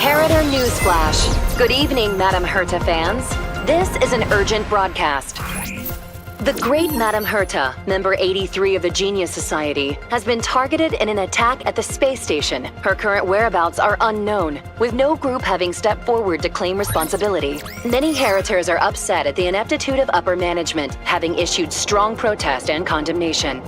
Heritor Newsflash. Good evening, Madame Herta fans. This is an urgent broadcast. The great Madame Herta, member 83 of the Genius Society, has been targeted in an attack at the space station. Her current whereabouts are unknown, with no group having stepped forward to claim responsibility. Many Heritors are upset at the ineptitude of upper management, having issued strong protest and condemnation.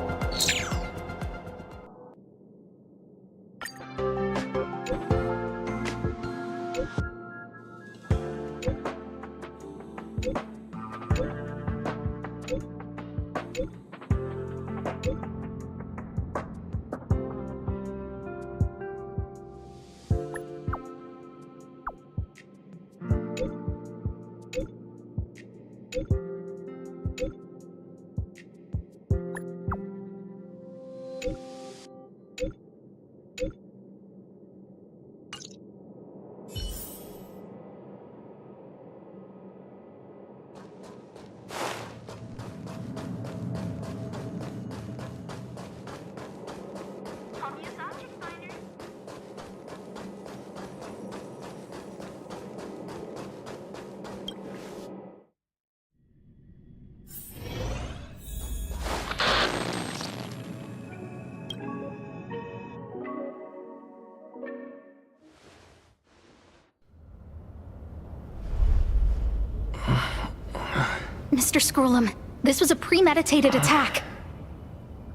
Mr. Scrollum, this was a premeditated attack.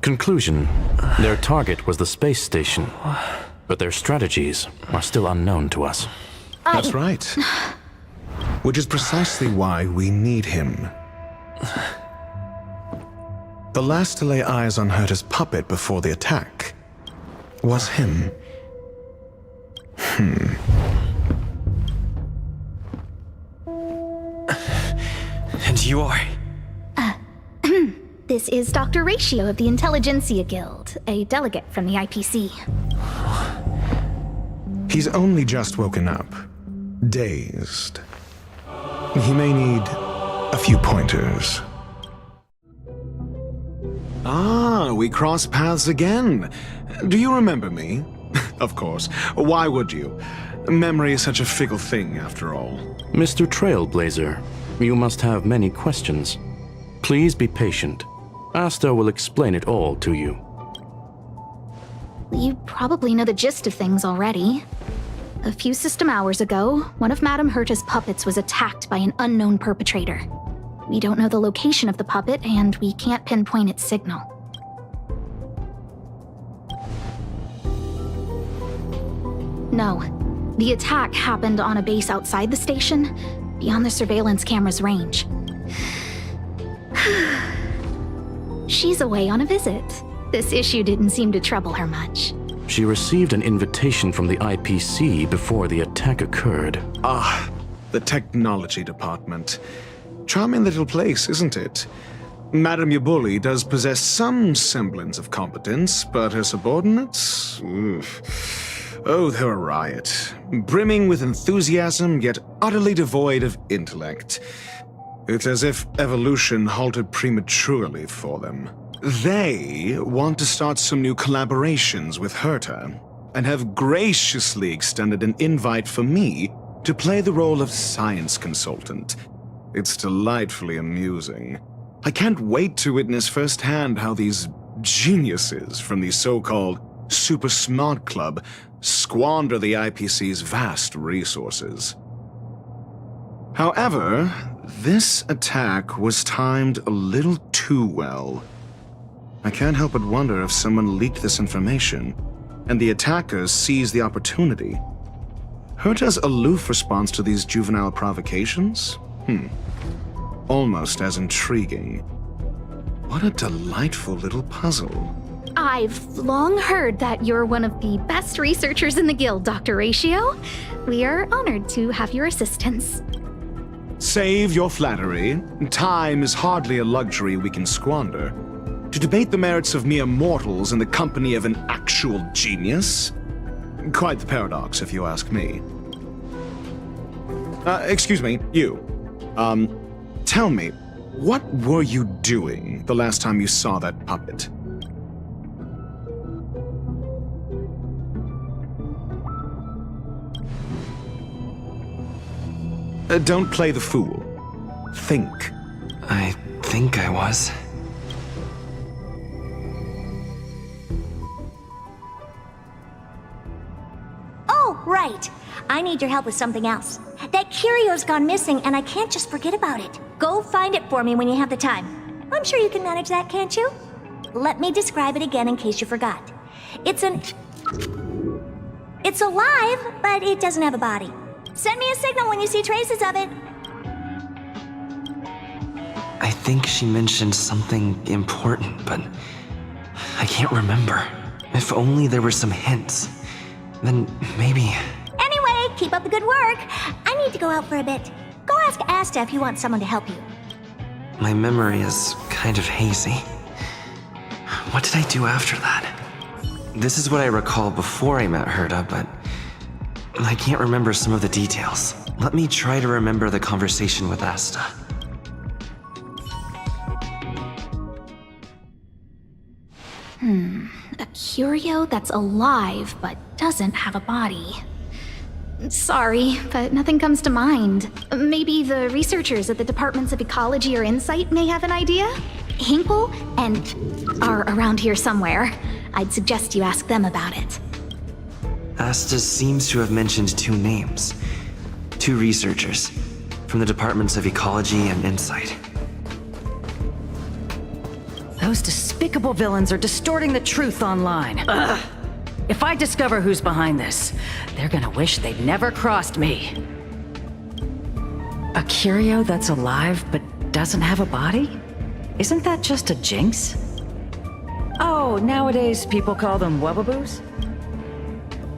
Conclusion. Their target was the space station, but their strategies are still unknown to us. That's right. Which is precisely why we need him. The last to lay eyes on Herta's puppet before the attack was him. And you are? This is Dr. Ratio of the Intelligentsia Guild, a delegate from the IPC. He's only just woken up, dazed. He may need a few pointers. Ah, we cross paths again. Do you remember me? Of course. Why would you? Memory is such a fickle thing, after all. Mr. Trailblazer, you must have many questions. Please be patient. Asta will explain it all to you. You probably know the gist of things already. A few system hours ago, one of Madame Herta's puppets was attacked by an unknown perpetrator. We don't know the location of the puppet, and we can't pinpoint its signal. No. The attack happened on a base outside the station, beyond the surveillance camera's range. She's away on a visit. This issue didn't seem to trouble her much. She received an invitation from the IPC before the attack occurred. Ah, the technology department. Charming little place, isn't it? Madame Yabuli does possess some semblance of competence, but her subordinates? Oof. Oh, they're a riot. Brimming with enthusiasm, yet utterly devoid of intellect. It's as if evolution halted prematurely for them. They want to start some new collaborations with Herta, and have graciously extended an invite for me to play the role of science consultant. It's delightfully amusing. I can't wait to witness firsthand how these geniuses from the so-called Super Smart Club squander the IPC's vast resources. However, this attack was timed a little too well. I can't help but wonder if someone leaked this information, and the attackers seized the opportunity. Herta's aloof response to these juvenile provocations? Almost as intriguing. What a delightful little puzzle. I've long heard that you're one of the best researchers in the guild, Dr. Ratio. We are honored to have your assistance. Save your flattery. Time is hardly a luxury we can squander. To debate the merits of mere mortals in the company of an actual genius? Quite the paradox, if you ask me. Excuse me, you. Tell me, what were you doing the last time you saw that puppet? Don't play the fool. Think. I think I was. Oh, right. I need your help with something else. That curio's gone missing, and I can't just forget about it. Go find it for me when you have the time. I'm sure you can manage that, can't you? Let me describe it again in case you forgot. It's alive, but it doesn't have a body. Send me a signal when you see traces of it. I think she mentioned something important, but I can't remember. If only there were some hints. Then maybe... Anyway, keep up the good work. I need to go out for a bit. Go ask Asta if you want someone to help you. My memory is kind of hazy. What did I do after that? This is what I recall before I met Herta, but I can't remember some of the details. Let me try to remember the conversation with Asta. A curio that's alive but doesn't have a body. Sorry, but nothing comes to mind. Maybe the researchers at the Departments of Ecology or Insight may have an idea? Hinkle and are around here somewhere. I'd suggest you ask them about it. Asta seems to have mentioned two names. Two researchers from the Departments of Ecology and Insight. Those despicable villains are distorting the truth online. Ugh. If I discover who's behind this, they're gonna wish they'd never crossed me. A curio that's alive but doesn't have a body? Isn't that just a jinx? Oh, nowadays people call them wubbaboos?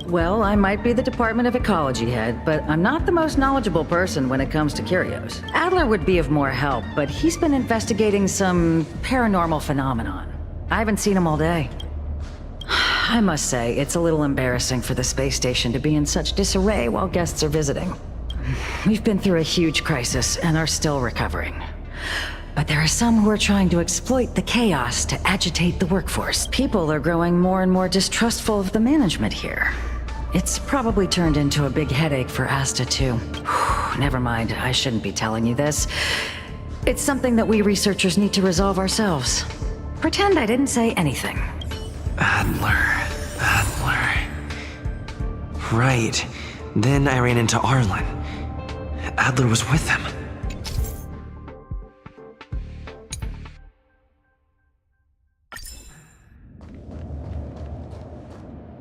Well, I might be the Department of Ecology head, but I'm not the most knowledgeable person when it comes to curios. Adler would be of more help, but he's been investigating some paranormal phenomenon. I haven't seen him all day. I must say, it's a little embarrassing for the space station to be in such disarray while guests are visiting. We've been through a huge crisis and are still recovering. But there are some who are trying to exploit the chaos to agitate the workforce. People are growing more and more distrustful of the management here. It's probably turned into a big headache for Asta, too. Never mind, I shouldn't be telling you this. It's something that we researchers need to resolve ourselves. Pretend I didn't say anything. Adler. Right. Then I ran into Arlen. Adler was with him.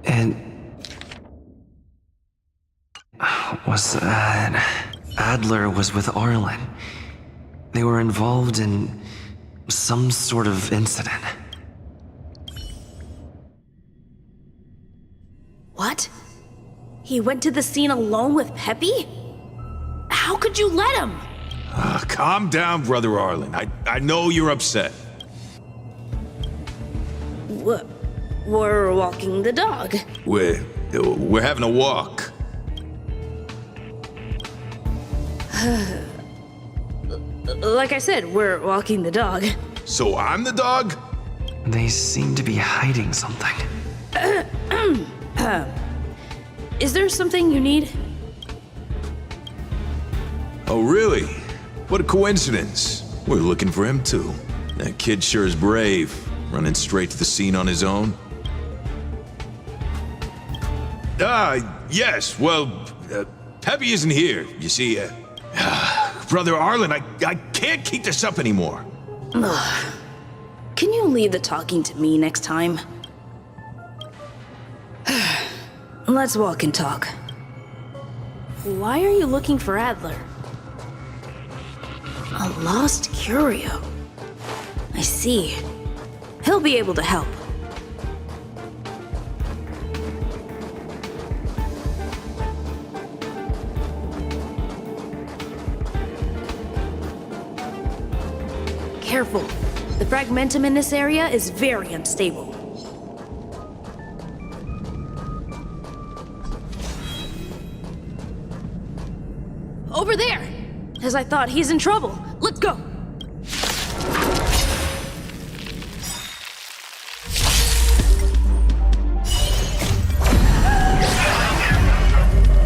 And... was that... Adler was with Arlen. They were involved in some sort of incident. What? He went to the scene alone with Peppy? How could you let him? Calm down, Brother Arlen. I know you're upset. We're walking the dog. We're having a walk. Like I said, we're walking the dog. So I'm the dog? They seem to be hiding something. Is there something you need? Oh, really? What a coincidence. We're looking for him, too. That kid sure is brave, running straight to the scene on his own. Yes, well, Peppy isn't here. You see, Brother Arlen, I can't keep this up anymore. Can you leave the talking to me next time? Let's walk and talk. Why are you looking for Adler? A lost curio. I see. He'll be able to help. Careful. The fragmentum in this area is very unstable. Over there! As I thought, he's in trouble. Let's go!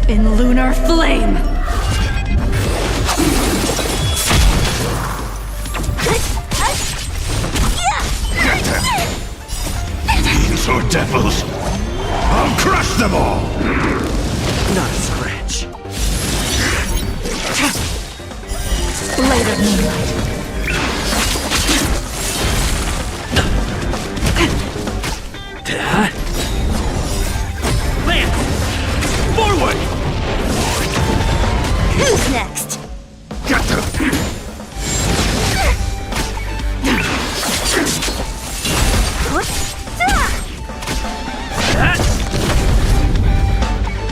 In lunar flame! Fiends or devils, I'll crush them all! Not a scratch. Later, moonlight. Lance! Forward! Who's next? Get them!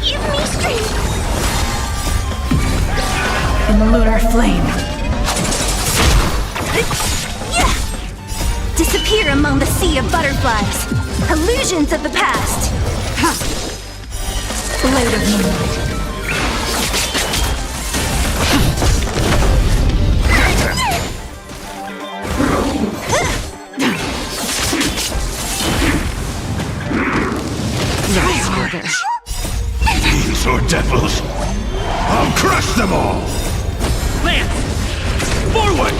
Give me strength! In the lunar flame. Disappear among the sea of butterflies. Illusions of the past. Blade of moonlight. Try harder. Fiends or devils, I'll crush them all! Lance! Forward!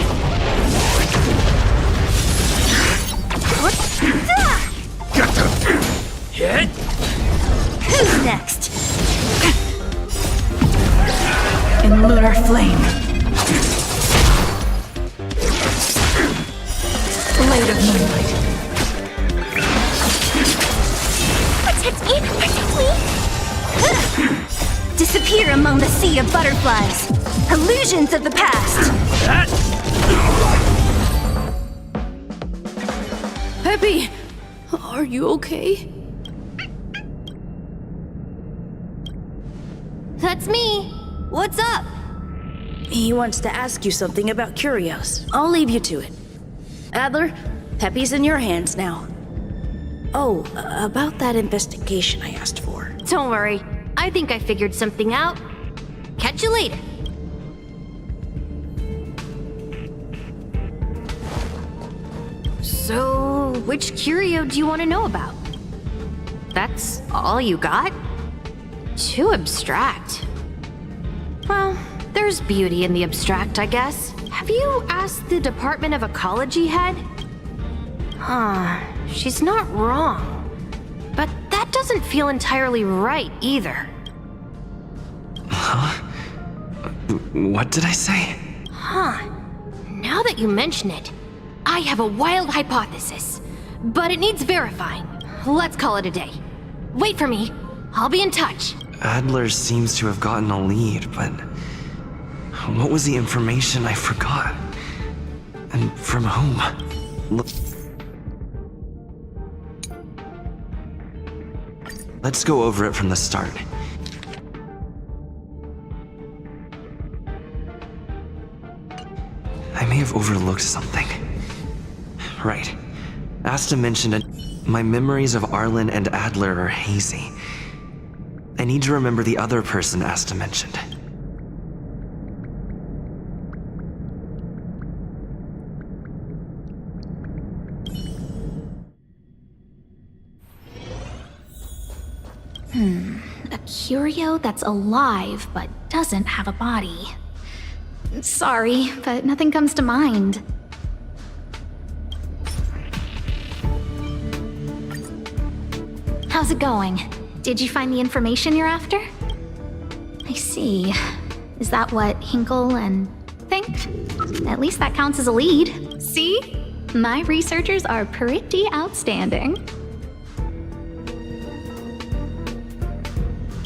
Get them! Hit! Who's next? In lunar flame. blade of moonlight. Protect me! Protect me! Disappear among the sea of butterflies. Illusions of the past. Peppy! Are you okay? That's me. What's up? He wants to ask you something about curios. I'll leave you to it. Adler, Peppy's in your hands now. Oh, about that investigation I asked for. Don't worry. I think I figured something out. Catch you later. So, which curio do you want to know about? That's all you got? Too abstract. Well, there's beauty in the abstract, I guess. Have you asked the Department of Ecology head? She's not wrong. But that doesn't feel entirely right either. Huh? What did I say? Now that you mention it, I have a wild hypothesis. But it needs verifying. Let's call it a day. Wait for me. I'll be in touch. Adler seems to have gotten a lead, but what was the information I forgot? And from whom? Let's go over it from the start. I may have overlooked something. Right. Asta mentioned my memories of Arlen and Adler are hazy. I need to remember the other person Asta mentioned. A curio that's alive but doesn't have a body. Sorry, but nothing comes to mind. How's it going? Did you find the information you're after? I see. Is that what Hinkle and think? At least that counts as a lead. See? My researchers are pretty outstanding.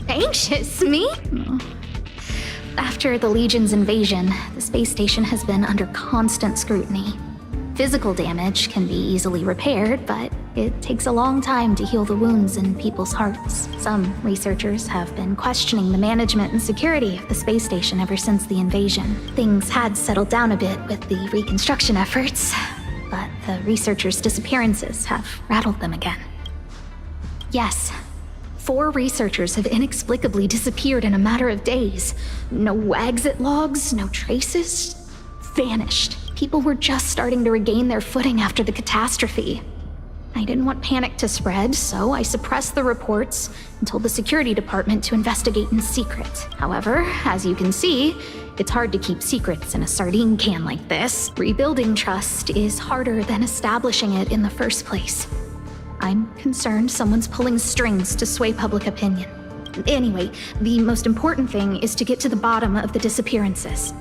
Anxious, me? After the Legion's invasion, the space station has been under constant scrutiny. Physical damage can be easily repaired, but it takes a long time to heal the wounds in people's hearts. Some researchers have been questioning the management and security of the space station ever since the invasion. Things had settled down a bit with the reconstruction efforts, but the researchers' disappearances have rattled them again. Yes. 4 researchers have inexplicably disappeared in a matter of days. No exit logs, no traces. Vanished. People were just starting to regain their footing after the catastrophe. I didn't want panic to spread, so I suppressed the reports and told the security department to investigate in secret. However, as you can see, it's hard to keep secrets in a sardine can like this. Rebuilding trust is harder than establishing it in the first place. I'm concerned someone's pulling strings to sway public opinion. Anyway, the most important thing is to get to the bottom of the disappearances.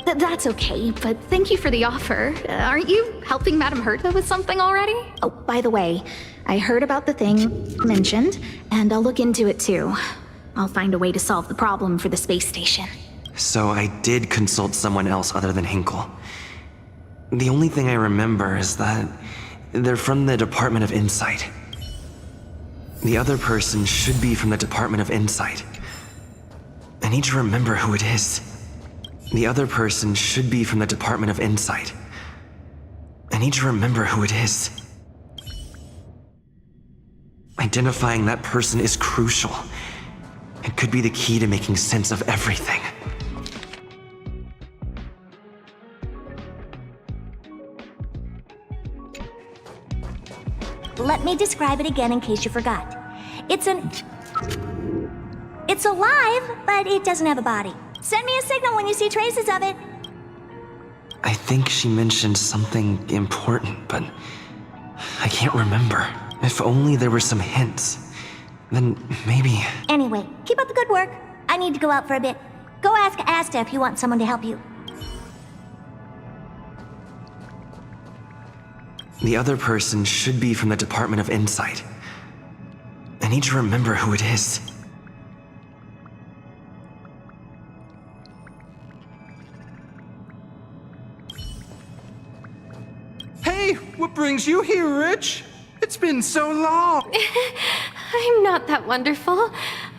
That's okay, but thank you for the offer. Aren't you helping Madame Herta with something already? Oh, by the way, I heard about the thing mentioned, and I'll look into it too. I'll find a way to solve the problem for the space station. So I did consult someone else other than Hinkle. The only thing I remember is that they're from the Department of Insight. The other person should be from the Department of Insight. I need to remember who it is. The other person should be from the Department of Insight. I need to remember who it is. Identifying that person is crucial. It could be the key to making sense of everything. Let me describe it again in case you forgot. It's alive, but it doesn't have a body. Send me a signal when you see traces of it. I think she mentioned something important, but I can't remember. If only there were some hints. Then maybe... Anyway, keep up the good work. I need to go out for a bit. Go ask Asta if you want someone to help you. The other person should be from the Department of Insight. I need to remember who it is. Hey, what brings you here, Rich? It's been so long. I'm not that wonderful.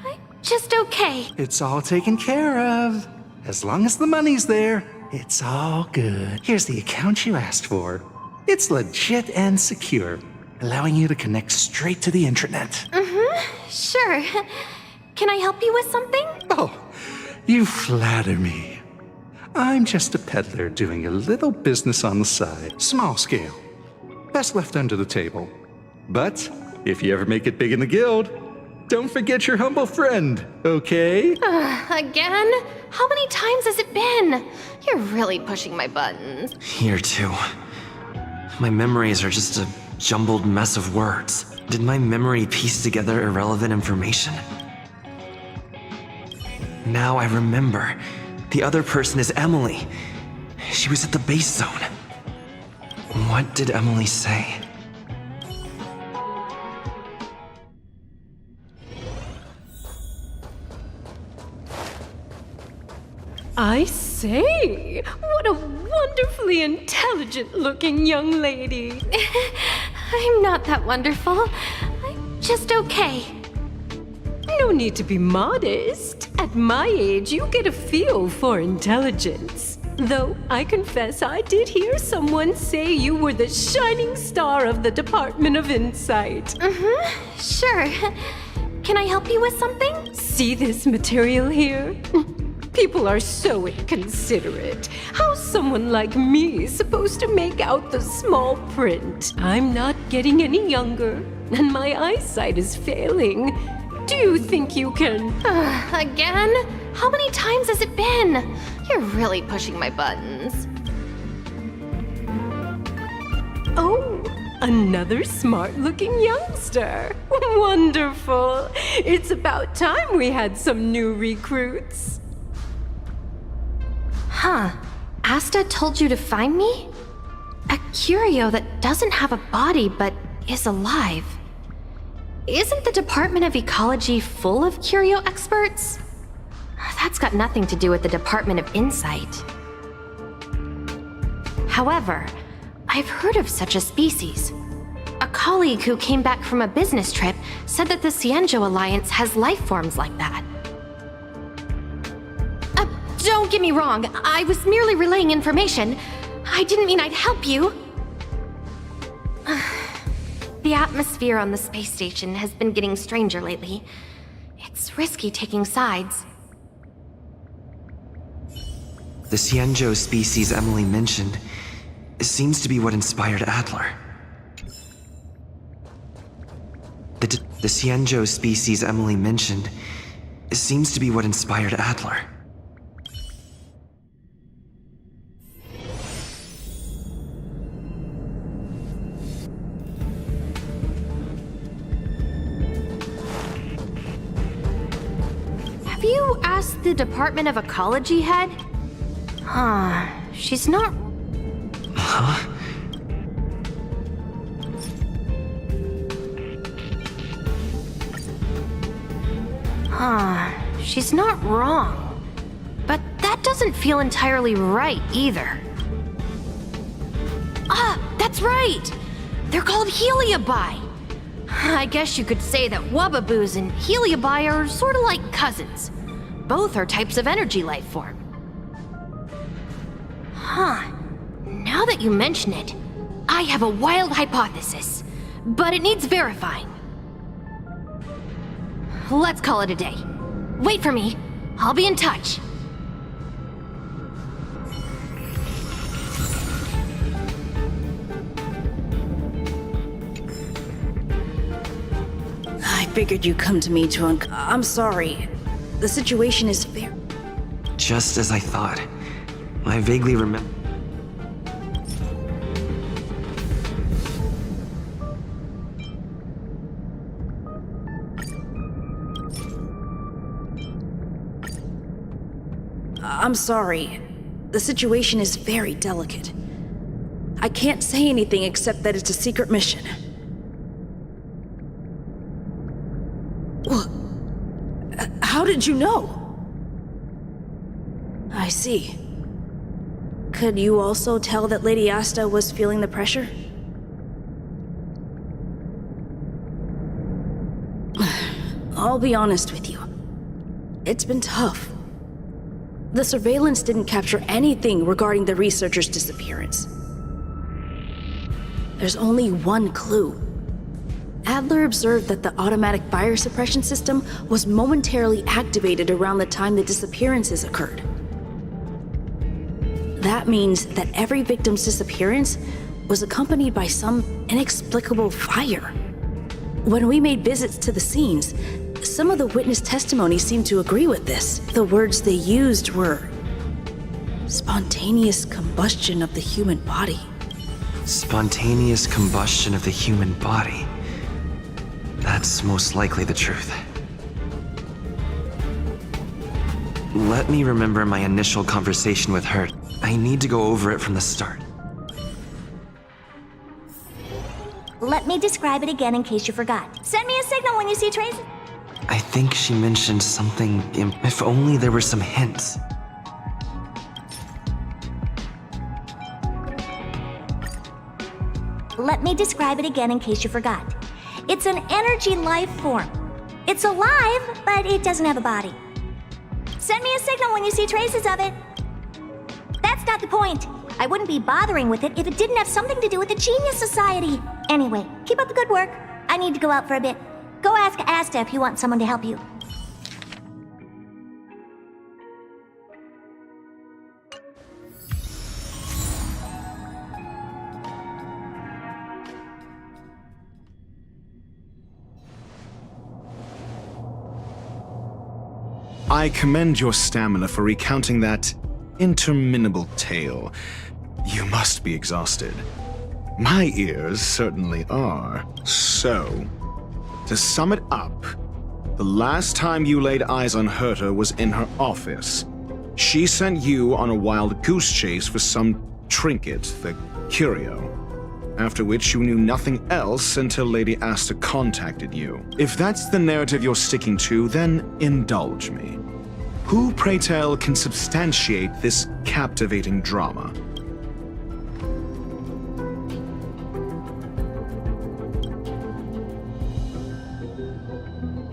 I'm just okay. It's all taken care of. As long as the money's there, it's all good. Here's the account you asked for. It's legit and secure, allowing you to connect straight to the intranet. Sure. Can I help you with something? Oh, you flatter me. I'm just a peddler doing a little business on the side. Small scale. Best left under the table. But if you ever make it big in the guild, don't forget your humble friend, okay? Again? How many times has it been? You're really pushing my buttons. Here too. My memories are just a jumbled mess of words. Did my memory piece together irrelevant information? Now I remember. The other person is Emily. She was at the base zone. What did Emily say? I say, what a wonderfully intelligent-looking young lady. I'm not that wonderful. I'm just okay. No need to be modest. At my age, you get a feel for intelligence. Though I confess I did hear someone say you were the shining star of the Department of Insight. Sure. Can I help you with something? See this material here? People are so inconsiderate. How's someone like me supposed to make out the small print? I'm not getting any younger, and my eyesight is failing. Do you think you can... Again? How many times has it been? You're really pushing my buttons. Oh, another smart-looking youngster. Wonderful. It's about time we had some new recruits. Huh. Asta told you to find me? A curio that doesn't have a body but is alive. Isn't the Department of Ecology full of curio experts? That's got nothing to do with the Department of Insight. However, I've heard of such a species. A colleague who came back from a business trip said that the Cienjo Alliance has life forms like that. Don't get me wrong, I was merely relaying information. I didn't mean I'd help you. The atmosphere on the space station has been getting stranger lately. It's risky taking sides. The Cienjo species Emily mentioned seems to be what inspired Adler. The Cienjo species Emily mentioned seems to be what inspired Adler. Have you asked the Department of Ecology head? She's not... Huh? She's not wrong. But that doesn't feel entirely right either. That's right! They're called Heliobi. I guess you could say that Wubbaboos and Heliobi are sort of like cousins. Both are types of energy life form. Now that you mention it, I have a wild hypothesis, but it needs verifying. Let's call it a day. Wait for me. I'll be in touch. I figured you'd come to me to I'm sorry. The situation is fair. Just as I thought. I vaguely remember. I'm sorry. The situation is very delicate. I can't say anything except that it's a secret mission. How did you know? I see. Could you also tell that Lady Asta was feeling the pressure? I'll be honest with you. It's been tough. The surveillance didn't capture anything regarding the researcher's disappearance. There's only one clue. Adler observed that the automatic fire suppression system was momentarily activated around the time the disappearances occurred. That means that every victim's disappearance was accompanied by some inexplicable fire. When we made visits to the scenes, some of the witness testimony seemed to agree with this. The words they used were spontaneous combustion of the human body. Spontaneous combustion of the human body. That's most likely the truth. Let me remember my initial conversation with her. I need to go over it from the start. Let me describe it again in case you forgot. Send me a signal when you see traces. I think she mentioned something, if only there were some hints. Let me describe it again in case you forgot. It's an energy life form. It's alive, but it doesn't have a body. Send me a signal when you see traces of it. That's not the point. I wouldn't be bothering with it if it didn't have something to do with the Genius Society. Anyway, keep up the good work. I need to go out for a bit. Go ask Asta if you want someone to help you. I commend your stamina for recounting that interminable tale. You must be exhausted. My ears certainly are. So, to sum it up, the last time you laid eyes on Herta was in her office. She sent you on a wild goose chase for some trinket, the curio. After which you knew nothing else until Lady Asta contacted you. If that's the narrative you're sticking to, then indulge me. Who, pray tell, can substantiate this captivating drama?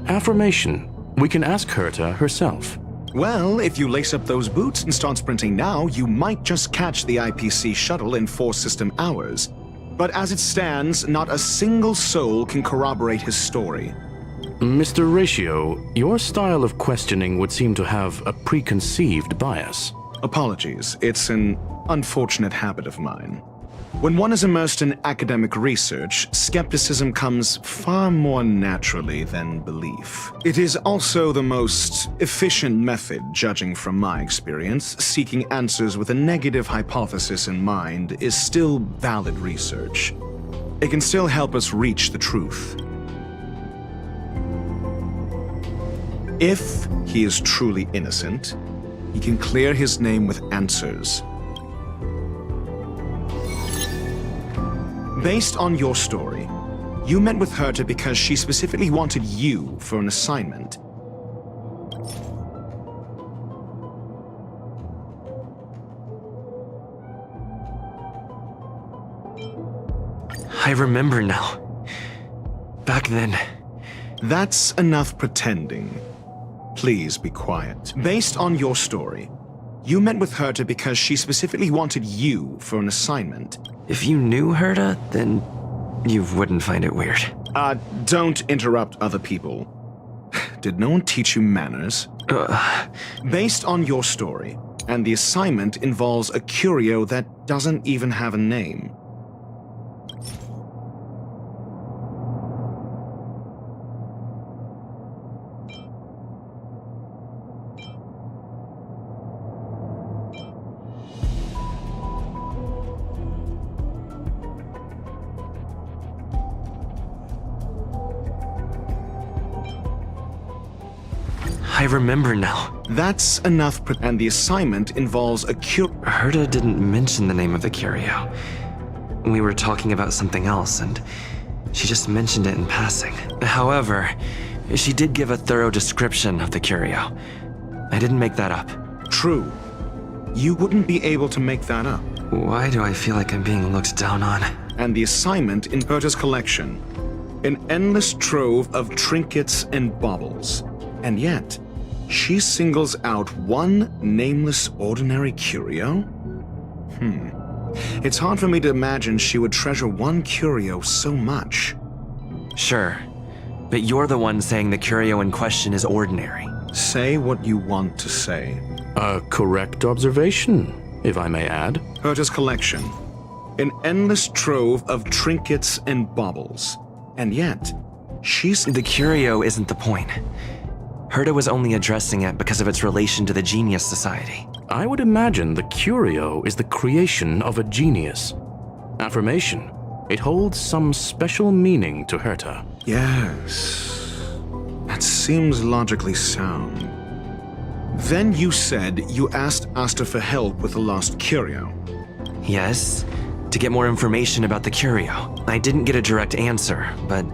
Affirmation. We can ask Herta herself. Well, if you lace up those boots and start sprinting now, you might just catch the IPC shuttle in 4 system hours. But as it stands, not a single soul can corroborate his story. Mr. Ratio, your style of questioning would seem to have a preconceived bias. Apologies, it's an unfortunate habit of mine. When one is immersed in academic research, skepticism comes far more naturally than belief. It is also the most efficient method, judging from my experience. Seeking answers with a negative hypothesis in mind is still valid research. It can still help us reach the truth. If he is truly innocent, he can clear his name with answers. Based on your story, you met with Herta because she specifically wanted you for an assignment. I remember now. Back then. That's enough pretending. Please be quiet. Based on your story, you met with Herta because she specifically wanted you for an assignment. If you knew Herta, then you wouldn't find it weird. Don't interrupt other people. Did no one teach you manners? Based on your story, and the assignment involves a curio that doesn't even have a name. I remember now. That's enough, and the assignment involves a Herta didn't mention the name of the curio. We were talking about something else, and she just mentioned it in passing. However, she did give a thorough description of the curio. I didn't make that up. True. You wouldn't be able to make that up. Why do I feel like I'm being looked down on? And the assignment in Berta's collection. An endless trove of trinkets and baubles. And yet, she singles out one nameless ordinary curio? It's hard for me to imagine she would treasure one curio so much. Sure, but you're the one saying the curio in question is ordinary. Say what you want to say. A correct observation, if I may add. Berta's collection. An endless trove of trinkets and baubles. And yet, The curio isn't the point. Herta was only addressing it because of its relation to the Genius Society. I would imagine the curio is the creation of a genius. Affirmation. It holds some special meaning to Herta. Yes. That seems logically sound. Then you said you asked Asta for help with the lost curio. Yes, to get more information about the curio. I didn't get a direct answer, but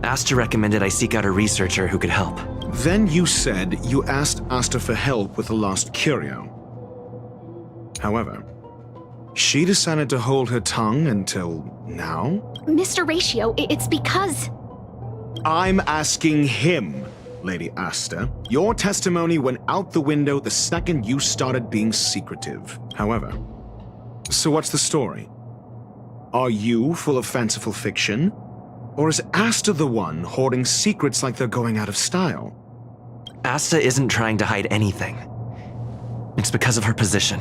Asta recommended I seek out a researcher who could help. Then you said you asked Asta for help with the lost curio. However, she decided to hold her tongue until now? Mr. Ratio, it's because... I'm asking him, Lady Asta. Your testimony went out the window the second you started being secretive. However, so what's the story? Are you full of fanciful fiction? Or is Asta the one hoarding secrets like they're going out of style? Asta isn't trying to hide anything. It's because of her position.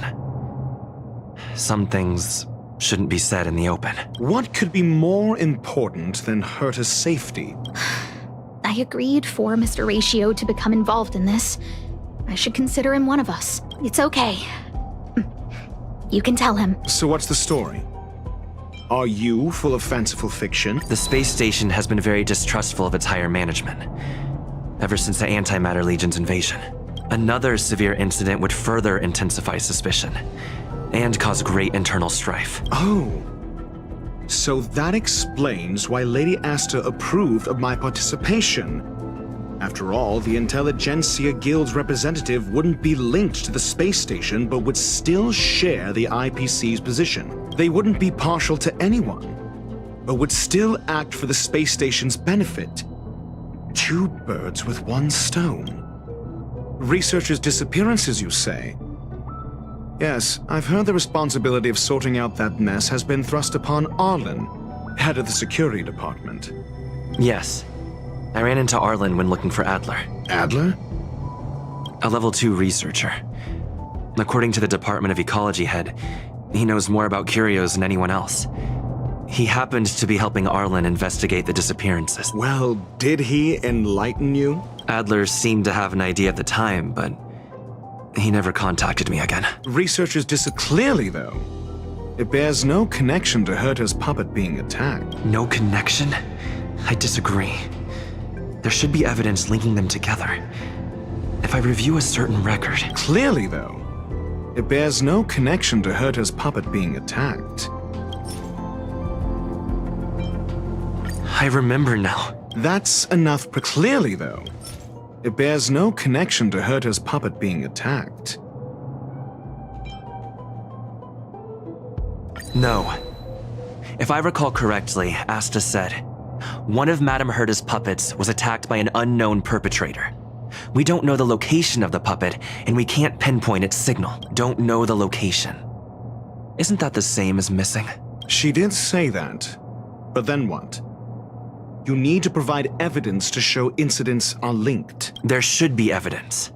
Some things shouldn't be said in the open. What could be more important than Herta's safety? I agreed for Mr. Ratio to become involved in this. I should consider him one of us. It's okay. You can tell him. So what's the story? Are you full of fanciful fiction? The space station has been very distrustful of its higher management, ever since the Antimatter Legion's invasion. Another severe incident would further intensify suspicion, and cause great internal strife. Oh. So that explains why Lady Asta approved of my participation. After all, the Intelligentsia Guild's representative wouldn't be linked to the space station, but would still share the IPC's position. They wouldn't be partial to anyone, but would still act for the space station's benefit. Two birds with one stone. Researchers' disappearances, you say? Yes, I've heard the responsibility of sorting out that mess has been thrust upon Arlen, head of the security department. Yes. I ran into Arlen when looking for Adler. Adler? A level 2 researcher. According to the Department of Ecology head, he knows more about curios than anyone else. He happened to be helping Arlen investigate the disappearances. Well, did he enlighten you? Adler seemed to have an idea at the time, but he never contacted me again. Researchers clearly, though. It bears no connection to Herta's puppet being attacked. No connection? I disagree. There should be evidence linking them together. If I review a certain record... Clearly, though, it bears no connection to Herta's puppet being attacked. I remember now. That's enough. Clearly, though, it bears no connection to Herta's puppet being attacked. No. If I recall correctly, Asta said, one of Madame Herta's puppets was attacked by an unknown perpetrator. We don't know the location of the puppet, and we can't pinpoint its signal. Don't know the location. Isn't that the same as missing? She did say that. But then what? You need to provide evidence to show incidents are linked. There should be evidence.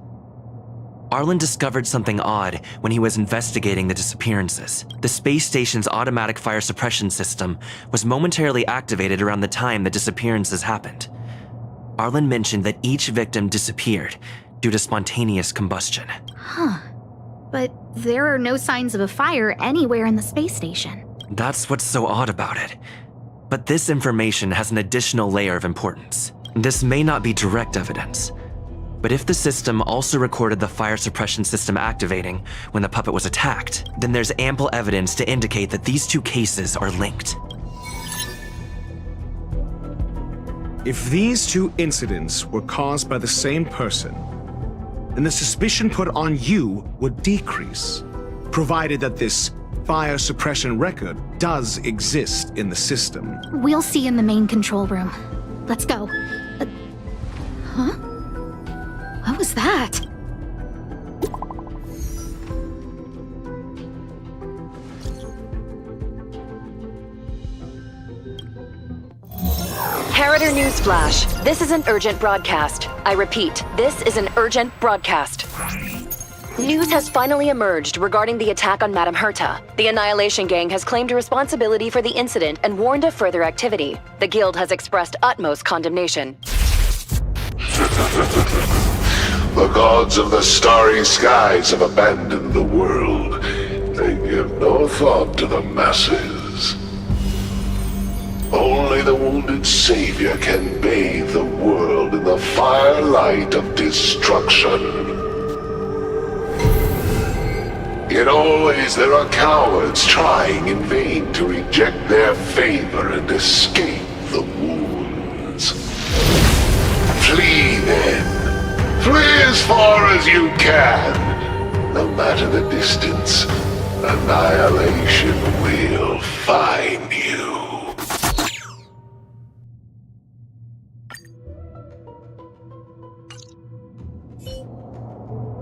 Arlen discovered something odd when he was investigating the disappearances. The space station's automatic fire suppression system was momentarily activated around the time the disappearances happened. Arlen mentioned that each victim disappeared due to spontaneous combustion. Huh. But there are no signs of a fire anywhere in the space station. That's what's so odd about it. But this information has an additional layer of importance. This may not be direct evidence, But if the system also recorded the fire suppression system activating when the puppet was attacked, then there's ample evidence to indicate that these two cases are linked. If these two incidents were caused by the same person, then the suspicion put on you would decrease, provided that this fire suppression record does exist in the system. We'll see in the main control room. Let's go. Huh? What was that? Harrider Newsflash. This is an urgent broadcast. I repeat, this is an urgent broadcast. News has finally emerged regarding the attack on Madame Herta. The Annihilation Gang has claimed responsibility for the incident and warned of further activity. The Guild has expressed utmost condemnation. The gods of the starry skies have abandoned the world. They give no thought to the masses. Only the wounded savior can bathe the world in the firelight of destruction. Yet always there are cowards trying in vain to reject their favor and escape the wounds. Flee then. Flee as far as you can. No matter the distance, annihilation will find you.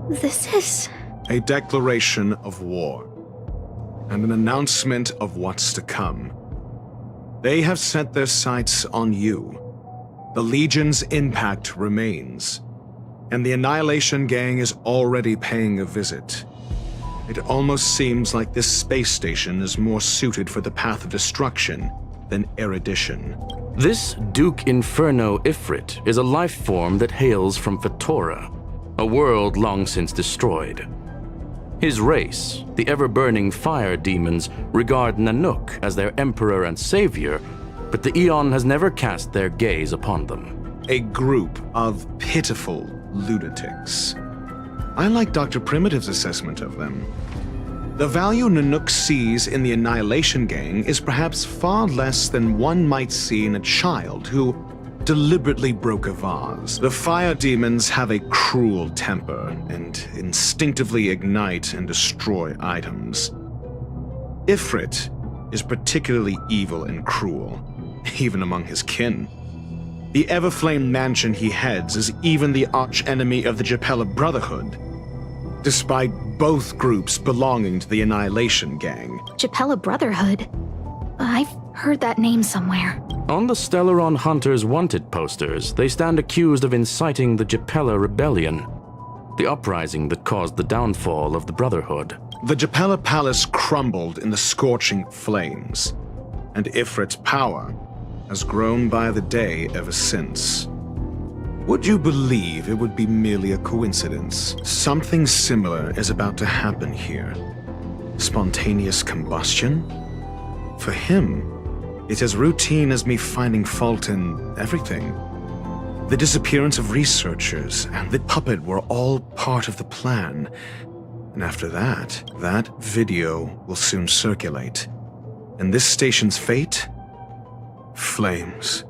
This is... a declaration of war, and an announcement of what's to come. They have set their sights on you. The Legion's impact remains, and the Annihilation Gang is already paying a visit. It almost seems like this space station is more suited for the path of destruction than erudition. This Duke Inferno Ifrit is a life form that hails from Fatora, a world long since destroyed. His race, the ever-burning fire demons, regard Nanook as their emperor and savior, but the Eon has never cast their gaze upon them. A group of pitiful lunatics. I like Dr. Primitive's assessment of them. The value Nanook sees in the Annihilation Gang is perhaps far less than one might see in a child who deliberately broke a vase. The fire demons have a cruel temper and instinctively ignite and destroy items. Ifrit is particularly evil and cruel, even among his kin. The Everflame mansion he heads is even the archenemy of the Japella Brotherhood, despite both groups belonging to the Annihilation Gang. Japella Brotherhood? I've heard that name somewhere. On the Stellaron Hunters wanted posters, they stand accused of inciting the Japella Rebellion, the uprising that caused the downfall of the Brotherhood. The Japella Palace crumbled in the scorching flames, and Ifrit's power has grown by the day ever since. Would you believe it would be merely a coincidence? Something similar is about to happen here. Spontaneous combustion? For him, it's as routine as me finding fault in everything. The disappearance of researchers and the puppet were all part of the plan. And after that, that video will soon circulate. And this station's fate? Flames.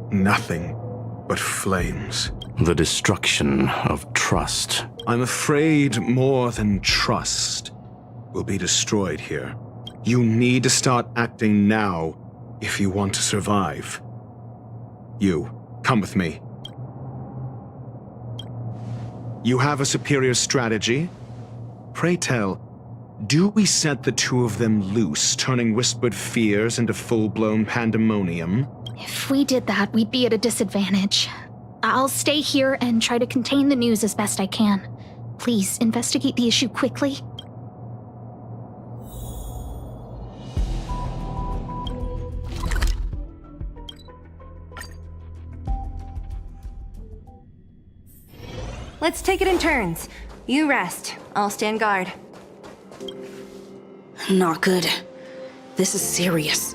Nothing but flames. The destruction of trust. I'm afraid more than trust will be destroyed here. You need to start acting now if you want to survive. You, come with me. You have a superior strategy? Pray tell, do we set the two of them loose, turning whispered fears into full-blown pandemonium? If we did that, we'd be at a disadvantage. I'll stay here and try to contain the news as best I can. Please, investigate the issue quickly. Let's take it in turns. You rest. I'll stand guard. Not good. This is serious.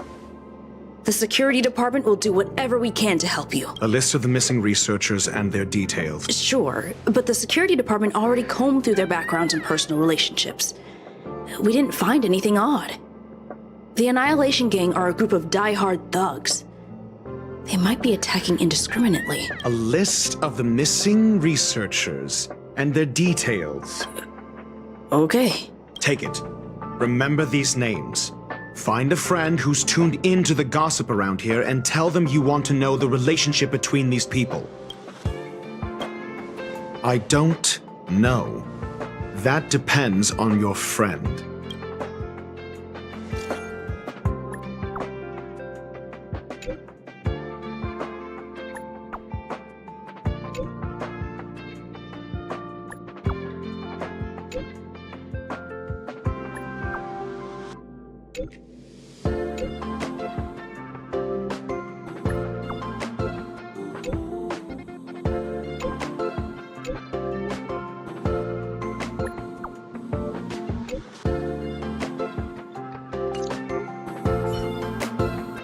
The security department will do whatever we can to help you. A list of the missing researchers and their details. Sure, but the security department already combed through their backgrounds and personal relationships. We didn't find anything odd. The Annihilation Gang are a group of die-hard thugs. They might be attacking indiscriminately. A list of the missing researchers and their details. Okay. Take it. Remember these names. Find a friend who's tuned into the gossip around here and tell them you want to know the relationship between these people. I don't know. That depends on your friend.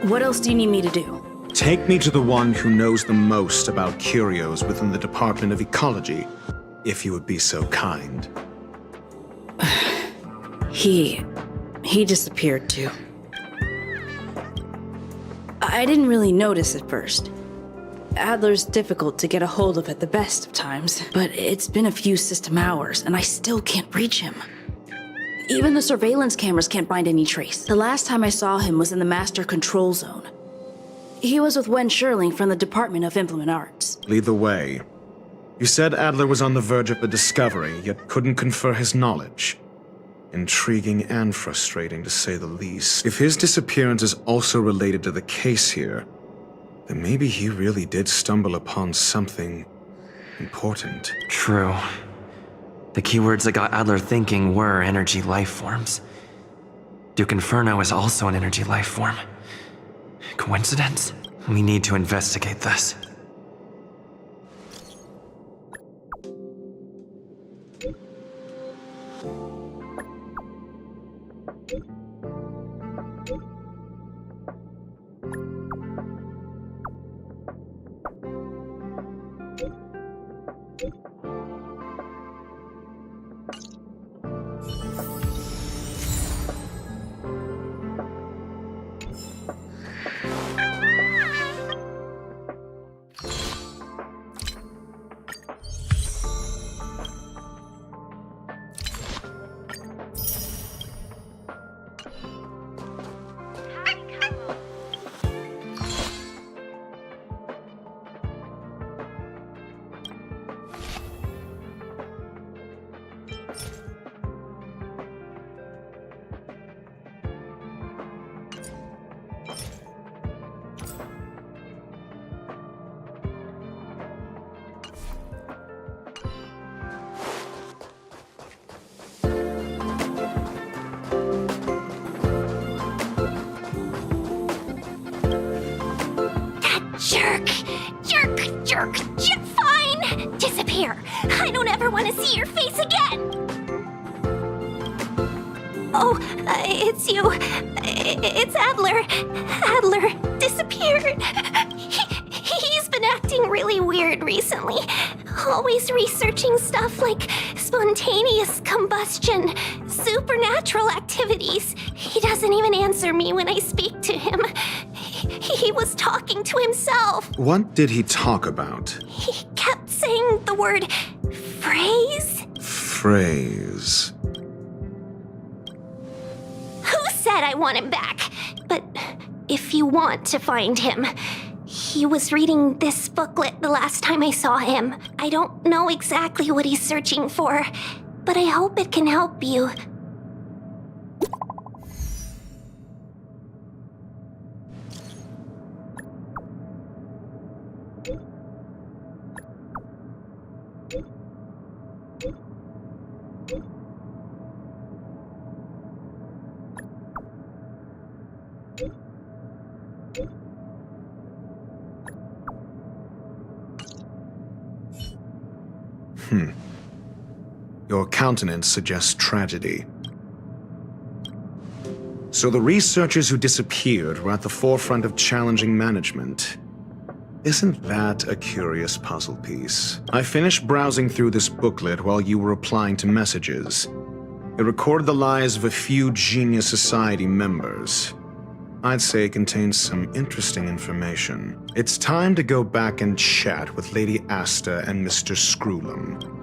What else do you need me to do? Take me to the one who knows the most about curios within the Department of Ecology, if you would be so kind. He disappeared too. I didn't really notice at first. Adler's difficult to get a hold of at the best of times, but it's been a few system hours and I still can't reach him. Even the surveillance cameras can't find any trace. The last time I saw him was in the Master Control Zone. He was with Wen Sherling from the Department of Implement Arts. Lead the way. You said Adler was on the verge of a discovery, yet couldn't confer his knowledge. Intriguing and frustrating, to say the least. If his disappearance is also related to the case here, then maybe he really did stumble upon something important. True. The keywords that got Adler thinking were energy life forms. Duke Inferno is also an energy life form. Coincidence? We need to investigate this. Jerk! Fine! Disappear! I don't ever want to see your face again! Oh, it's you. It's Adler. Adler disappeared. He's been acting really weird recently. Always researching stuff like spontaneous combustion, supernatural activities. He doesn't even answer me when I speak to him. He was talking to himself. What did he talk about? He kept saying the word phrase. Phrase. Who said I want him back? But if you want to find him, he was reading this booklet the last time I saw him. I don't know exactly what he's searching for, but I hope it can help you. Your countenance suggests tragedy. So the researchers who disappeared were at the forefront of challenging management. Isn't that a curious puzzle piece? I finished browsing through this booklet while you were replying to messages. It recorded the lives of a few Genius Society members. I'd say it contains some interesting information. It's time to go back and chat with Lady Asta and Mr. Screwlum.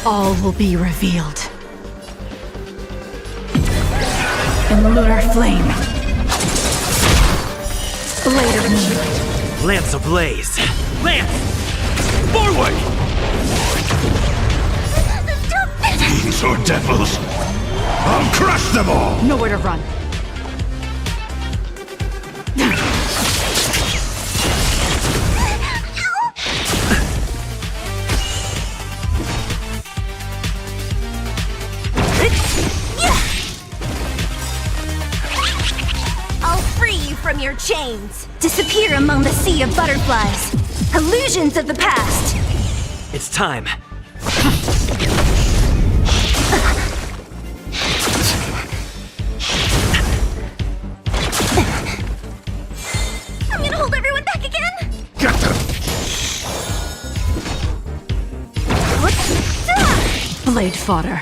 All will be revealed. In the lunar flame. Blade of moonlight. Lance ablaze! Lance! Forward! Fiends or devils, I'll crush them all! Nowhere to run. From your chains. Disappear among the sea of butterflies. Illusions of the past. It's time. I'm gonna hold everyone back again. Get them! Blade fodder.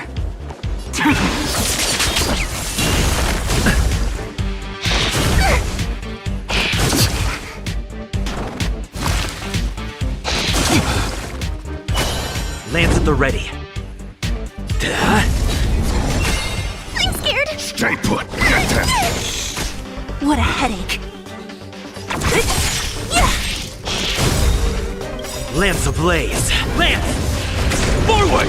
Lance at the ready. I'm scared. Stay put. Get them. What a headache. Lance ablaze. Lance! Forward!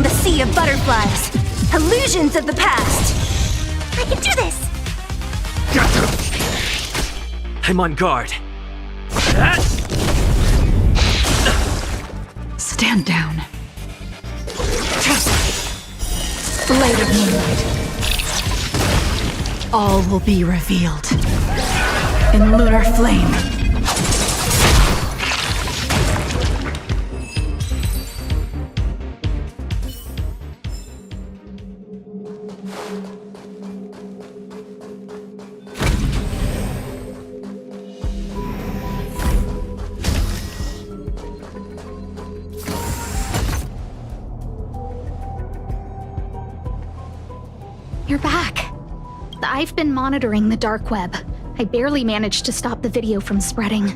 the sea of butterflies. Illusions of the past. I can do this! I'm on guard. Stand down. Blade of Moonlight. All will be revealed. In lunar flame. You're back. I've been monitoring the dark web. I barely managed to stop the video from spreading.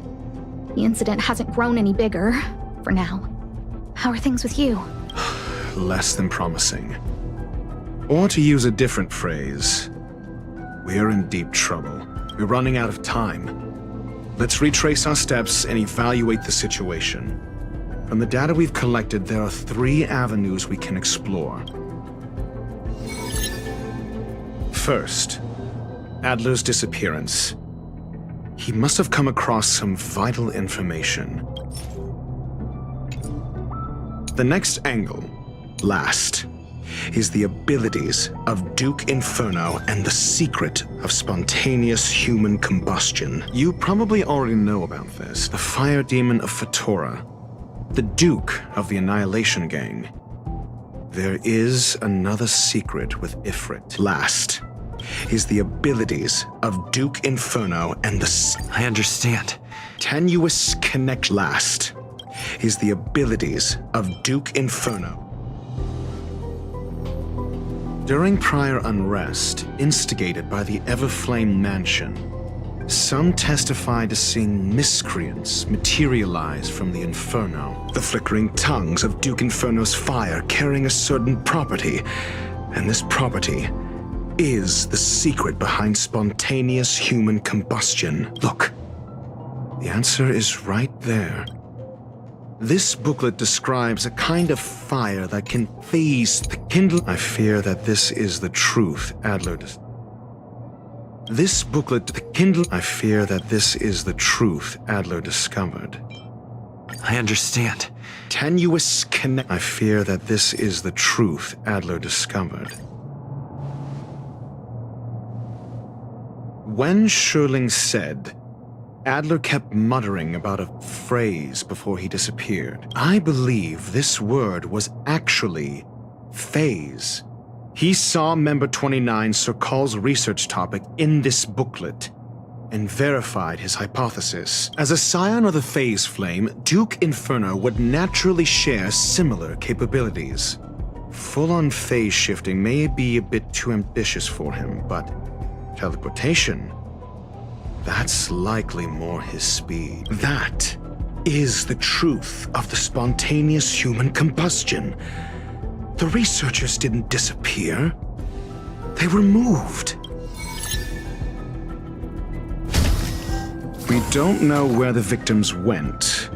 The incident hasn't grown any bigger, for now. How are things with you? Less than promising. Or to use a different phrase, we're in deep trouble. We're running out of time. Let's retrace our steps and evaluate the situation. From the data we've collected, there are 3 avenues we can explore. First, Adler's disappearance. He must have come across some vital information. The next angle, last, is the abilities of Duke Inferno and the secret of spontaneous human combustion. You probably already know about this. The fire demon of Fatora, the Duke of the Annihilation Gang. There is another secret with Ifrit. Last is the abilities of Duke Inferno and the... I understand. Tenuous connect. Last is the abilities of Duke Inferno. During prior unrest, instigated by the Everflame Mansion, some testified to seeing miscreants materialize from the Inferno. The flickering tongues of Duke Inferno's fire carrying a certain property, and this property is the secret behind spontaneous human combustion. Look, the answer is right there. This booklet describes a kind of fire that can phase the kindle. I fear that this is the truth, Adler. This booklet, the kindle. I fear that this is the truth Adler discovered. I understand. Tenuous connect. I fear that this is the truth Adler discovered. When Sherling said, Adler kept muttering about a phrase before he disappeared. I believe this word was actually phase. He saw Member 29 Sir Call's research topic in this booklet and verified his hypothesis. As a scion of the phase flame, Duke Inferno would naturally share similar capabilities. Full-on phase shifting may be a bit too ambitious for him, but teleportation, that's likely more his speed. That is the truth of the spontaneous human combustion. The researchers didn't disappear. They were moved. We don't know where the victims went,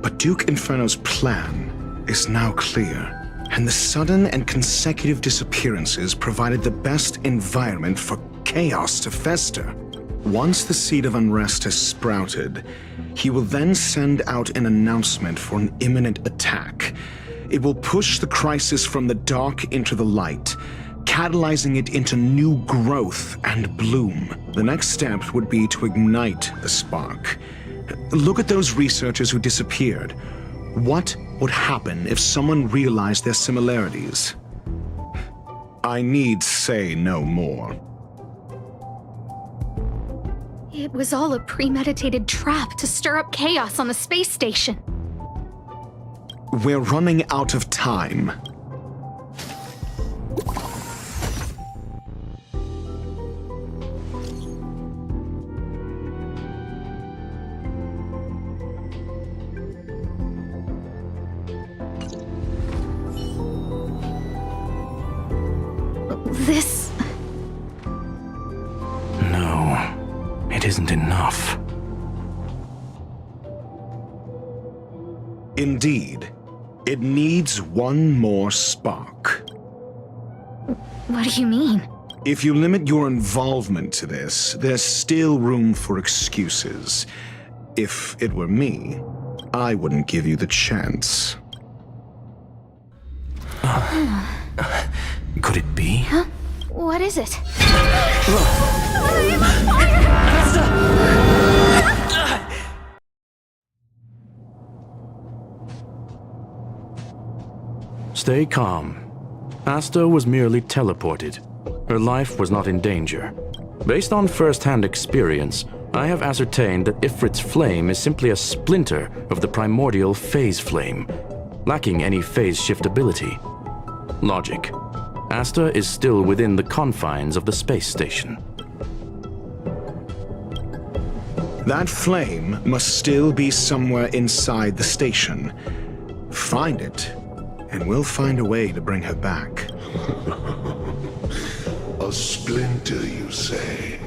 but Duke Inferno's plan is now clear. And the sudden and consecutive disappearances provided the best environment for chaos to fester. Once the seed of unrest has sprouted, he will then send out an announcement for an imminent attack. It will push the crisis from the dark into the light, catalyzing it into new growth and bloom. The next step would be to ignite the spark. Look at those researchers who disappeared. What would happen if someone realized their similarities? I need say no more. It was all a premeditated trap to stir up chaos on the space station. We're running out of time. This... No, it isn't enough. Indeed, It needs one more spark. What do you mean? If you limit your involvement to this, there's still room for excuses. If it were me, I wouldn't give you the chance. Could it be? Huh? What is it? Stay calm. Asta was merely teleported. Her life was not in danger. Based on first-hand experience, I have ascertained that Ifrit's flame is simply a splinter of the primordial phase flame, lacking any phase shift ability. Logic. Asta is still within the confines of the space station. That flame must still be somewhere inside the station. Find it, and we'll find a way to bring her back. A splinter, you say?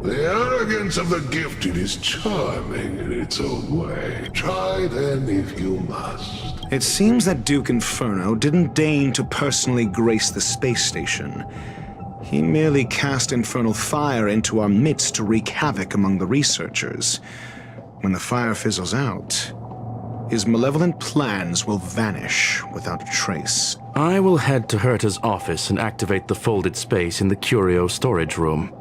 The arrogance of the gifted is charming in its own way. Try then if you must. It seems that Duke Inferno didn't deign to personally grace the space station. He merely cast infernal fire into our midst to wreak havoc among the researchers. When the fire fizzles out, his malevolent plans will vanish without a trace. I will head to Herta's office and activate the folded space in the curio storage room.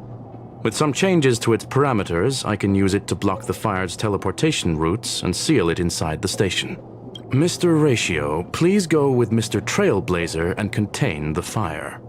With some changes to its parameters, I can use it to block the fire's teleportation routes and seal it inside the station. Mr. Ratio, please go with Mr. Trailblazer and contain the fire.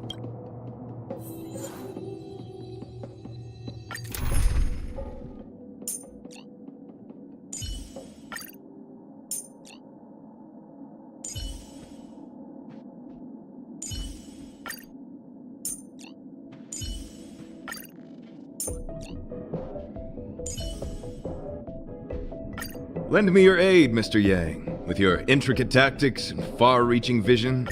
Lend me your aid, Mr. Yang. With your intricate tactics and far-reaching vision.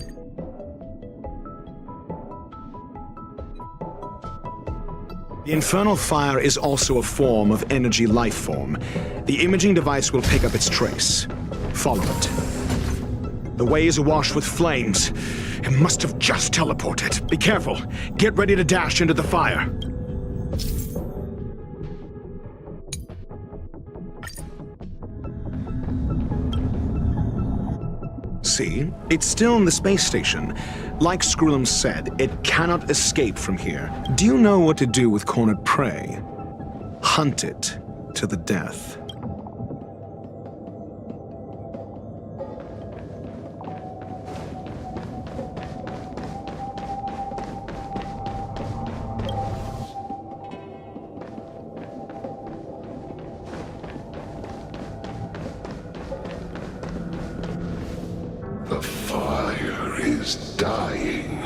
The infernal fire is also a form of energy life form. The imaging device will pick up its trace. Follow it. The way is awash with flames. It must have just teleported. Be careful. Get ready to dash into the fire. See? It's still in the space station. Like Skrullum said, it cannot escape from here. Do you know what to do with cornered prey? Hunt it to the death. The fire is dying.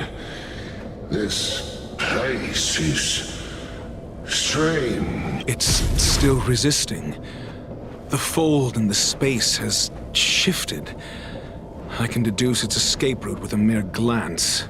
This place is strange. It's still resisting. The fold in the space has shifted. I can deduce its escape route with a mere glance.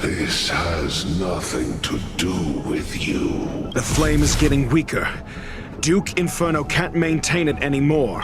This has nothing to do with you. The flame is getting weaker. Duke Inferno can't maintain it anymore.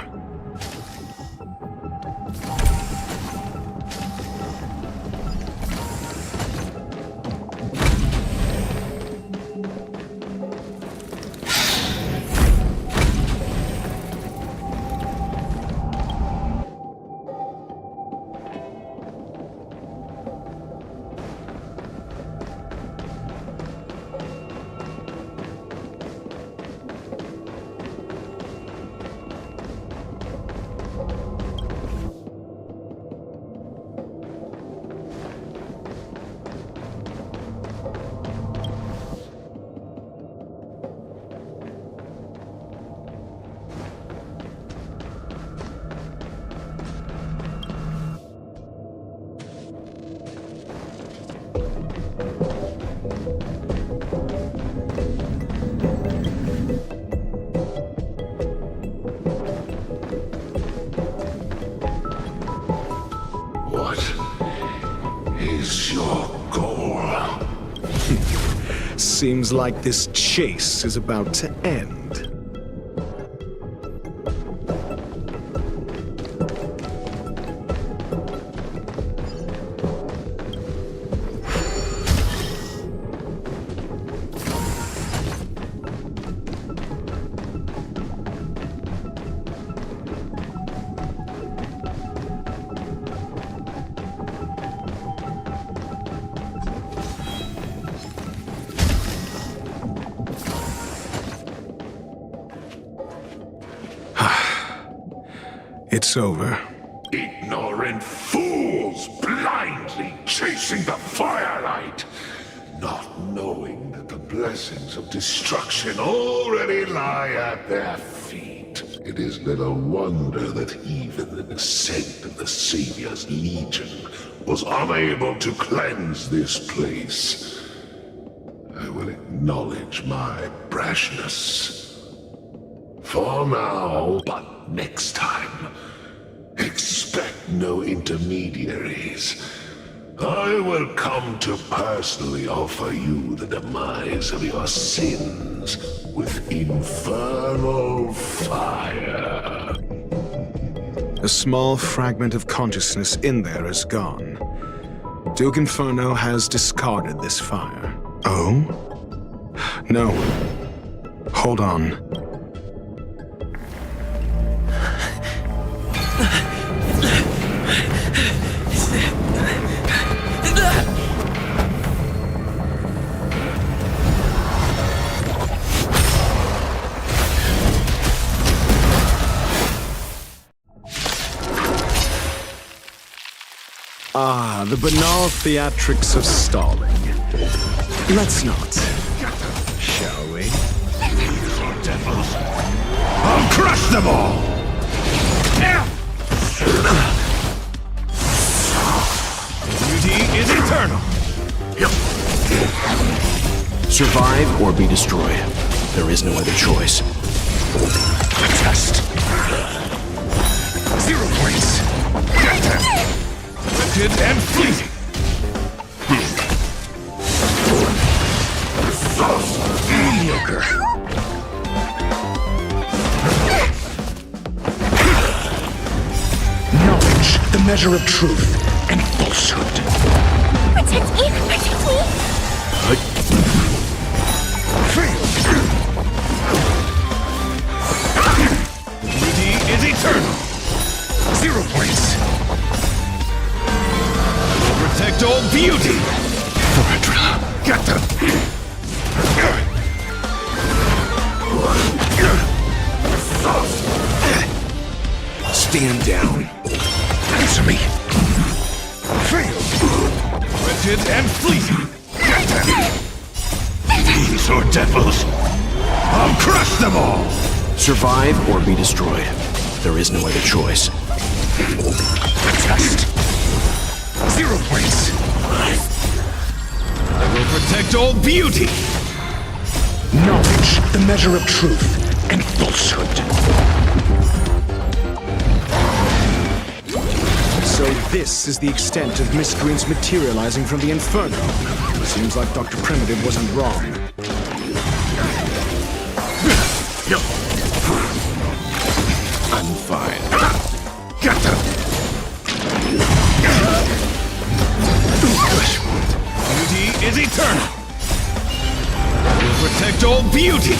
Seems like this chase is about to end. It's over. Ignorant fools blindly chasing the firelight, not knowing that the blessings of destruction already lie at their feet. It is little wonder that even the descent of the Savior's Legion was unable to cleanse this place. I will acknowledge my brashness. For now, but next time, expect no intermediaries. I will come to personally offer you the demise of your sins with infernal fire. A small fragment of consciousness in there is gone. Duke Inferno has discarded this fire. Oh? No. Hold on. Ah, the banal theatrics of stalling. Let's not, shall we? Devils! I'll crush them all! Beauty is eternal! Survive or be destroyed. There is no other choice. Test! 0 points! Rigid and fleeting! Mediocre! Knowledge, the measure of truth and falsehood. Protect me! Protect me! Beauty is eternal! 0 points! Protect all beauty! Got them! Stand down. Answer me! Fail! Rigid and fleeting! Got them! These are devils! I'll crush them all! Survive or be destroyed. There is no other choice. Test! 0 points! I will protect all beauty! Knowledge, the measure of truth and falsehood. So this is the extent of miscreants materializing from the Inferno. Seems like Dr. Primitive wasn't wrong. I'm fine. Got them! Beauty is eternal! I will protect all beauty!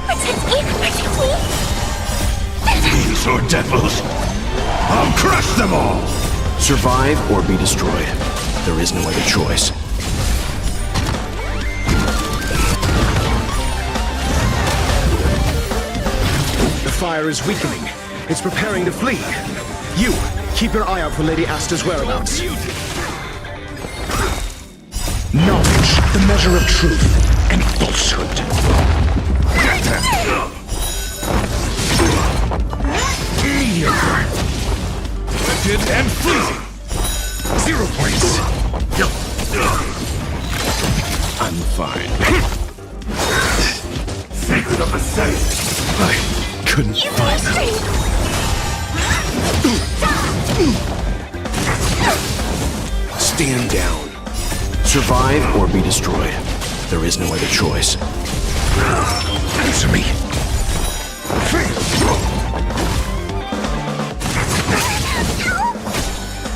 Protect me! Protect me! These are devils! I'll crush them all! Survive or be destroyed. There is no other choice. The fire is weakening. It's preparing to flee. You, keep your eye out for Lady Asta's whereabouts. Knowledge, the measure of truth and falsehood. Mediocre. Rigid and fleeting. 0 points. I'm fine. Sacred of the Saint. I couldn't find them. Stand down. Survive or be destroyed. There is no other choice. Answer me.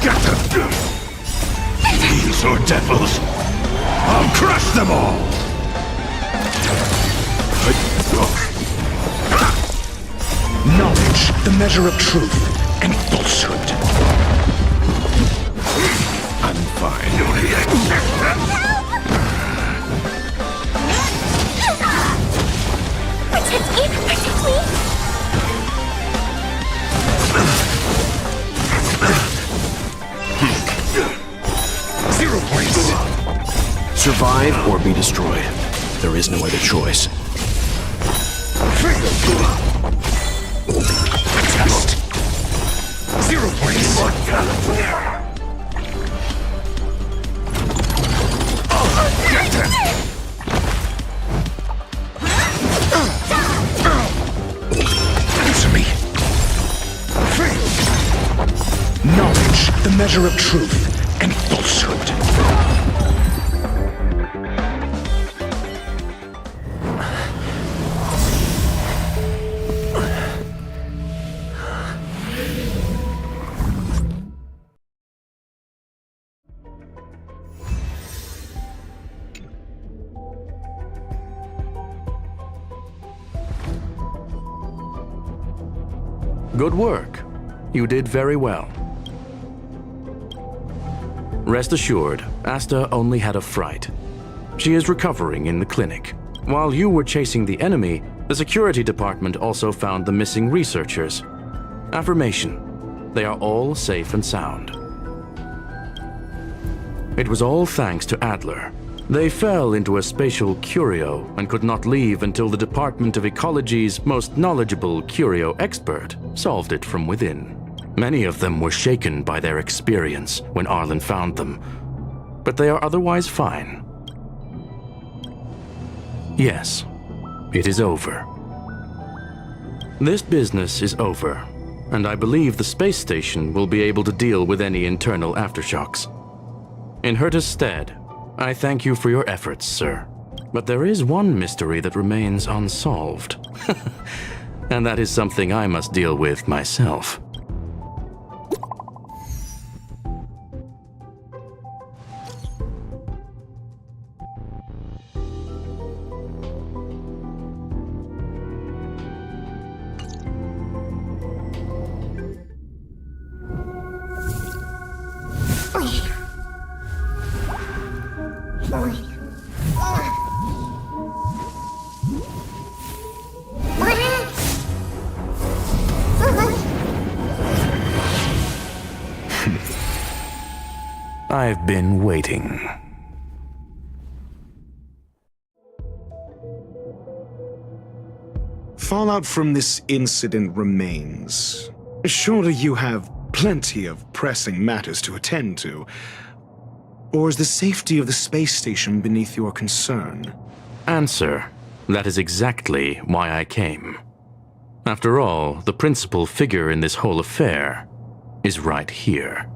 Get them! Fiends or devils! I'll crush them all! Knowledge, the measure of truth and falsehood. I'm fine. Protect me! Protect me! 0 points. Survive or be destroyed. There is no other choice. Test. 0 points. Get them. Answer me. Knowledge, the measure of truth and falsehood. Good work. You did very well. Rest assured, Asta only had a fright. She is recovering in the clinic. While you were chasing the enemy, the security department also found the missing researchers. Affirmation. They are all safe and sound. It was all thanks to Adler. They fell into a spatial curio and could not leave until the Department of Ecology's most knowledgeable curio expert solved it from within. Many of them were shaken by their experience when Arlen found them, but they are otherwise fine. Yes, it is over. This business is over, and I believe the space station will be able to deal with any internal aftershocks. In Herta's stead, I thank you for your efforts, sir. But there is one mystery that remains unsolved. And that is something I must deal with myself. I've been waiting. Fallout from this incident remains. Surely you have plenty of pressing matters to attend to. Or is the safety of the space station beneath your concern? Answer. That is exactly why I came. After all, the principal figure in this whole affair is right here.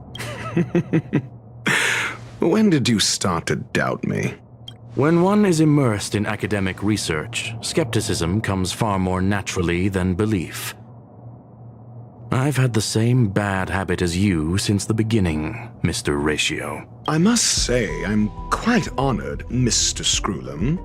When did you start to doubt me? When one is immersed in academic research, skepticism comes far more naturally than belief. I've had the same bad habit as you since the beginning, Mr. Ratio. I must say I'm quite honored, Mr. Screwlum.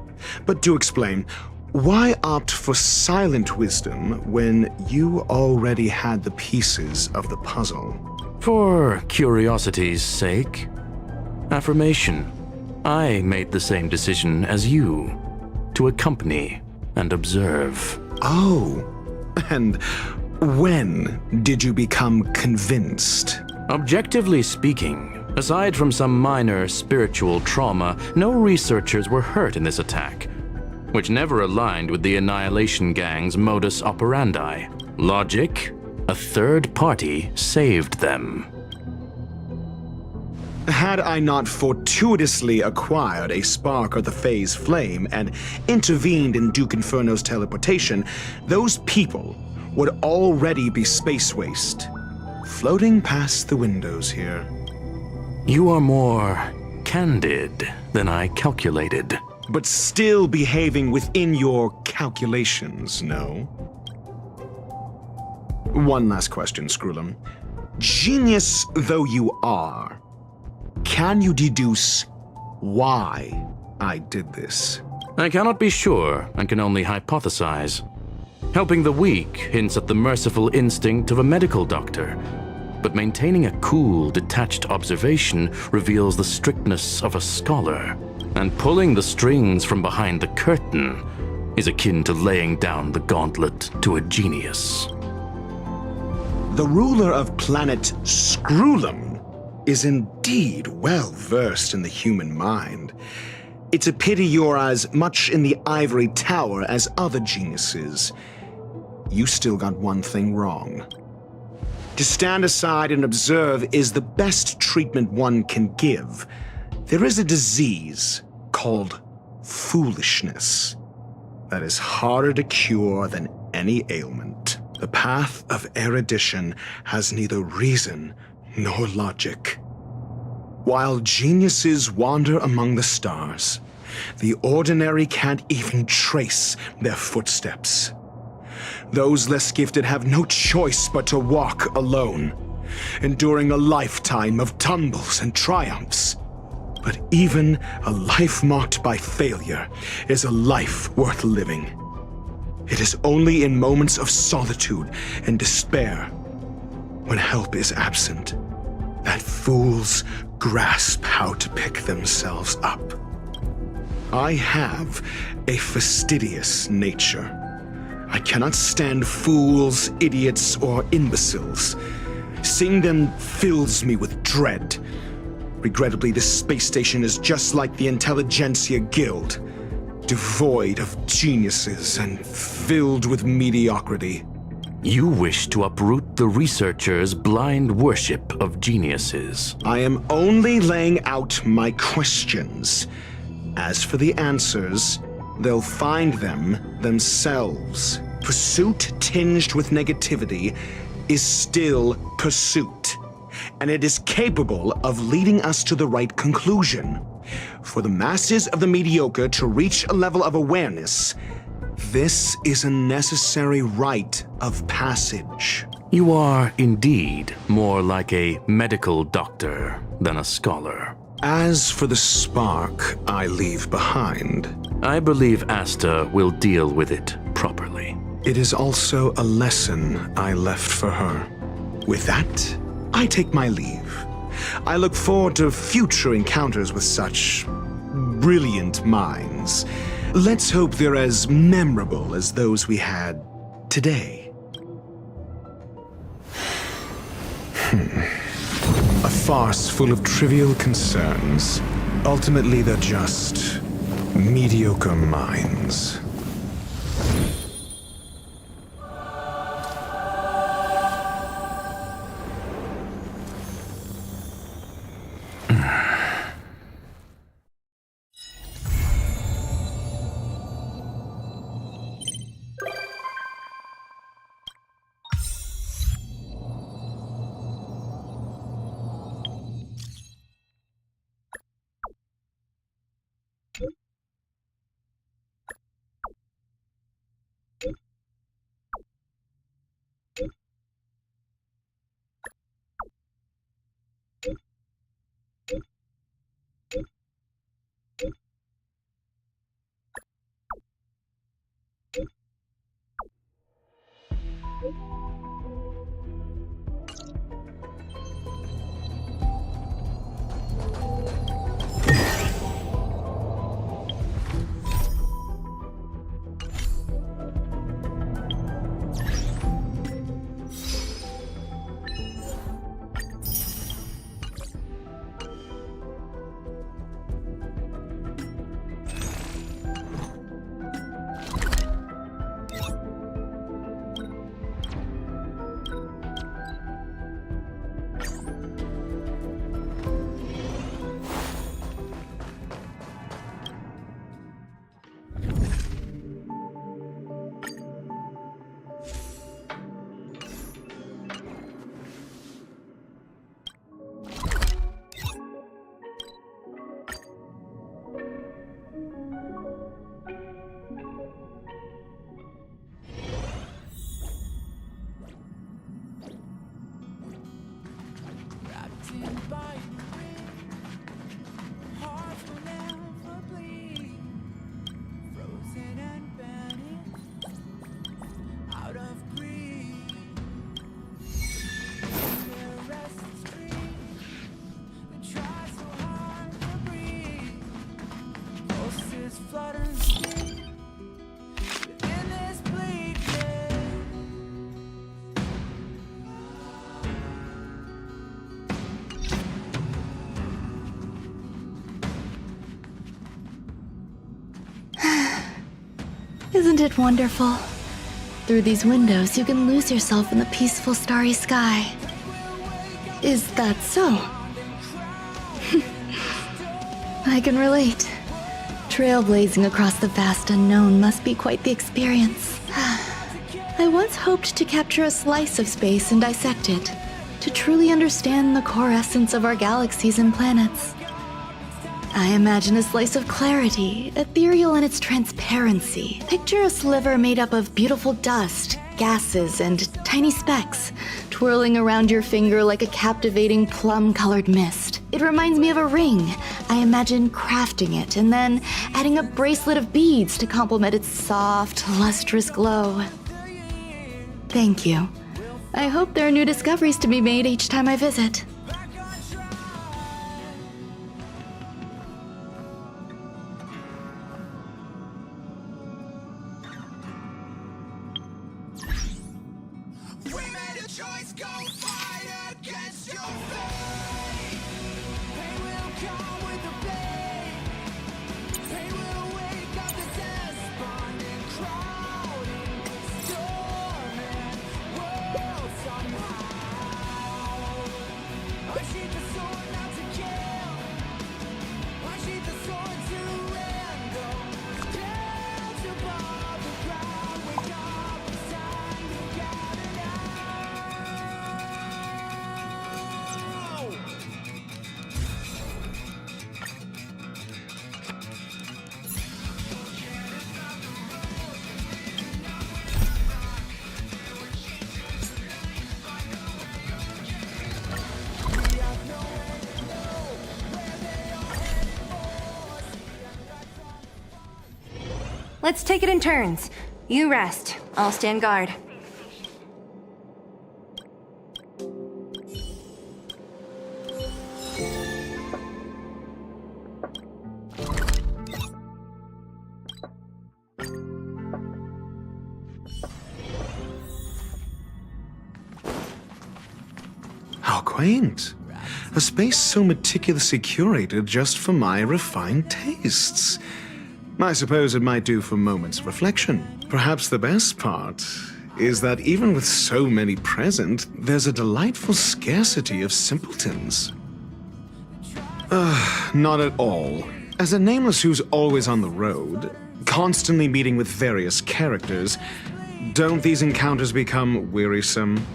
But do explain, why opt for silent wisdom when you already had the pieces of the puzzle? For curiosity's sake. Affirmation. I made the same decision as you, to accompany and observe. Oh, and when did you become convinced? Objectively speaking, aside from some minor spiritual trauma, no researchers were hurt in this attack, which never aligned with the Annihilation Gang's modus operandi. Logic? A third party saved them. Had I not fortuitously acquired a spark of the phase flame and intervened in Duke Inferno's teleportation, those people would already be space waste, floating past the windows here. You are more candid than I calculated. But still behaving within your calculations, no? One last question, Screwlum. Genius though you are, can you deduce why I did this? I cannot be sure and can only hypothesize. Helping the weak hints at the merciful instinct of a medical doctor, but maintaining a cool, detached observation reveals the strictness of a scholar. And pulling the strings from behind the curtain is akin to laying down the gauntlet to a genius. The ruler of planet Screwlum is indeed well versed in the human mind. It's a pity you're as much in the ivory tower as other geniuses. You still got one thing wrong. To stand aside and observe is the best treatment one can give. There is a disease called foolishness that is harder to cure than any ailment. The path of erudition has neither reason nor logic. While geniuses wander among the stars, the ordinary can't even trace their footsteps. Those less gifted have no choice but to walk alone, enduring a lifetime of tumbles and triumphs. But even a life marked by failure is a life worth living. It is only in moments of solitude and despair, when help is absent, that fools grasp how to pick themselves up. I have a fastidious nature. I cannot stand fools, idiots, or imbeciles. Seeing them fills me with dread. Regrettably, this space station is just like the Intelligentsia Guild, devoid of geniuses and filled with mediocrity. You wish to uproot the researchers' blind worship of geniuses. I am only laying out my questions. As for the answers, they'll find them themselves. Pursuit tinged with negativity is still pursuit, and it is capable of leading us to the right conclusion. For the masses of the mediocre to reach a level of awareness, this is a necessary rite of passage. You are indeed more like a medical doctor than a scholar. As for the spark I leave behind, I believe Asta will deal with it properly. It is also a lesson I left for her. With that, I take my leave. I look forward to future encounters with such brilliant minds. Let's hope they're as memorable as those we had today. A farce full of trivial concerns. Ultimately, they're just mediocre minds. Isn't it wonderful? Through these windows, you can lose yourself in the peaceful starry sky. Is that so? I can relate. Trailblazing across the vast unknown must be quite the experience. I once hoped to capture a slice of space and dissect it, to truly understand the core essence of our galaxies and planets. I imagine a slice of clarity, ethereal in its transparency. Picture a sliver made up of beautiful dust, gases, and tiny specks, twirling around your finger like a captivating plum-colored mist. It reminds me of a ring. I imagine crafting it and then adding a bracelet of beads to complement its soft, lustrous glow. Thank you. I hope there are new discoveries to be made each time I visit. Let's take it in turns. You rest. I'll stand guard. How quaint. A space so meticulously curated just for my refined tastes. I suppose it might do for moments of reflection. Perhaps the best part is that even with so many present, there's a delightful scarcity of simpletons. Not at all. As a nameless who's always on the road, constantly meeting with various characters, don't these encounters become wearisome?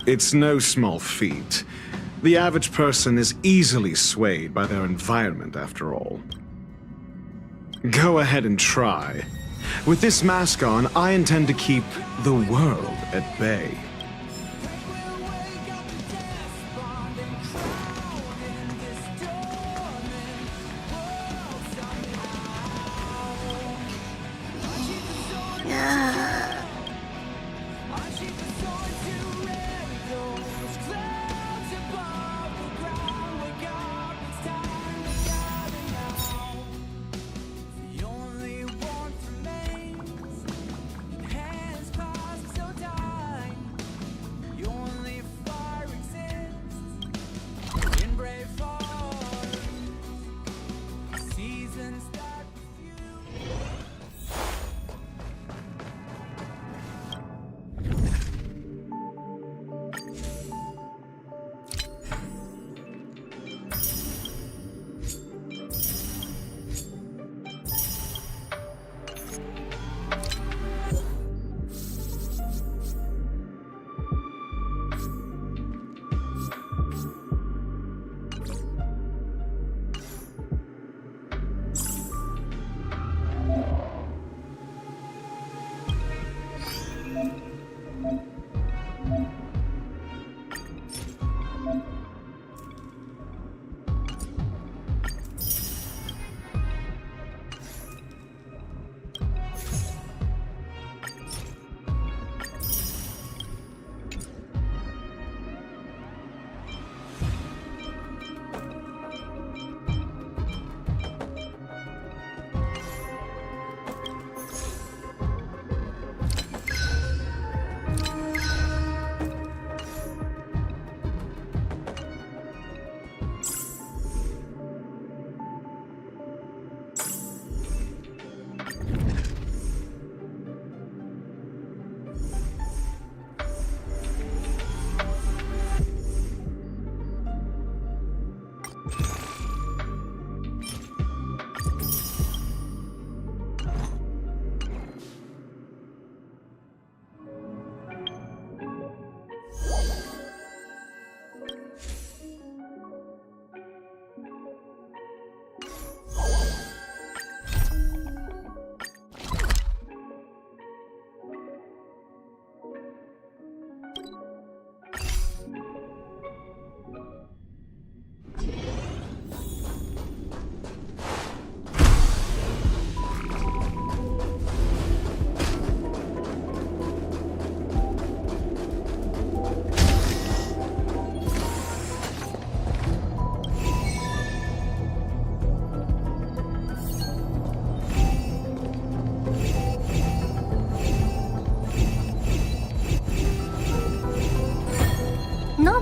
It's no small feat. The average person is easily swayed by their environment, after all. Go ahead and try. With this mask on, I intend to keep the world at bay.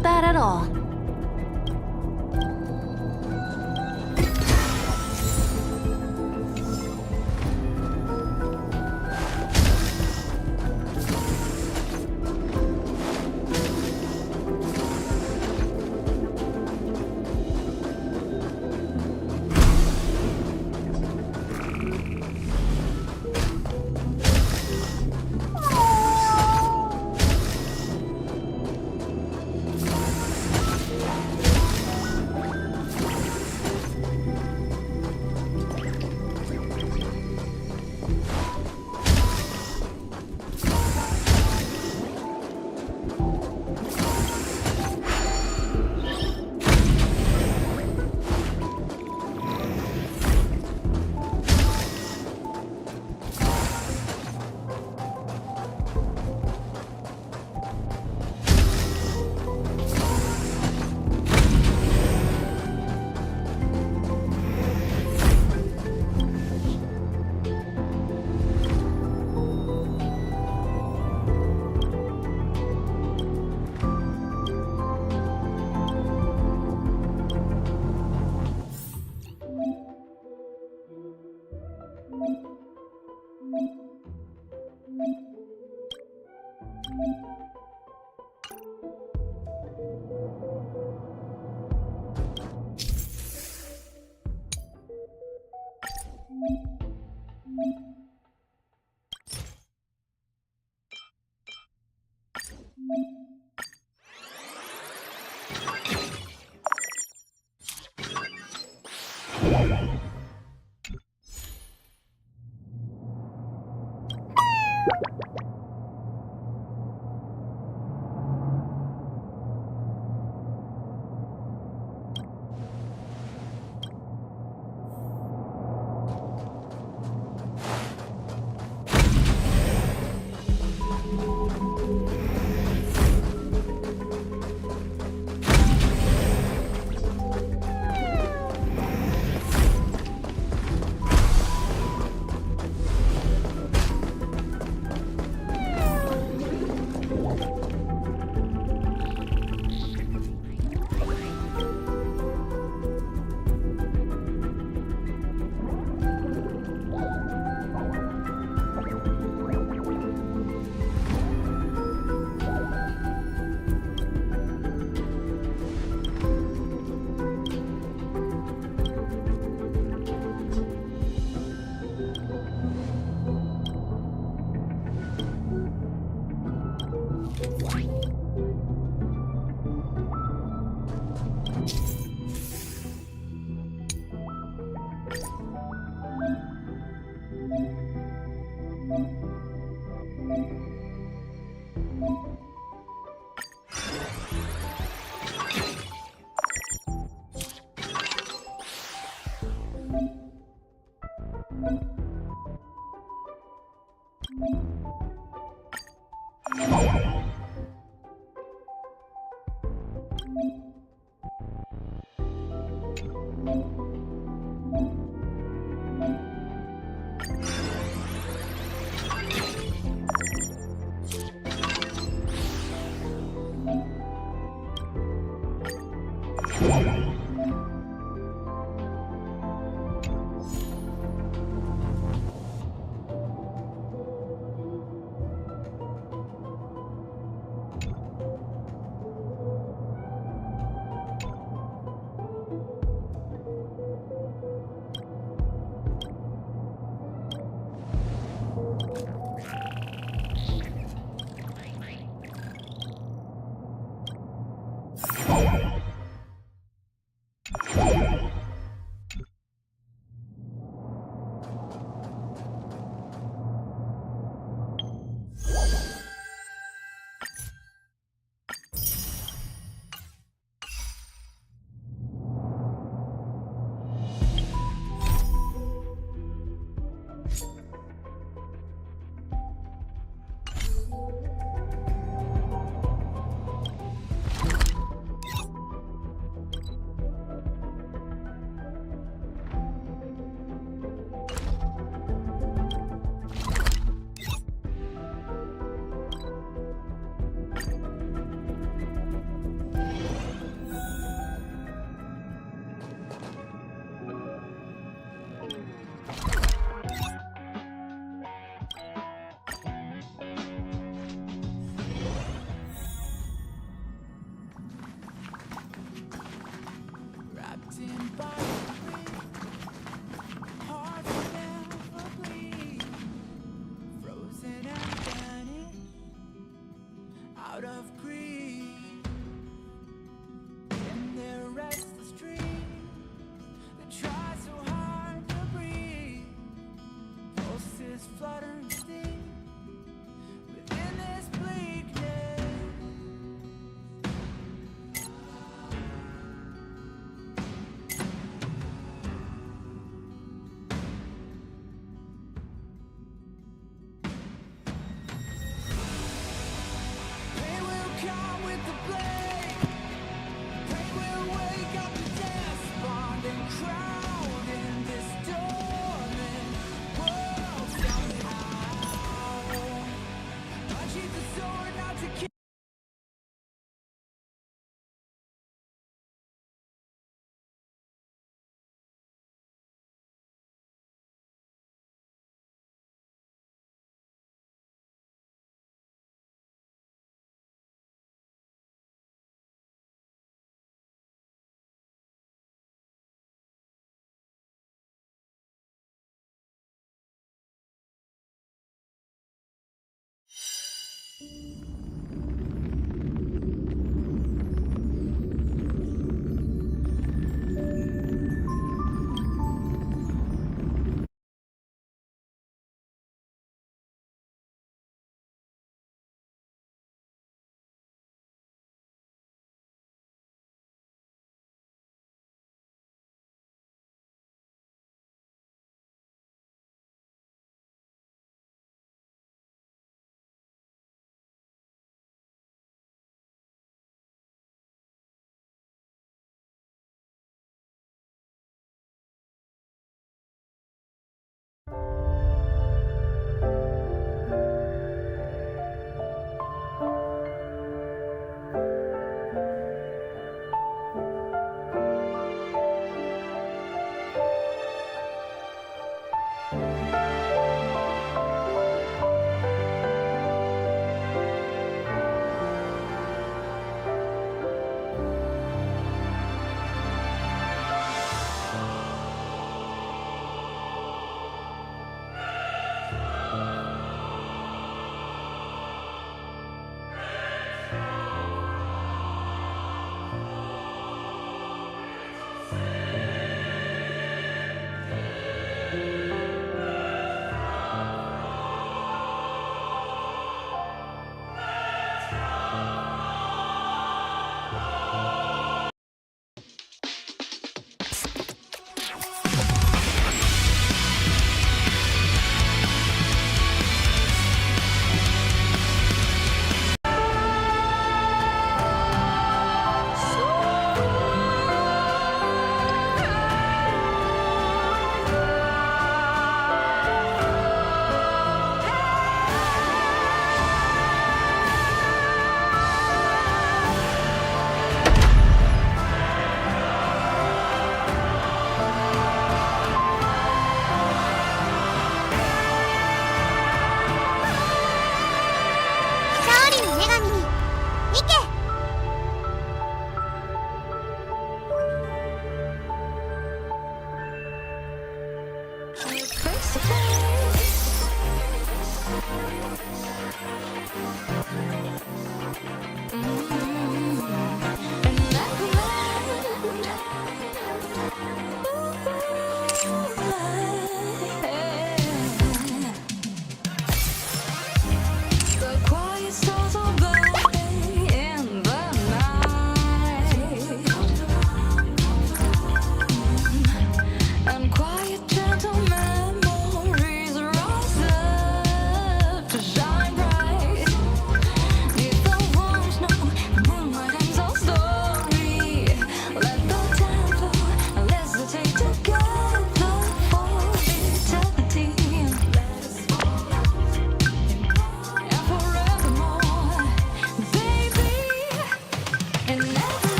Not bad at all.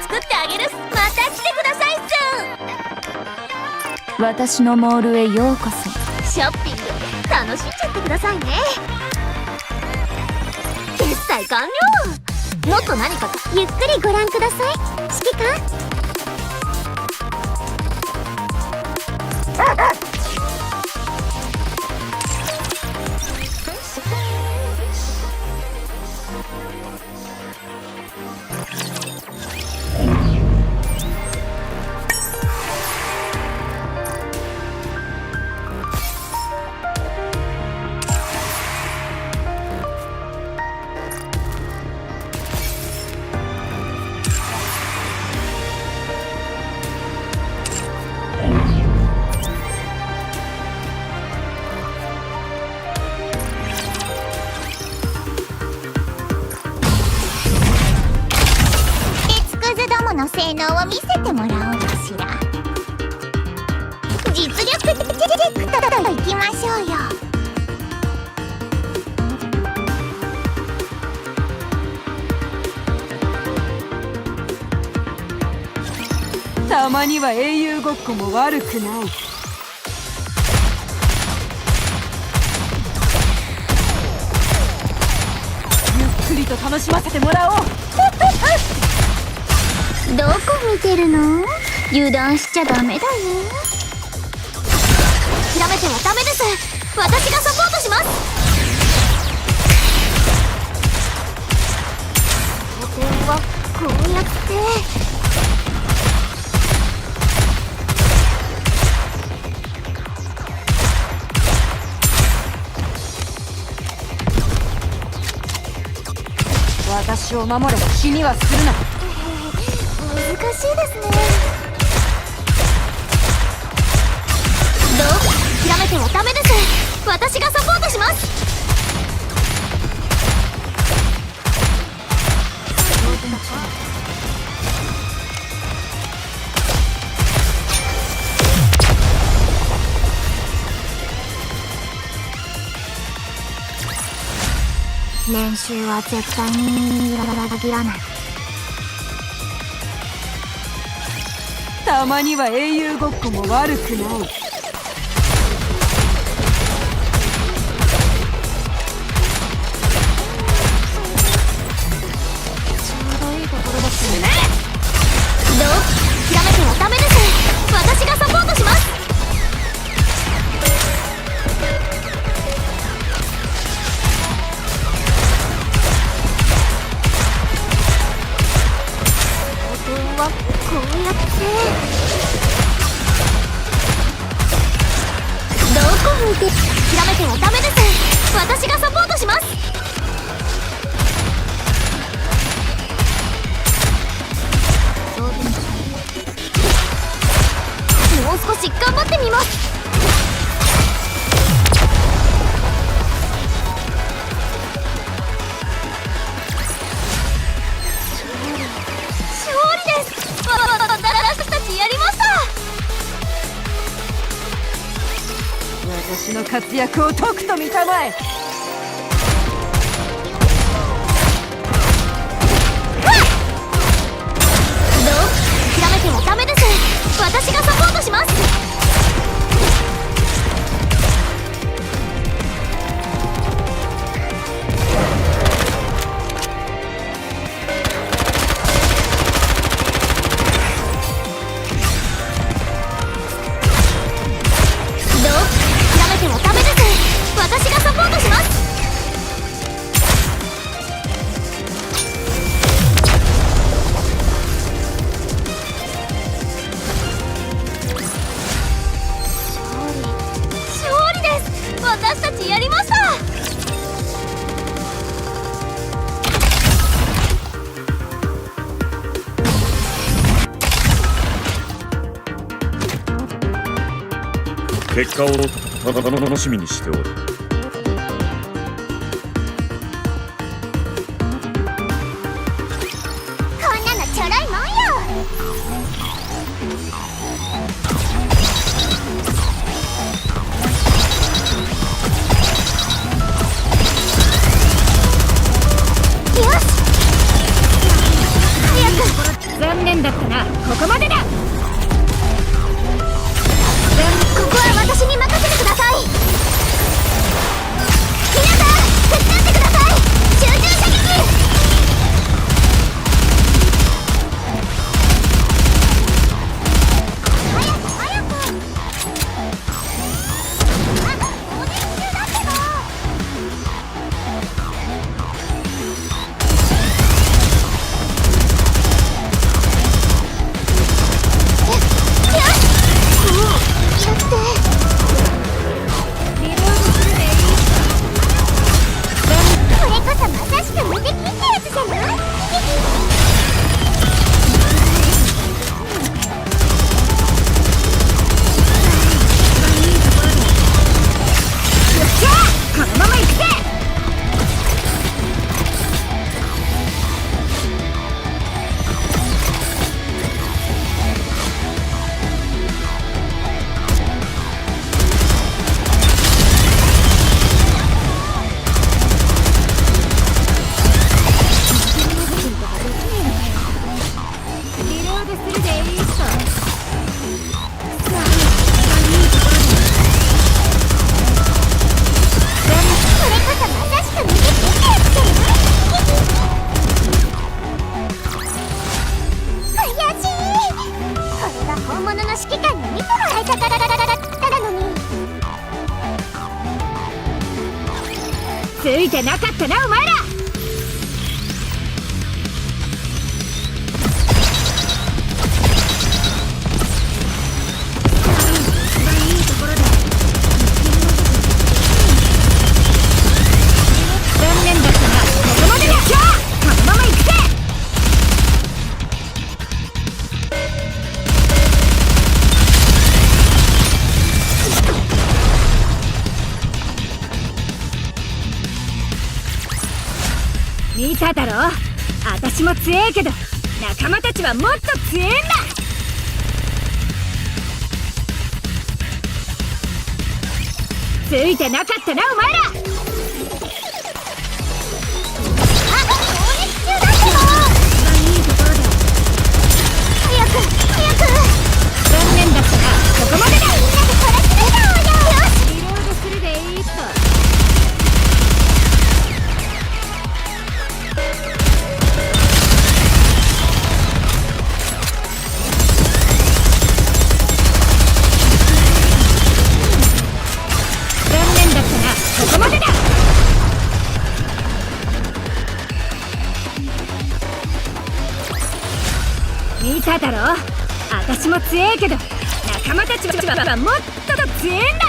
作ってあげる。また来てくださいっす。私のモールへようこそ。ショッピング楽しんじゃってくださいね。決済完了。もっと何かゆっくりご覧ください。指揮官。の性能を見せてもらおうかしら。実力チェックといきましょうよ。たまには英雄ごっこも悪くない。ゆっくりと楽しませてもらおう。どこ見てるの？油断しちゃダメだよ。諦めてはダメです。私がサポートします。拠点はこうやって私を守れ。気にはするな。難しいですね。諦めてはダメです。私がサポートします。練習は絶対に裏切らない。たまには英雄ごっこも悪くない。諦めてはダメです。私がサポートします。拠点はこうやってどこ向いて。諦めてはダメです。私がサポートします。もう少し頑張ってみます。勝利です。私たちやりました。私の活躍をとくと見たまえ。諦めてはダメです。私がサポートします。諦めてはダメです。私がサポートします。私たちやりました。結果を楽しみにしておる。こんなのちょろいもんよ。よし。早く。残念。ここまでだ。ここは私に任せてください。皆さん手伝ってください。集中射撃。ついてなかったなお前ら。残念だったな。ここまでだ。じゃあこのまま行くぜ。見ただろ、私も強えけど仲間たちはもっと強えんだ。ついてなかったなお前ら。あ、攻撃中だってば。いいところだ。早く早く。残念だったな。ここまでだ。みんなでこれするぞ。よし、リロードするでいいっと。ここまでだ。見ただろ、私も強えけど仲間たちはもっと強えんだ。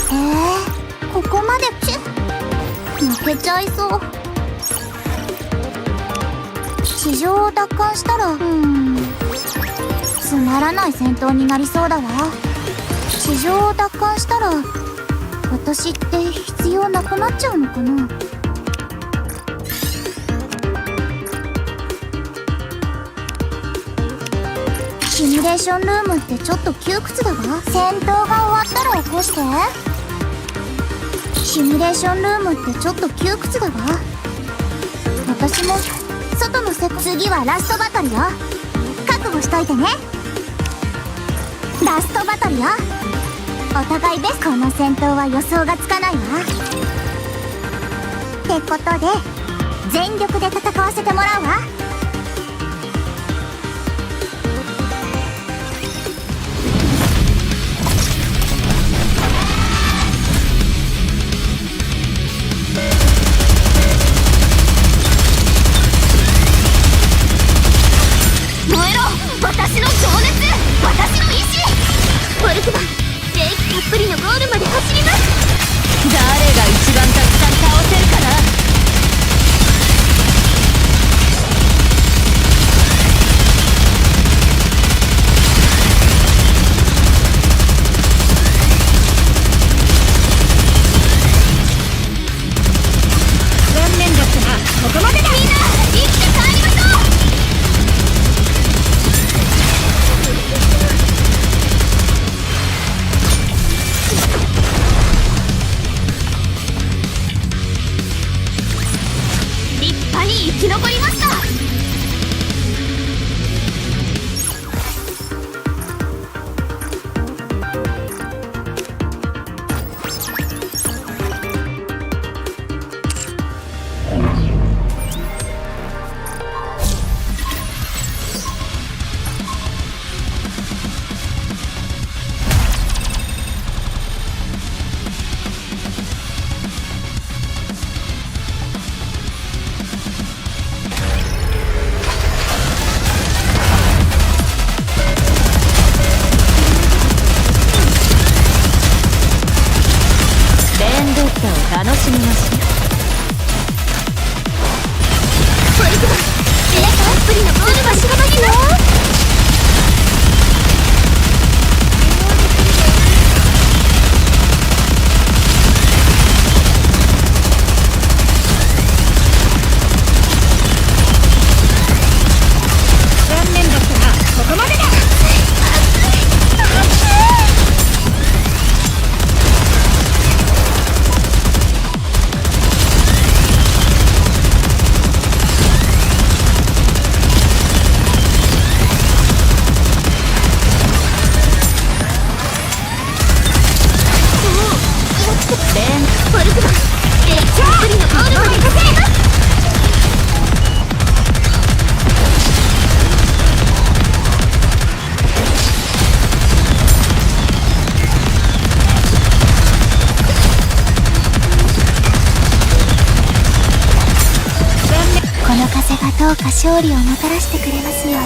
ここまで負けちゃいそう。地上を奪還したらつまらない戦闘になりそうだわ。地上を奪還したら私って必要なくなっちゃうのかな。シミュレーションルームってちょっと窮屈だわ。戦闘が終わったら起こして。シミュレーションルームってちょっと窮屈だわ。私も外の次はラストバトルよ。覚悟しといてね。ラストバトルよ。お互いベスト。この戦闘は予想がつかないわ。ってことで全力で戦わせてもらうわ。燃えろ、私の情熱、私の意志。ポルクマン、霊気たっぷりのゴールまで走ります。誰が一番たくさん倒せるかな。残念だったな。ここまでだ。みんな生きて帰りましょう。生き残りました。楽しみました。ポルクマン、霊たっぷりのゴール場所がますよ。残念だったな。ここまでだ。ポルクマン、霊気たっぷりのゴールまで稼げます。この風がどうか勝利をもたらしてくれますように。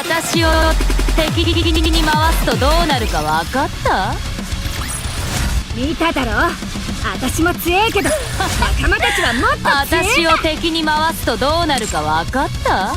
私を敵に回すとどうなるか分かった？見ただろ。私も強えけど仲間たちはもっと強え。私を敵に回すとどうなるか分かった？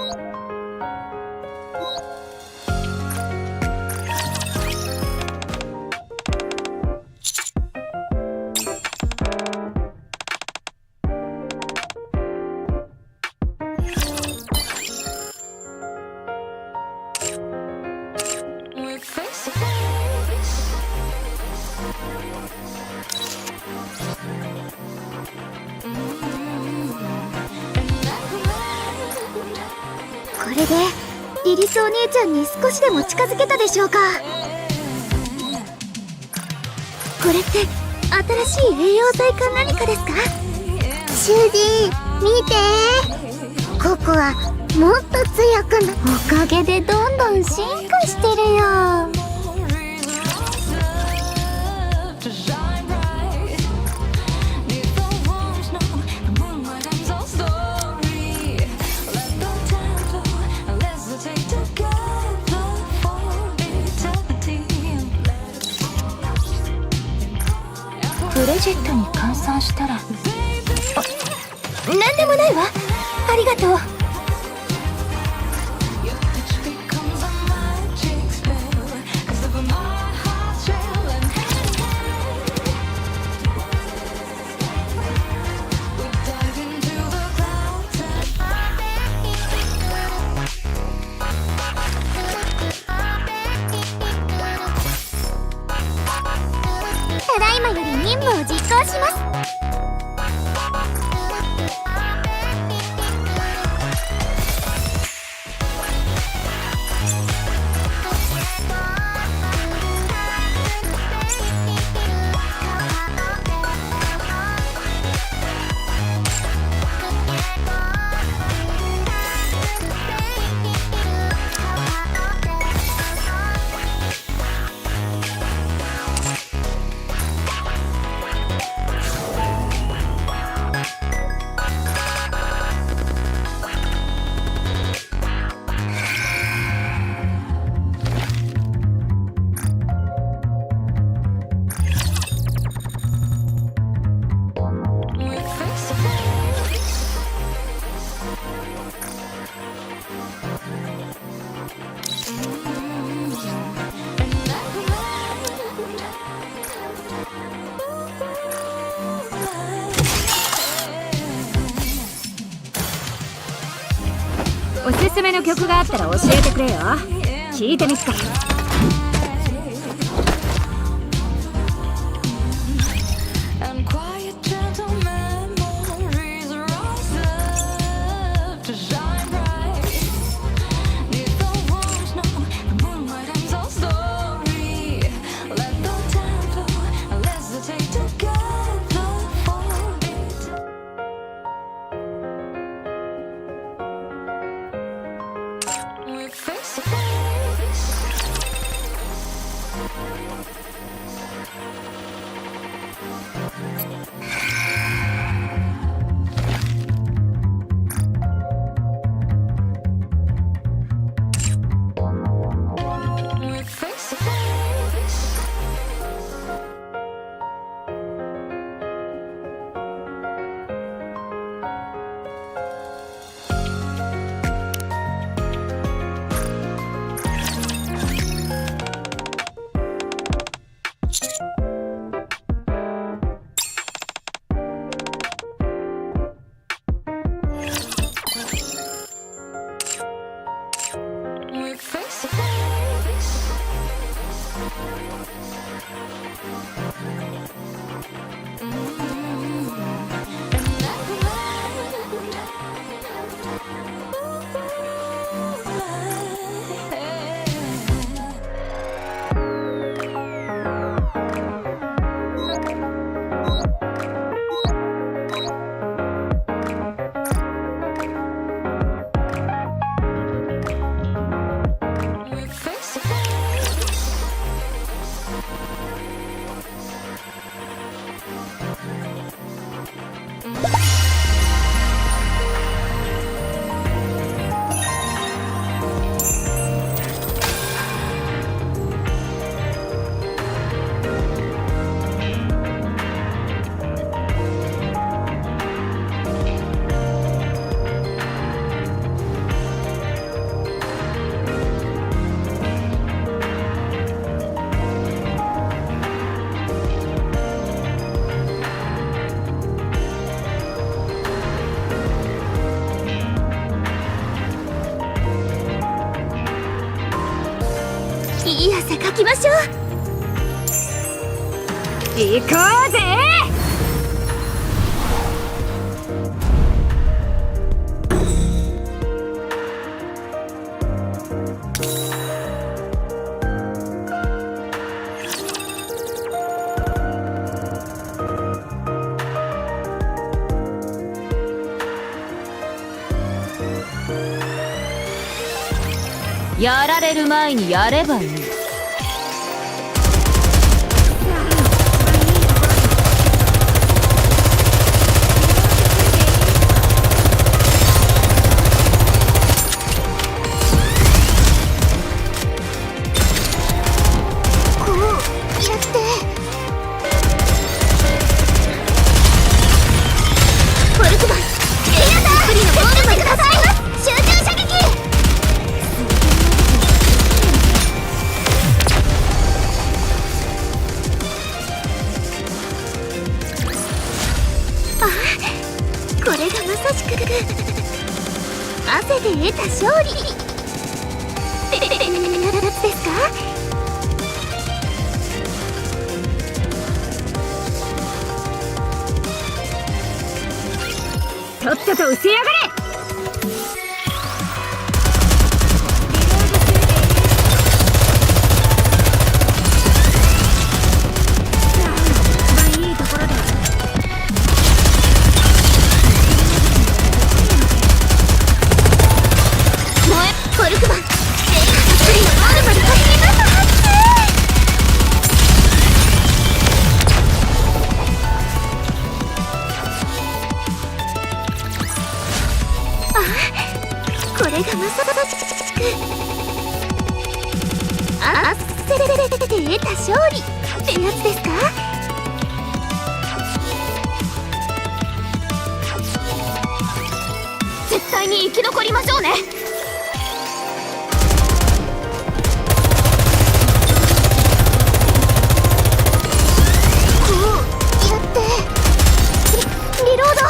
これでリリスお姉ちゃんに少しでも近づけたでしょうか。これって新しい栄養剤か何かですか？シューディ見て、ココはもっと強くな、おかげでどんどん進化してるよ。クレジットに換算したら、なんでもないわ。ありがとう。ただいまより任務を実行します。おすすめの曲があったら教えてくれよ。聞いてみっか。いい汗かきましょう。行こうぜ。やられる前にやればいい。これがまさしく汗で得た勝利ですか？とっとと失せやがれ。これがまさしく汗で得た勝利ってやつですか？絶対に生き残りましょうね。こうやってリロード。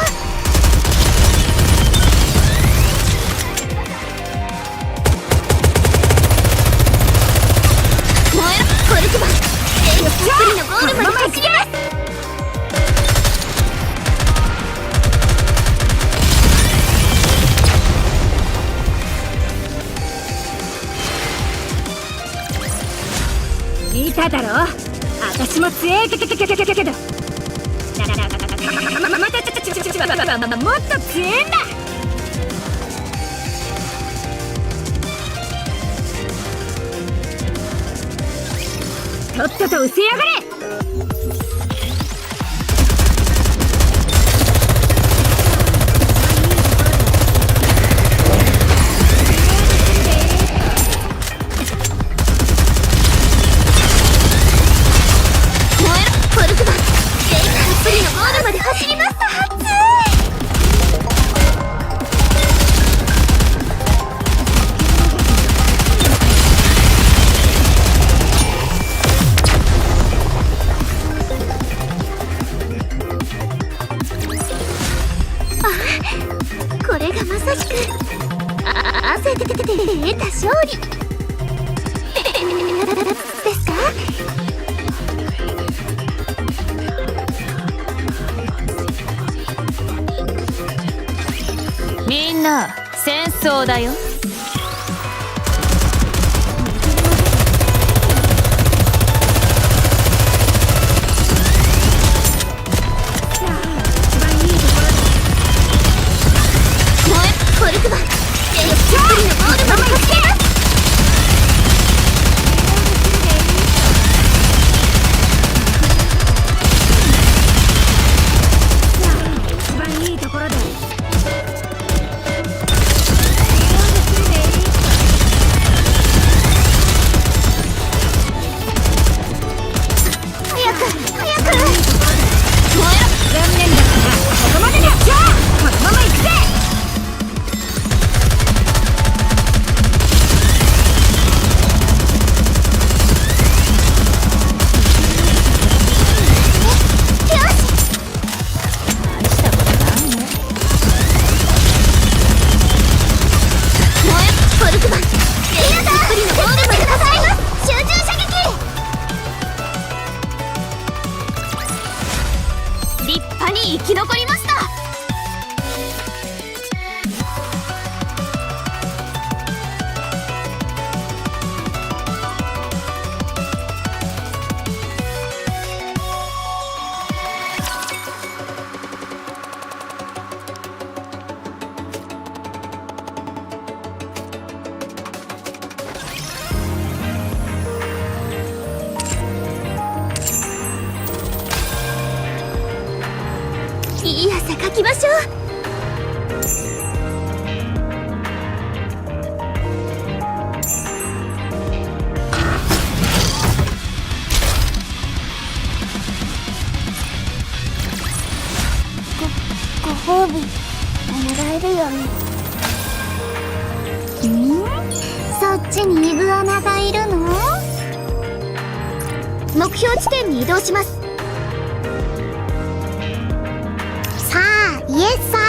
見ただろ、私も強えけどもっと強えんだ。とっとと失せやがれ。これがまさしく汗で得た勝利ですか？みんな戦争だよ。こちにイグアナがいるの？目標地点に移動します。さあ、イエスさあ。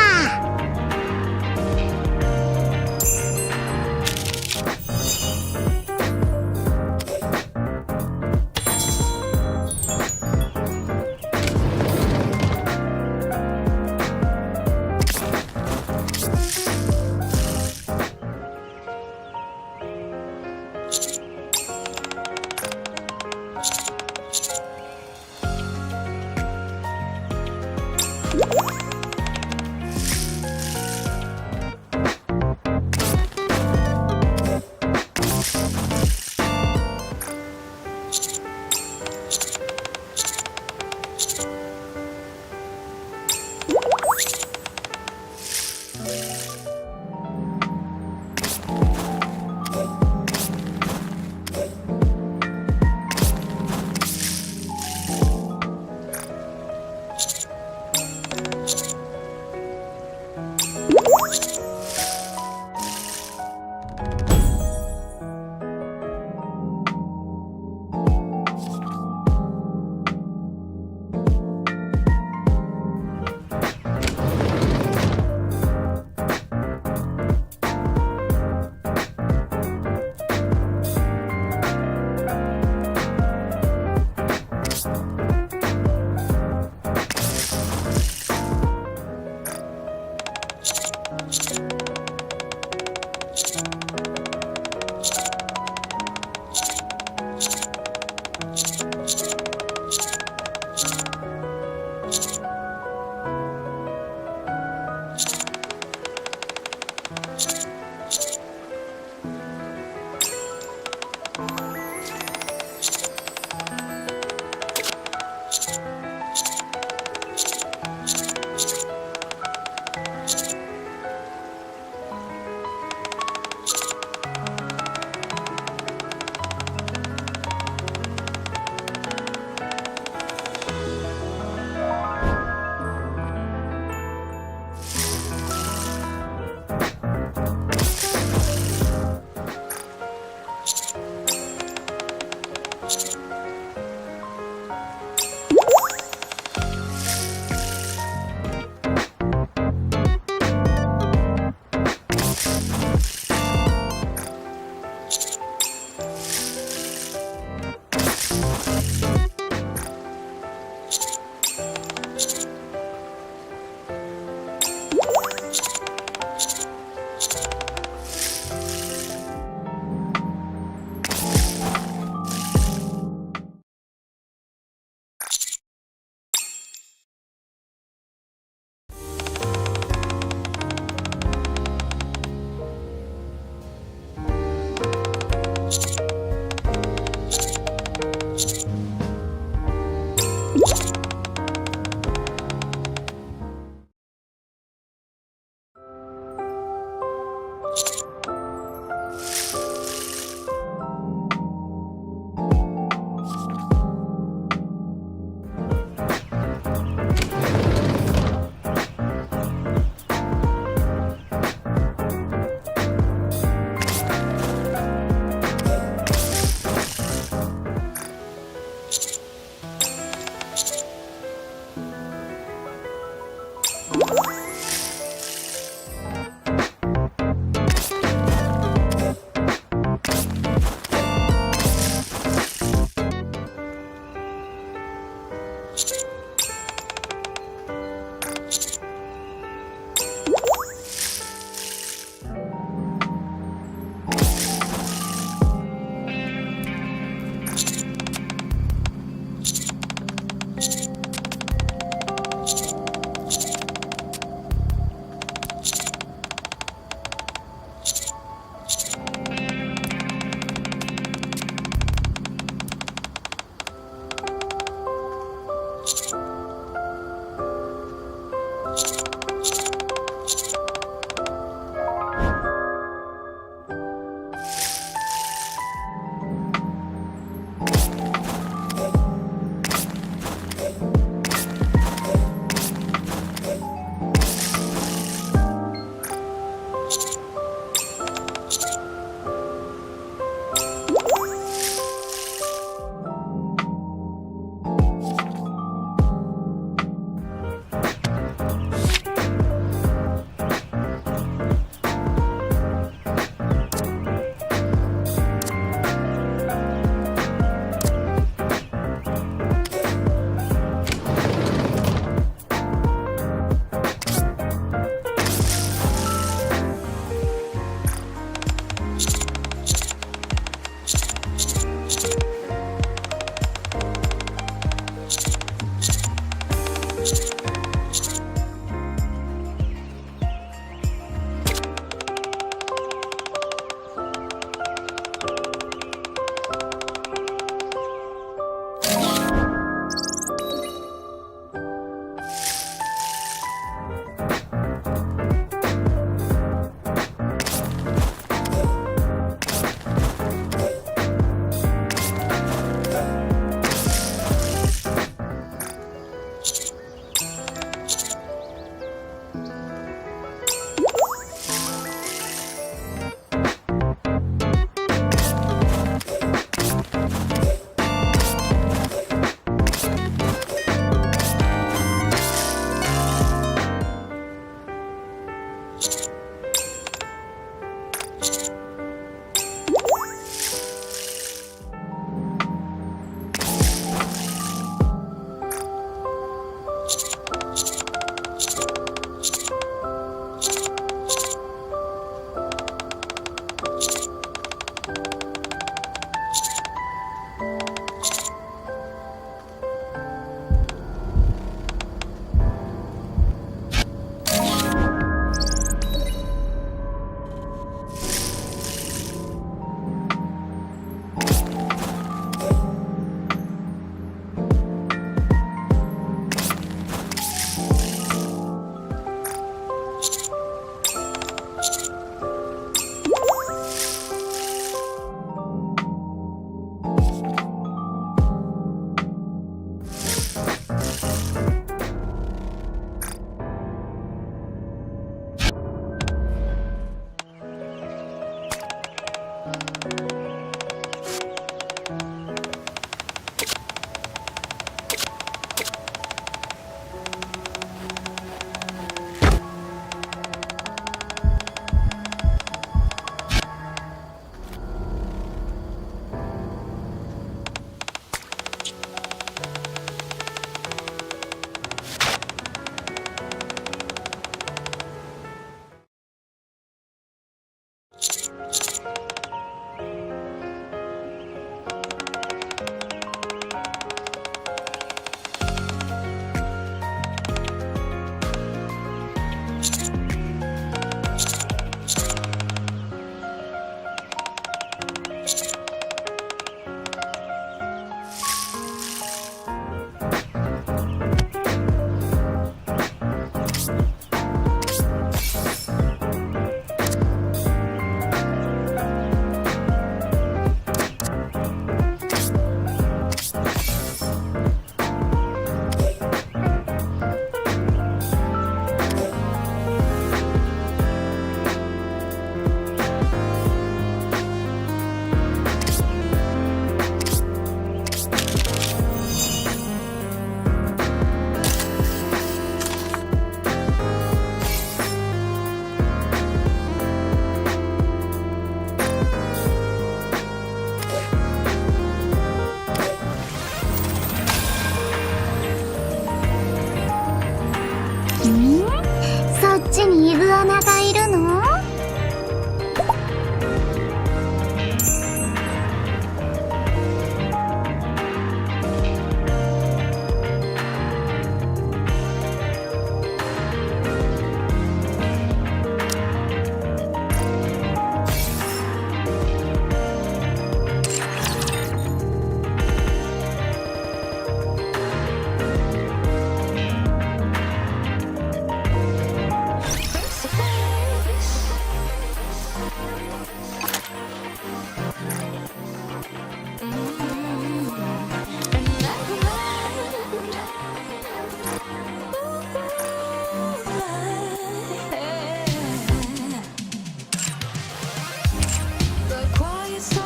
そっちにイグアナがいるの？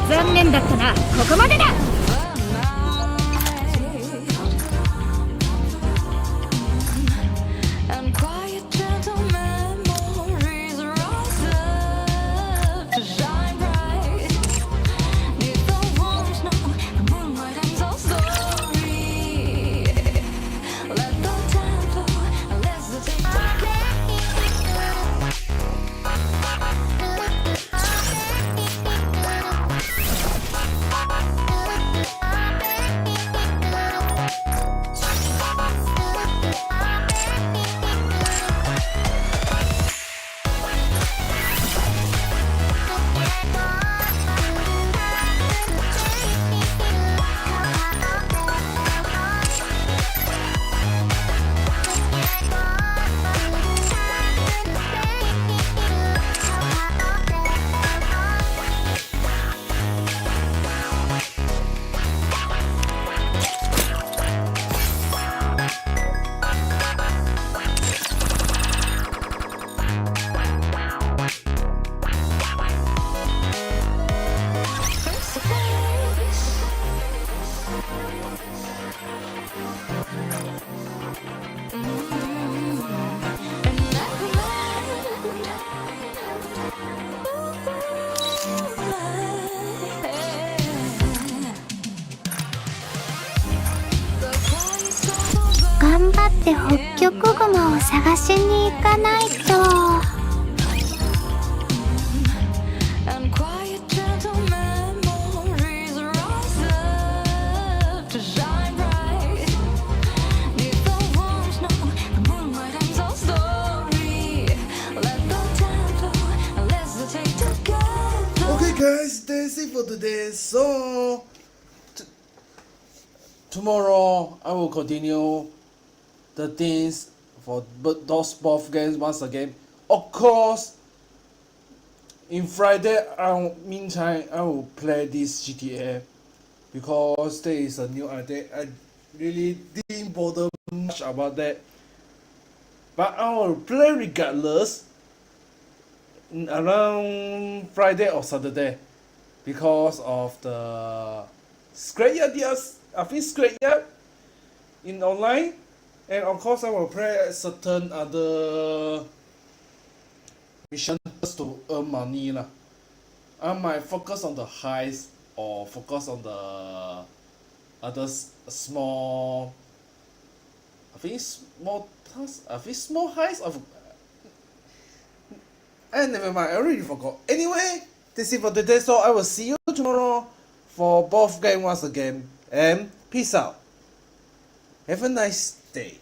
残念だったな。ここまでだ。頑張って北極熊を探しに行かないと。Okay guys, that's it for today. So tomorrow I will continue the things for those both games once again. Of course, in Friday, meantime, I will play this GTA because there is a new update. I really didn't bother much about that, but I will play regardless around Friday or Saturday. because of the scrapyard deals. I think scrapyard in online, and of course I will play certain other missions to earn money lah. I might focus on the heist or focus on the other small. I think small tasks. I think small heist of. And never mind, I already forgot. Anyway, that's it for today. So I will see you tomorrow for both games once again. And peace out. Have a nice day.